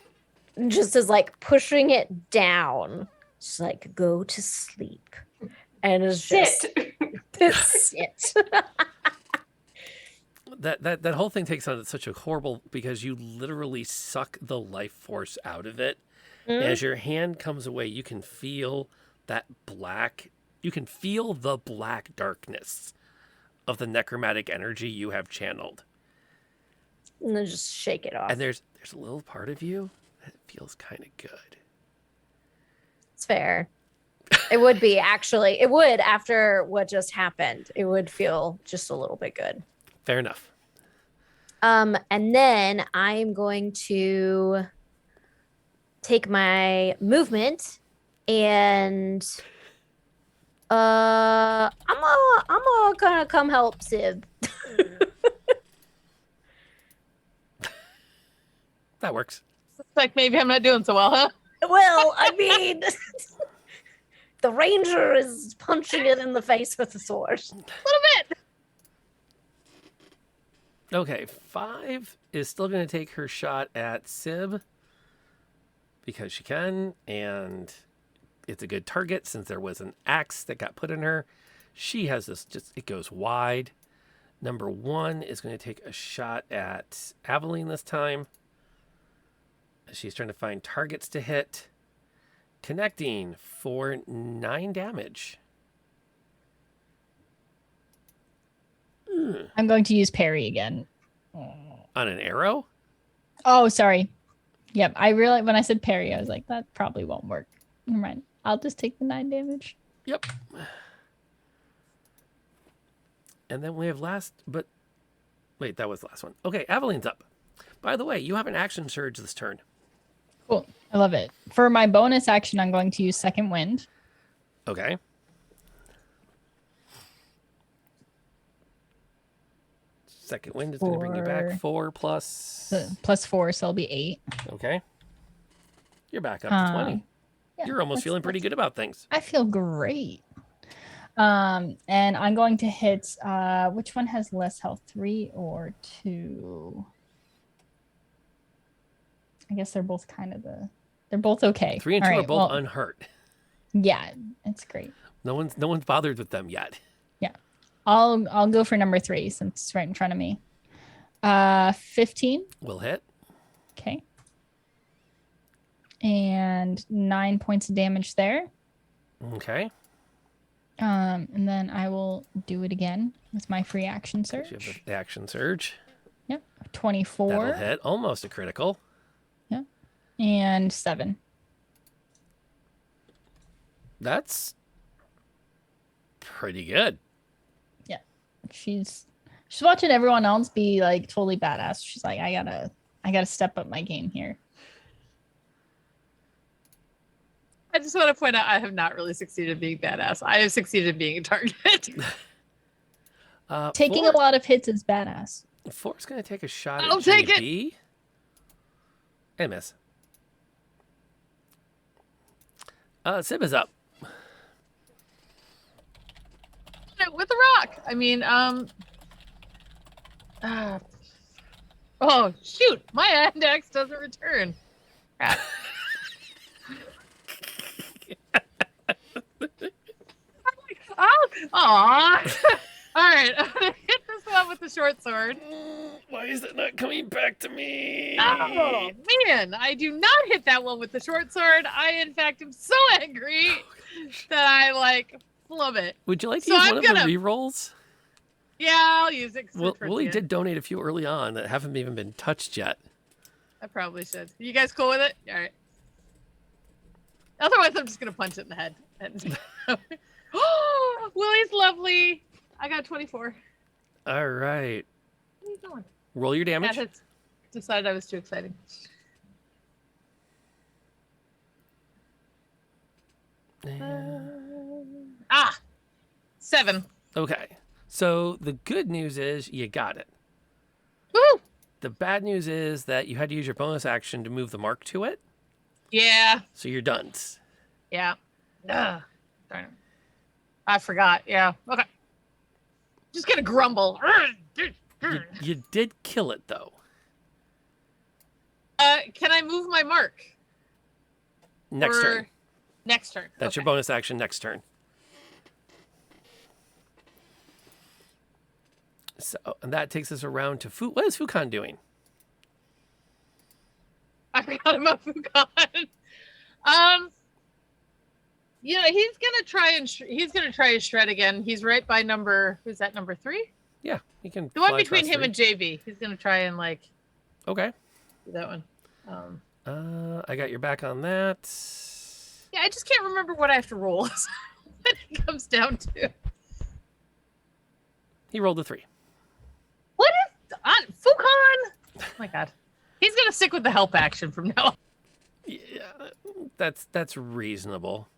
is like pushing it down. Just like go to sleep, and is just sit. That whole thing takes on such a horrible because you literally suck the life force out of it. As your hand comes away, you can feel that black. You can feel the black darkness of the necromantic energy you have channeled. And then just shake it off. And there's a little part of you that feels kind of good. It's fair. It would be actually. It would after what just happened. It would feel just a little bit good. Fair enough. And then I'm going to take my movement and I'm gonna come help Sib. That works. It's like maybe I'm not doing so well, huh? Well, I mean, the ranger is punching it in the face with a sword. A little bit. Okay, 5 is still going to take her shot at Sib because she can, and it's a good target since there was an axe that got put in her. She has this, it goes wide. Number 1 is going to take a shot at Aveline this time. She's trying to find targets to hit. Connecting for 9 damage. I'm going to use parry again. On an arrow? Oh, sorry. Yep, I realized when I said parry, I was like, that probably won't work. Never mind. I'll just take the 9 damage. Yep. And then we have but wait, that was the last one. Okay, Aveline's up. By the way, you have an action surge this turn. Cool. I love it. For my bonus action, I'm going to use Second Wind. Okay. Second Wind is going to bring you back 4 plus... Plus 4, so it'll be 8. Okay. You're back up to 20. Yeah, You're almost feeling pretty good about things. I feel great. And I'm going to hit... which one has less health? 3 or 2? I guess they're both kind of they're both okay. 3 and 2 are both unhurt. Yeah, it's great. No one's bothered with them yet. Yeah. I'll go for number 3 since it's right in front of me. 15. Will hit. Okay. And 9 points of damage there. Okay. And then I will do it again with my free action surge. You have the action surge. Yep. 24. That'll hit. Almost a critical. Yep. And 7. That's pretty good. Yeah. She's watching everyone else be like totally badass. She's like, I gotta step up my game here. I just want to point out I have not really succeeded in being badass. I have succeeded in being a target. Taking a lot of hits is badass. 4's going to take a shot I'll at take JB. it. And miss. Sib is up. With the rock. I mean, oh, shoot. My index doesn't return. Crap. Aw. All right. I'm going to hit this one with the short sword. Why is it not coming back to me? Oh, man. I do not hit that one with the short sword. I, in fact, am so angry that I, flub it. Would you like to use one of the rerolls? Yeah, I'll use it. Willie did donate a few early on that haven't even been touched yet. I probably should. You guys cool with it? All right. Otherwise, I'm just going to punch it in the head. Oh, Willie's lovely. I got 24. All right. What are you doing? Roll your damage. Matt decided I was too exciting. And... 7. Okay. So the good news is you got it. Woo! The bad news is that you had to use your bonus action to move the mark to it. Yeah. So you're done. Yeah. Darn it. I forgot. Yeah. Okay. Just gonna grumble. You did kill it, though. Can I move my mark? Next Or- turn. Next turn. That's your bonus action next turn. So and that takes us around to Fu. What is Fukan doing? I forgot about Fukan. He's gonna try and shred again. He's right by number. Who's that? Number 3? Yeah, he can. The one fly between across him 3. and JB. He's gonna try and Okay. do that one. I got your back on that. Yeah, I just can't remember what I have to roll. What it comes down to. He rolled a 3. What is Fukan? Oh my god. He's gonna stick with the help action from now on. Yeah, that's reasonable.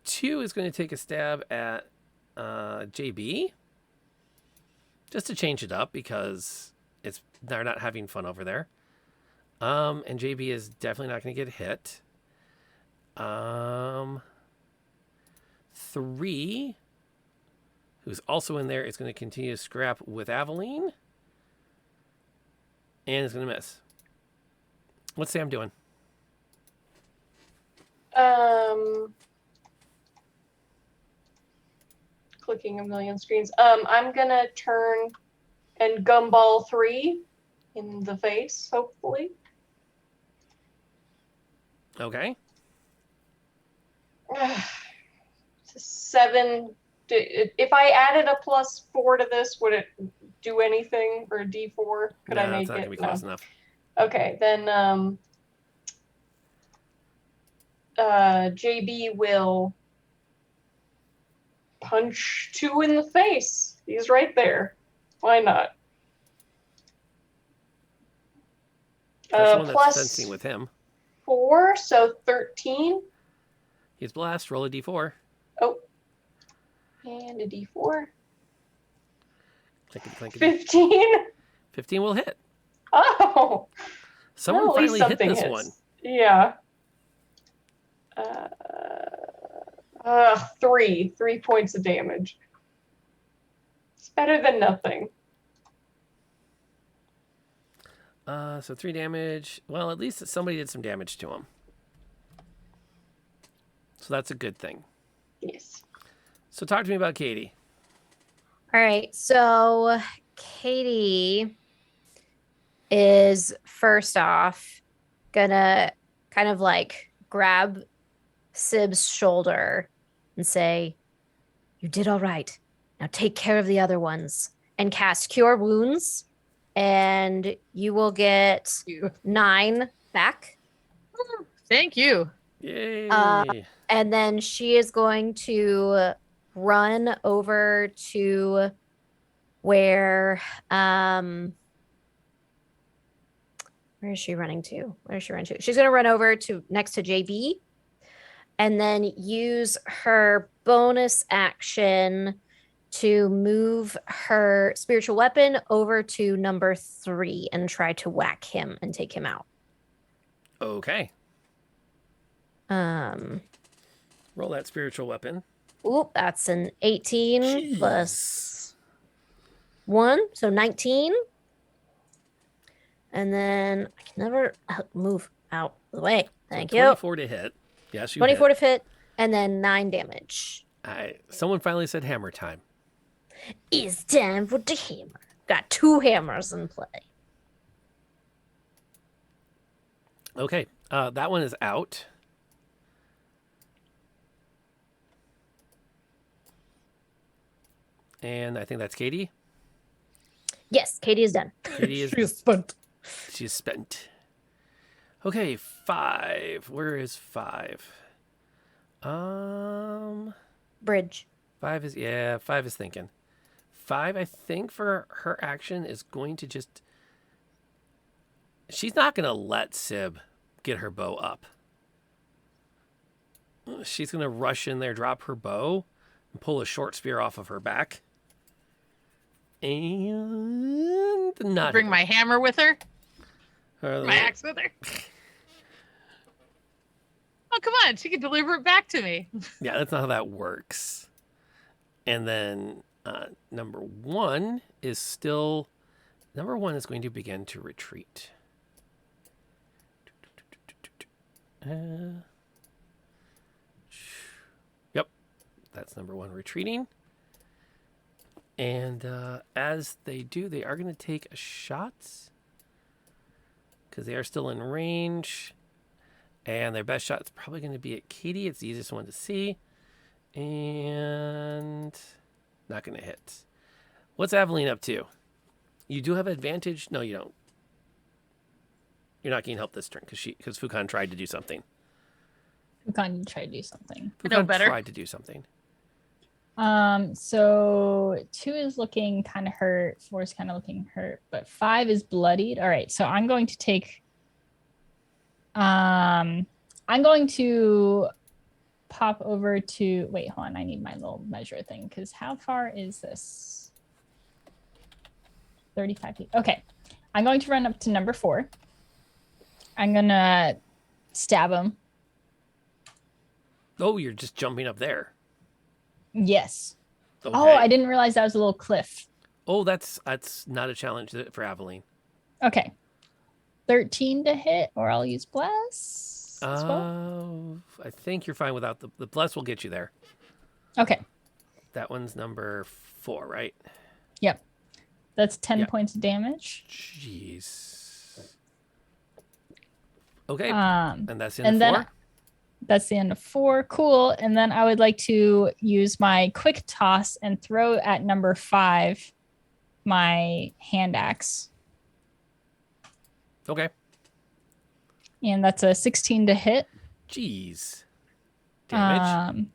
2 is going to take a stab at JB, just to change it up because they're not having fun over there. And JB is definitely not going to get hit. 3, who's also in there, is going to continue to scrap with Aveline, and is going to miss. What's Sam doing? Clicking a million screens. I'm gonna turn and gumball 3 in the face, hopefully. Okay. 7. If I added a +4 to this, would it do anything? Or a D4? Could I make it's not it? gonna be close enough. Okay, then JB will punch 2 in the face. He's right there. Why not? That's the one that's plus fencing with him. 4, so 13. He's blast. Roll a d4. Oh. And a d4. Clickety, clickety. 15. 15 will hit. Oh. Someone Well, at least finally hit something this hits. one. Yeah. 3 points of damage. It's better than nothing. So 3 damage. Well, at least somebody did some damage to him. So that's a good thing. Yes. So talk to me about Katie. All right. So Katie is first off gonna kind of grab Sib's shoulder and say, "You did all right. Now take care of the other ones," and cast Cure Wounds, and you will get 9 back. Thank you. Yay. And then she is going to run over to where is she running to? She's going to run over to next to JB and then use her bonus action to move her spiritual weapon over to number 3 and try to whack him and take him out. Okay. Roll that spiritual weapon. Oop, that's an 18 plus 1, so 19. And then I can never move out of the way. Thank you. 24 to hit. Yes, you 24 hit. to hit, and then 9 damage. Someone finally said hammer time. It's time for the hammer. Got 2 hammers in play. Okay, that one is out. And I think that's Katie. Yes, Katie is done. Katie is spent. She's spent. Okay, 5. Where is 5? Bridge. 5 is thinking. 5, I think, for her action is going to just... She's not going to let Sib get her bow up. She's going to rush in there, drop her bow, and pull a short spear off of her back. And not Bring my hammer with her. My axe with her. Oh, come on. She can deliver it back to me. Yeah, that's not how that works. And then number 1 is going to begin to retreat. Yep, that's number 1 retreating. And as they do, they are going to take a shot because they are still in range. And their best shot is probably going to be at Katie. It's the easiest one to see. And not going to hit. What's Aveline up to? You do have advantage. No, you don't. You're not getting help this turn because Fukan tried to do something. Fukan tried to do something. Fukan tried to do something. So 2 is looking kind of hurt. 4 is kind of looking hurt, but 5 is bloodied. All right, so I'm going to take. I'm going to pop over to. Wait, hold on. I need my little measure thing because how far is this? 35 feet. Okay, I'm going to run up to number 4. I'm gonna stab him. Oh, you're just jumping up there. Yes. Okay. Oh, I didn't realize that was a little cliff. Oh, that's not a challenge for Aveline. Okay. 13 to hit, or I'll use bless. as well? I think you're fine without the bless will get you there. Okay. That one's number 4, right? Yep. That's 10 points of damage. Jeez. Okay. And that's the end of 4? That's the end of 4. Cool. And then I would like to use my quick toss and throw at number 5 my hand axe. Okay. And that's a 16 to hit. Jeez. Damage.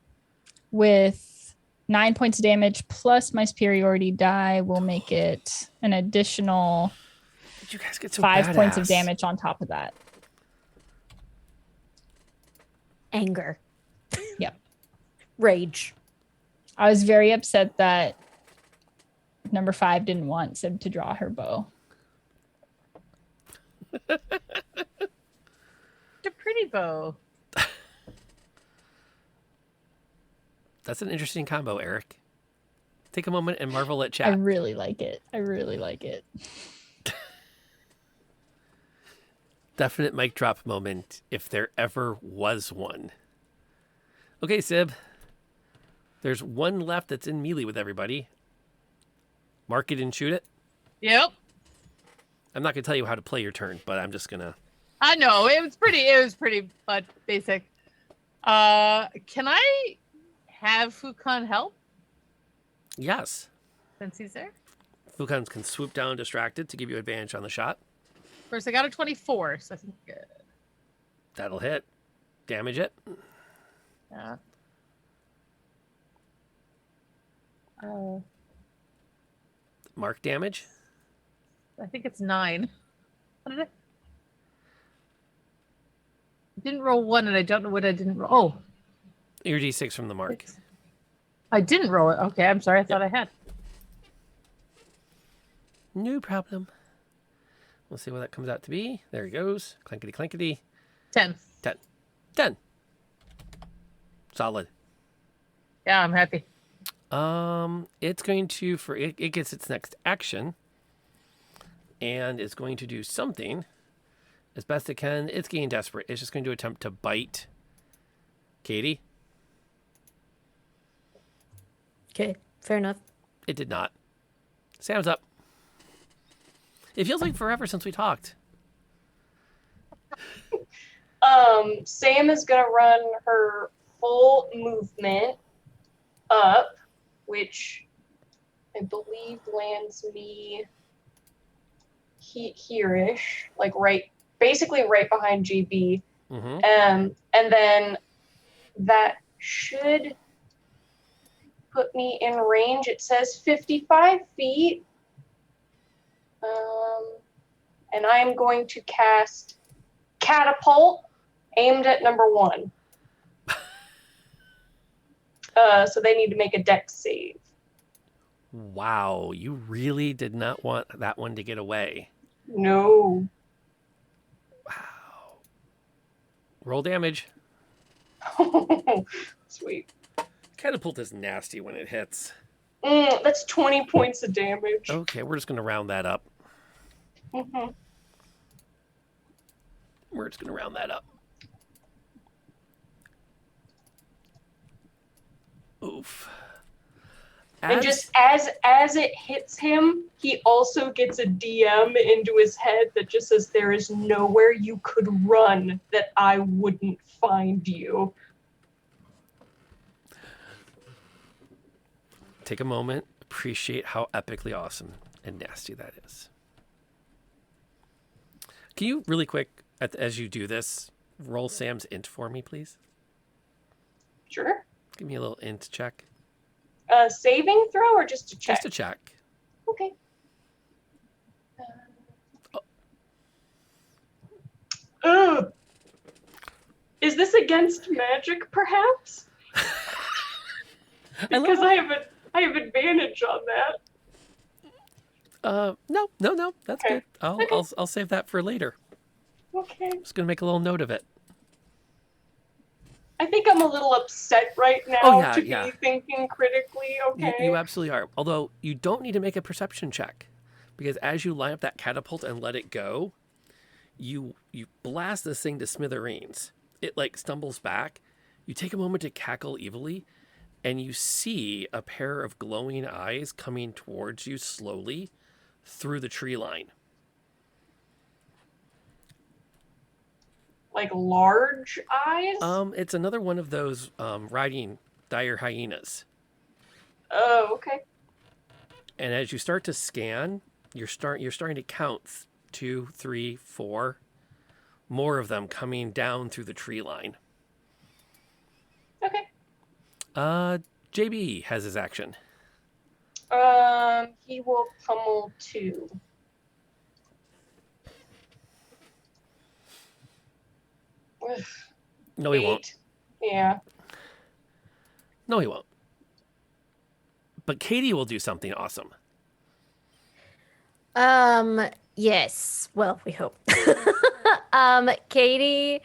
With 9 points of damage plus my superiority die will make it an additional Did you guys get so 5 points of badass? damage on top of that. Anger. Yep. Rage. I was very upset that number 5 didn't want Sib to draw her bow. It's a pretty bow. That's an interesting combo, Eric. Take a moment and marvel at chat. I really like it. I really like it. Definite mic drop moment, if there ever was one. Okay, Sib. There's one left that's in melee with everybody. Mark it and shoot it. Yep. I'm not going to tell you how to play your turn, but I'm just going to... I know. It was pretty basic. Can I have Fukan help Yes. since he's there? Fukan can swoop down distracted to give you advantage on the shot. First, I got a 24, so I think good. That'll hit. Damage it. Yeah. Mark damage. I think it's 9. What did I didn't roll 1, and I don't know what I didn't roll. Oh, Your D6 from the mark. I didn't roll it. Okay, I'm sorry. I thought I had. No problem. We'll see what that comes out to be. There he goes. Clankety clankety. 10. 10. Solid. Yeah, I'm happy. It's going to it gets its next action, and it's going to do something as best it can. It's getting desperate. It's just going to attempt to bite Katie. Okay, fair enough. It did not. Sam's up. It feels like forever since we talked. Sam is gonna run her full movement up, which I believe lands me here-ish, like basically right behind GB. Mm-hmm. And then that should put me in range. It says 55 feet. And I'm going to cast Catapult aimed at number 1. So they need to make a dex save. Wow, you really did not want that one to get away. No. Wow. Roll damage. Sweet. Catapult is nasty when it hits. That's 20 points of damage. Okay, we're just going to round that up. Mm-hmm. We're just going to round that up. Oof. And just as it hits him, he also gets a DM into his head that just says, "There is nowhere you could run that I wouldn't find you." Take a moment, appreciate how epically awesome and nasty that is. Can you really quick, as you do this, roll Sam's int for me, please? Sure. Give me a little int check. Saving throw or just a check? Just a check. Okay. Is this against magic, perhaps? Because I have advantage on that. No, that's Okay. good. I'll save that for later. Okay. I'm just gonna make a little note of it. I think I'm a little upset right now to be thinking critically. Okay. You absolutely are. Although you don't need to make a perception check, because as you line up that catapult and let it go, you blast this thing to smithereens. It like stumbles back. You take a moment to cackle evilly, and you see a pair of glowing eyes coming towards you slowly through the tree line. Like large eyes? It's another one of those riding dire hyenas. Oh, okay. And as you start to scan, you're starting to count 2, 3, 4 more of them coming down through the tree line. Okay. JB has his action. He will pummel 2. No, he won't. Yeah. No, he won't. But Katie will do something awesome. Yes. Well, we hope. Katie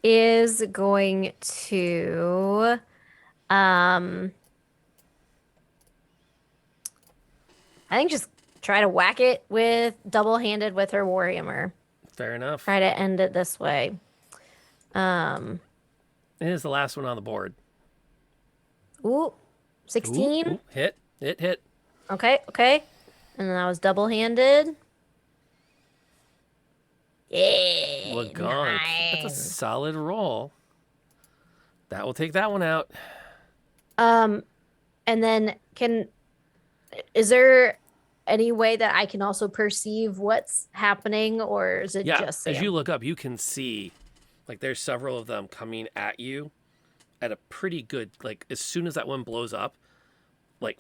is going to I think just try to whack it with double-handed with her warhammer. Fair enough. Try to end it this way. It is the last one on the board. Ooh, 16. Ooh, hit. Okay. And then I was double-handed. Yeah. Lagonk. Nice. That's a solid roll. That will take that one out. And then is there any way that I can also perceive what's happening, or is it just Sam? As you look up, you can see like there's several of them coming at you at a pretty good, like as soon as that one blows up, like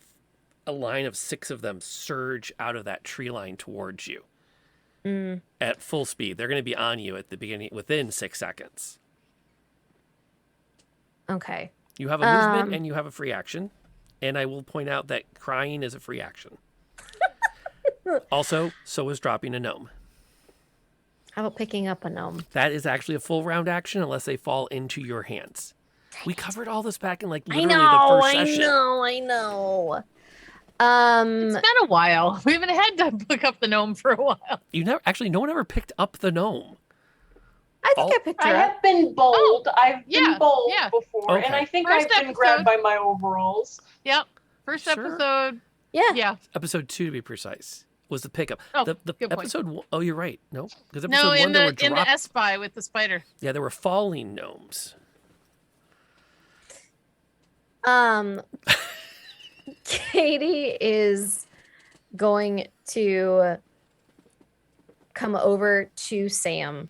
a line of 6 of them surge out of that tree line towards you at full speed. They're going to be on you at the beginning within 6 seconds. Okay. You have a movement and you have a free action. And I will point out that crying is a free action. Also, so is dropping a gnome. How about picking up a gnome? That is actually a full round action unless they fall into your hands. We covered all this back in like literally the first session. I know. It's been a while. We haven't had to pick up the gnome for a while. No one ever picked up the gnome. I think I picked her I up. have been bold. I've been bold before, Okay. and I think First I've been grabbed by my overalls. Yep. First episode. Yeah. Episode 2, to be precise, was the pickup. Oh, the good point. episode. Oh, you're right. No, because episode No, 1 in there were the S-Spy with the spider. Yeah, there were falling gnomes. Katie is going to come over to Sam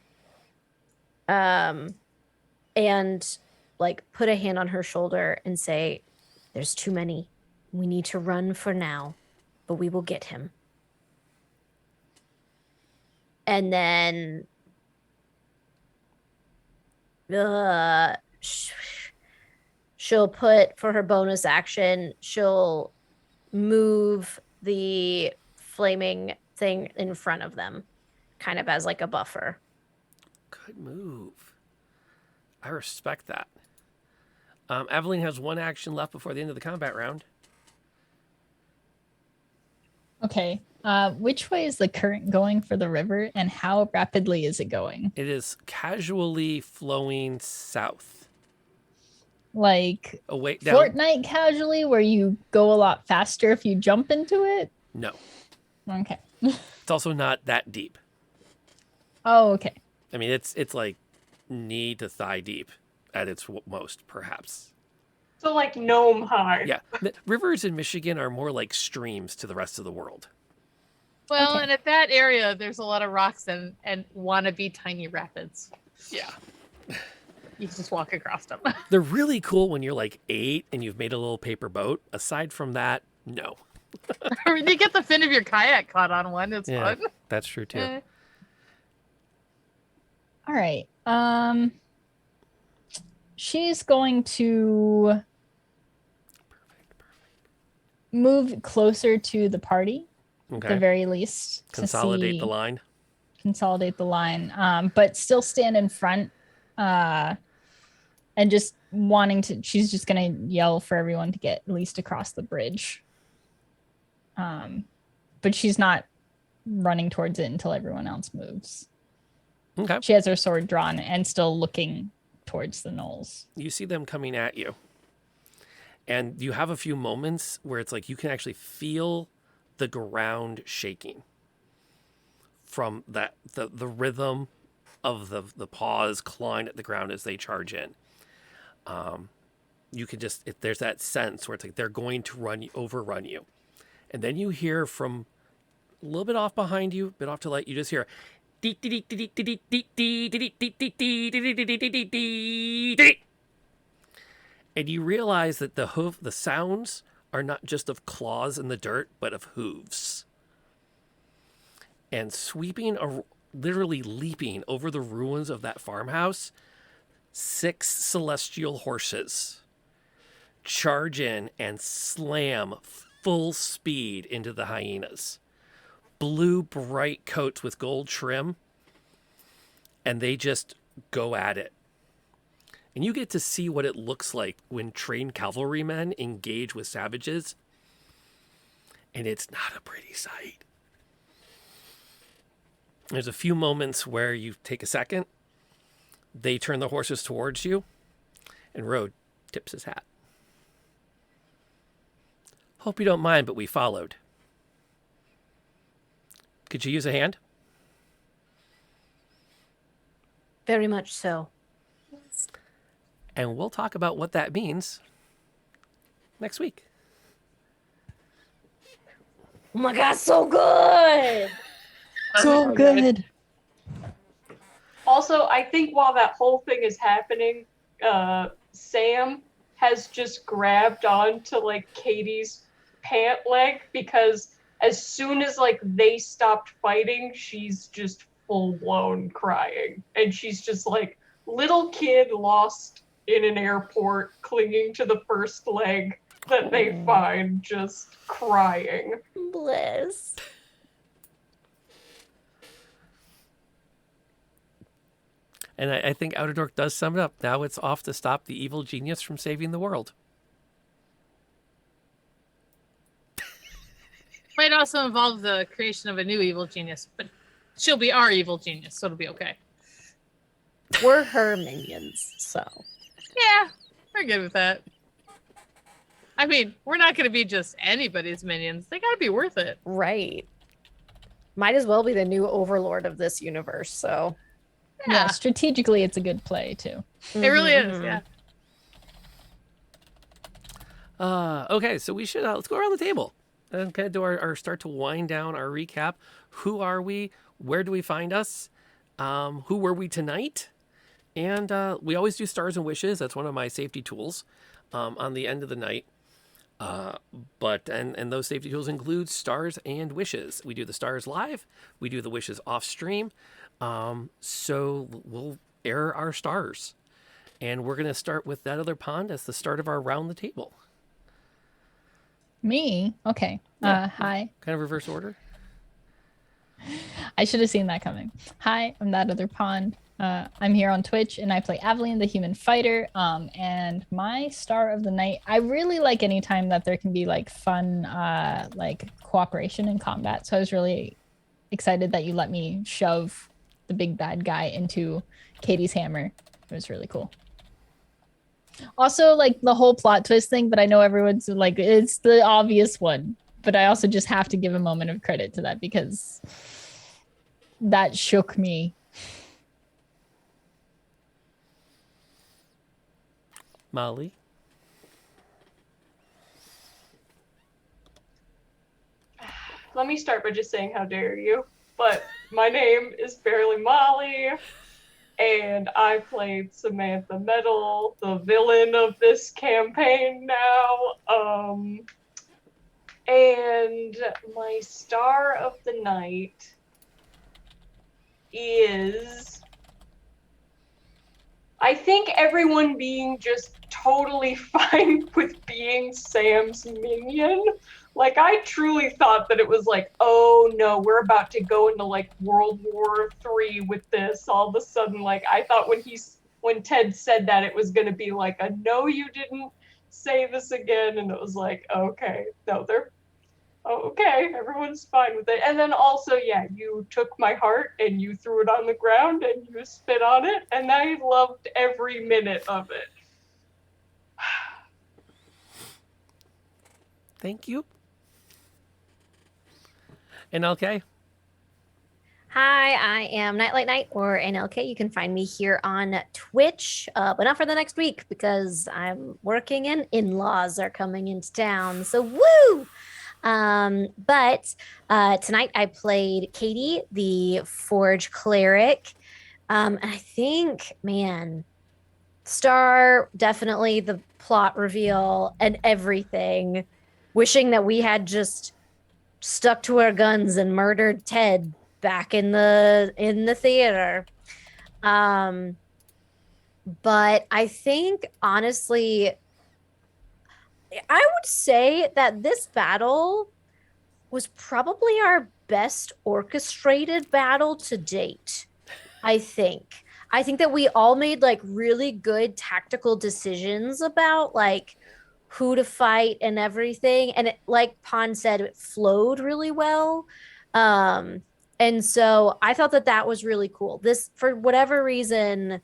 and like put a hand on her shoulder and say, "There's too many. We need to run for now, but we will get him." And then she'll put, for her bonus action, she'll move the flaming thing in front of them, kind of as like a buffer. Good move. I respect that. Aveline has 1 action left before the end of the combat round. Okay. Which way is the current going for the river, and how rapidly is it going? It is casually flowing south. like Oh, wait, down. Fortnite casually, where you go a lot faster if you jump into it? No. Okay. It's also not that deep. Oh, okay. I mean, it's like knee to thigh deep at its most, perhaps. So like gnome high. Yeah. Rivers in Michigan are more like streams to the rest of the world. Well, and at that area, there's a lot of rocks and wannabe tiny rapids. Yeah. You can just walk across them. They're really cool when you're like 8 and you've made a little paper boat. Aside from that, no. I mean, you get the fin of your kayak caught on one. It's Yeah, fun. that's true too. All right. She's going to move closer to the party, Okay. at the very least. Consolidate the line. Consolidate the line, but still stand in front, and just wanting to. She's just gonna yell for everyone to get at least across the bridge. But she's not running towards it until everyone else moves. Okay. She has her sword drawn and still looking towards the gnolls. You see them coming at you. And you have a few moments where it's like you can actually feel the ground shaking from that the rhythm of the paws clawing at the ground as they charge in. You can just there's that sense where it's like they're going to overrun you. And then you hear from a little bit off behind you, a bit off to the right, you just hear and you realize that the sounds are not just of claws in the dirt, but of hooves. And literally leaping over the ruins of that farmhouse, 6 celestial horses charge in and slam full speed into the hyenas. Blue, bright coats with gold trim, and they just go at it. And you get to see what it looks like when trained cavalrymen engage with savages, and it's not a pretty sight. There's a few moments where you take a second, they turn the horses towards you, and Rode tips his hat. Hope you don't mind, but we followed. Could you use a hand? Very much so. And we'll talk about what that means next week. Oh my god, so good! So good. Also, I think while that whole thing is happening, Sam has just grabbed onto like Katie's pant leg because as soon as like they stopped fighting, she's just full blown crying. And she's just like little kid lost in an airport clinging to the first leg that they find, just crying. Bliss. And I think Outer Dork does sum it up. Now it's off to stop the evil genius from saving the world. Might also involve the creation of a new evil genius, but she'll be our evil genius, so it'll be okay. We're her minions, so. Yeah, we're good with that. I mean, we're not going to be just anybody's minions. They got to be worth it. Right. Might as well be the new overlord of this universe, so. Yeah, strategically, it's a good play, too. It really is, yeah. Okay, so we should, let's go around the table and kind of do our start to wind down our recap. Who are we? Where do we find us? Who were we tonight? And we always do stars and wishes. That's one of my safety tools on the end of the night. But those safety tools include stars and wishes. We do the stars live. We do the wishes off stream. So we'll air our stars. And we're going to start with that other pond as the start of our round the table. Me? Okay. Yeah. Hi. Kind of reverse order. I should have seen that coming. Hi, I'm that other pond. I'm here on Twitch and I play Aveline, the human fighter. And my star of the night, I really like any time that there can be like fun, like cooperation in combat. So I was really excited that you let me shove the big bad guy into Katie's hammer. It was really cool. Also, like the whole plot twist thing, but I know everyone's like, it's the obvious one. But I also just have to give a moment of credit to that because that shook me. Molly? Let me start by just saying how dare you. But my name is Barely Molly, and I played Samantha Metal, the villain of this campaign now. And my star of the night is, I think, everyone being just totally fine with being Sam's minion. Like, I truly thought that it was like, oh no, we're about to go into like World War III with this. All of a sudden, like, I thought when Ted said that, it was gonna be like a no, you didn't say this again, and it was like, okay, no, okay, everyone's fine with it. And then also, yeah, you took my heart and you threw it on the ground and you spit on it, and I loved every minute of it. Thank you. NLK? Hi, I am Nightlight Night or NLK. You can find me here on Twitch, but not for the next week because I'm working and in-laws are coming into town. So woo! But tonight I played Katie, the Forge Cleric. And I think, man, Star, definitely the plot reveal and everything. Wishing that we had just stuck to our guns and murdered Ted back in the theater. But I think, honestly, I would say that this battle was probably our best orchestrated battle to date. I think that we all made like really good tactical decisions about like who to fight and everything. And it, like Pon said, it flowed really well. And so I thought that was really cool. This, for whatever reason,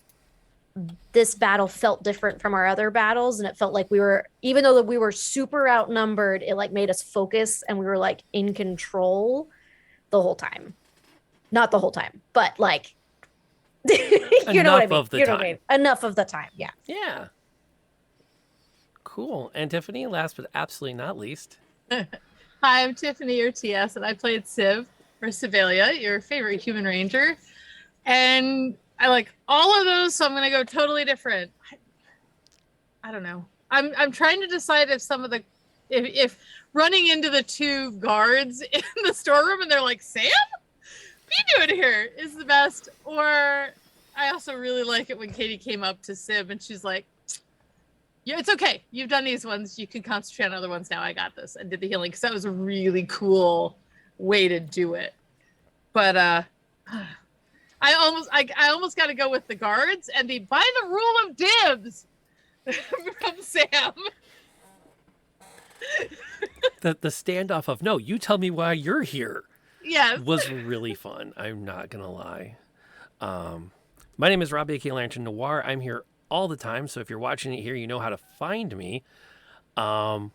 this battle felt different from our other battles, and it felt like we were, even though that we were super outnumbered, it like made us focus and we were like in control the whole time. Not the whole time, but like you know what I mean. Enough of the time. What I mean. Enough of the time, yeah. Yeah. Cool. And Tiffany, last but absolutely not least. Hi, I'm Tiffany, your TS, and I played Civ, or Civelia, your favorite human ranger. And I like all of those, so I'm gonna go totally different. I don't know. I'm trying to decide if some of the if running into the two guards in the storeroom and they're like, Sam, what are you doing here? Is the best. Or I also really like it when Katie came up to Civ and she's like, yeah, it's okay. You've done these ones. You can concentrate on other ones now. I got this. And did the healing because that was a really cool way to do it. But I almost got to go with the guards and the by the rule of dibs from Sam. The standoff of no, you tell me why you're here. Yes. Was really fun. I'm not gonna lie. My name is Rob A.K. Lantern Noir. I'm here all the time, so if you're watching it here, you know how to find me. I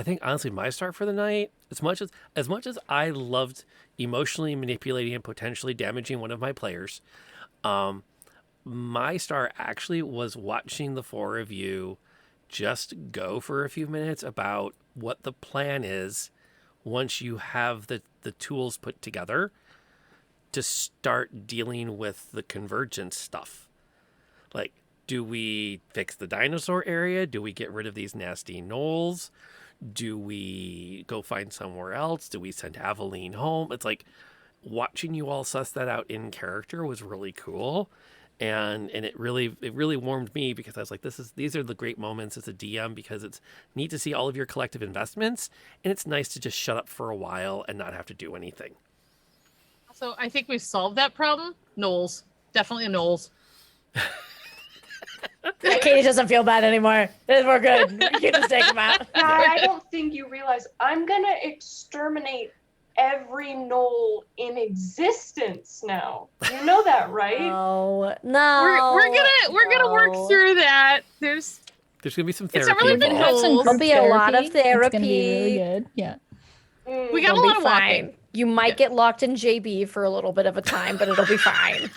think honestly my start for the night, as much as I loved emotionally manipulating and potentially damaging one of my players, my star actually was watching the four of you just go for a few minutes about what the plan is once you have the tools put together to start dealing with the convergence stuff. Like, do we fix the dinosaur area? Do we get rid of these nasty gnolls? Do we go find somewhere else? Do we send Aveline home? It's like watching you all suss that out in character was really cool. And it really warmed me because I was like, these are the great moments as a DM because it's neat to see all of your collective investments and it's nice to just shut up for a while and not have to do anything. So I think we've solved that problem. Gnolls. Definitely gnolls. Katie doesn't feel bad anymore. We're good. You can just take them out. I don't think you realize I'm gonna exterminate every gnoll in existence now. You know that, right? No. We're gonna work through that. There's There's gonna be some It's therapy a really good involved. goal. There'll be a lot of It's gonna therapy. be really good. Yeah. We got It'll a be lot of fine. walking. You might get locked in JB for a little bit of a time, but it'll be fine.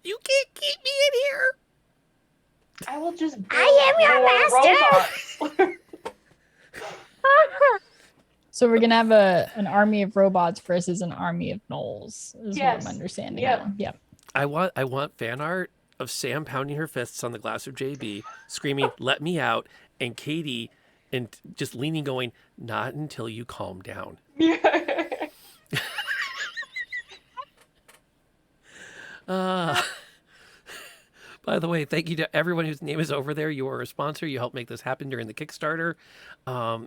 You can't keep me in here. I will just. I am your master. So we're gonna have an army of robots versus an army of gnolls, is what I'm understanding. Now. Yep. I want fan art of Sam pounding her fists on the glass of JB, screaming, "Let me out!" and Katie, and just leaning, going, "Not until you calm down." By the way, thank you to everyone whose name is over there. You are a sponsor. You helped make this happen during the Kickstarter.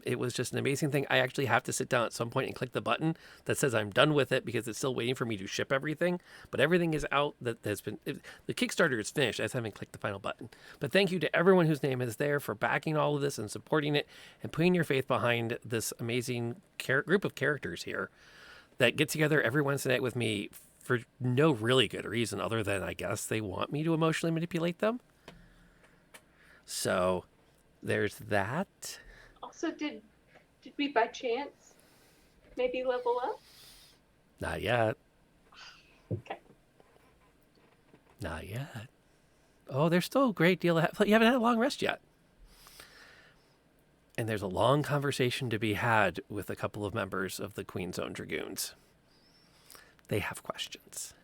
It was just an amazing thing. I actually have to sit down at some point and click the button that says I'm done with it because it's still waiting for me to ship everything. But everything is out. The Kickstarter is finished. I just haven't clicked the final button. But thank you to everyone whose name is there for backing all of this and supporting it and putting your faith behind this amazing group of characters here that get together every Wednesday night with me for no really good reason other than I guess they want me to emotionally manipulate them. So there's that. Also, did we by chance maybe level up? Not yet. Okay. Not yet. Oh, there's still a great deal of... You haven't had a long rest yet. And there's a long conversation to be had with a couple of members of the Queen's Own Dragoons. They have questions.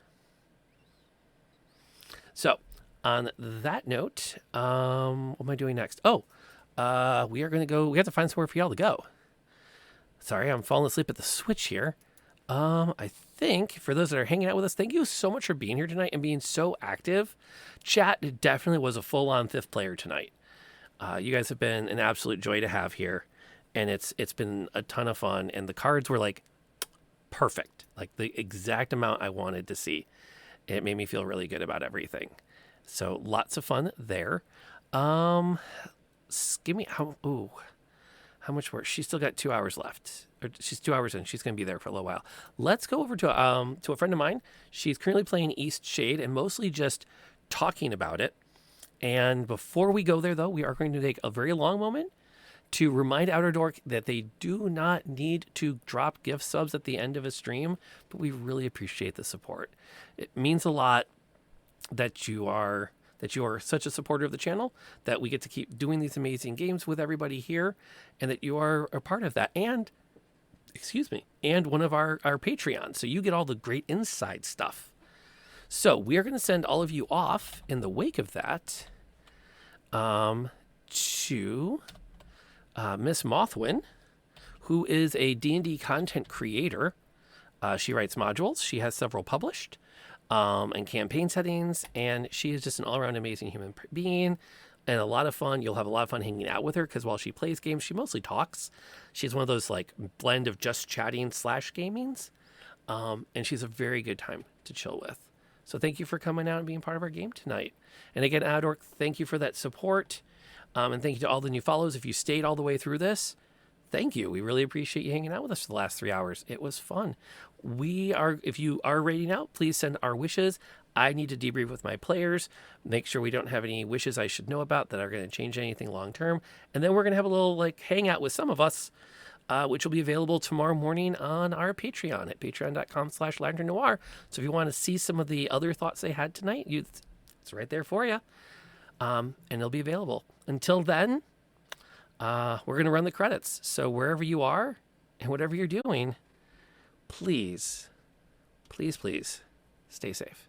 So, on that note, what am I doing next? Oh, we are going to go... We have to find somewhere for y'all to go. Sorry, I'm falling asleep at the Switch here. I think, for those that are hanging out with us, thank you so much for being here tonight and being so active. Chat definitely was a full-on fifth player tonight. You guys have been an absolute joy to have here, and it's been a ton of fun, and the cards were like perfect, like the exact amount I wanted to see. It made me feel really good about everything. So lots of fun there. Give me how much more? She's still got 2 hours left. Or she's 2 hours in. She's going to be there for a little while. Let's go over to a friend of mine. She's currently playing East Shade and mostly just talking about it. And before we go there, though, we are going to take a very long moment to remind Outer Dork that they do not need to drop gift subs at the end of a stream, but we really appreciate the support. It means a lot that you are such a supporter of the channel, that we get to keep doing these amazing games with everybody here, and that you are a part of that. And, and one of our Patreons. So you get all the great inside stuff. So we are going to send all of you off in the wake of that to Miss Mothwin, who is a D&D content creator. She writes modules. She has several published and campaign settings, and she is just an all-around amazing human being and a lot of fun. You'll have a lot of fun hanging out with her because while she plays games, she mostly talks. She's one of those like blend of just chatting / gamings, and she's a very good time to chill with. So thank you for coming out and being part of our game tonight. And again, Adork, thank you for that support. And thank you to all the new follows. If you stayed all the way through this, thank you. We really appreciate you hanging out with us for the last 3 hours. It was fun. If you are raiding out, please send our wishes. I need to debrief with my players, make sure we don't have any wishes I should know about that are going to change anything long term. And then we're going to have a little hangout with some of us, which will be available tomorrow morning on our Patreon at patreon.com/LanternNoir. So if you want to see some of the other thoughts they had tonight, it's right there for you. And it'll be available. Until then, we're going to run the credits. So wherever you are and whatever you're doing, please, please, please stay safe.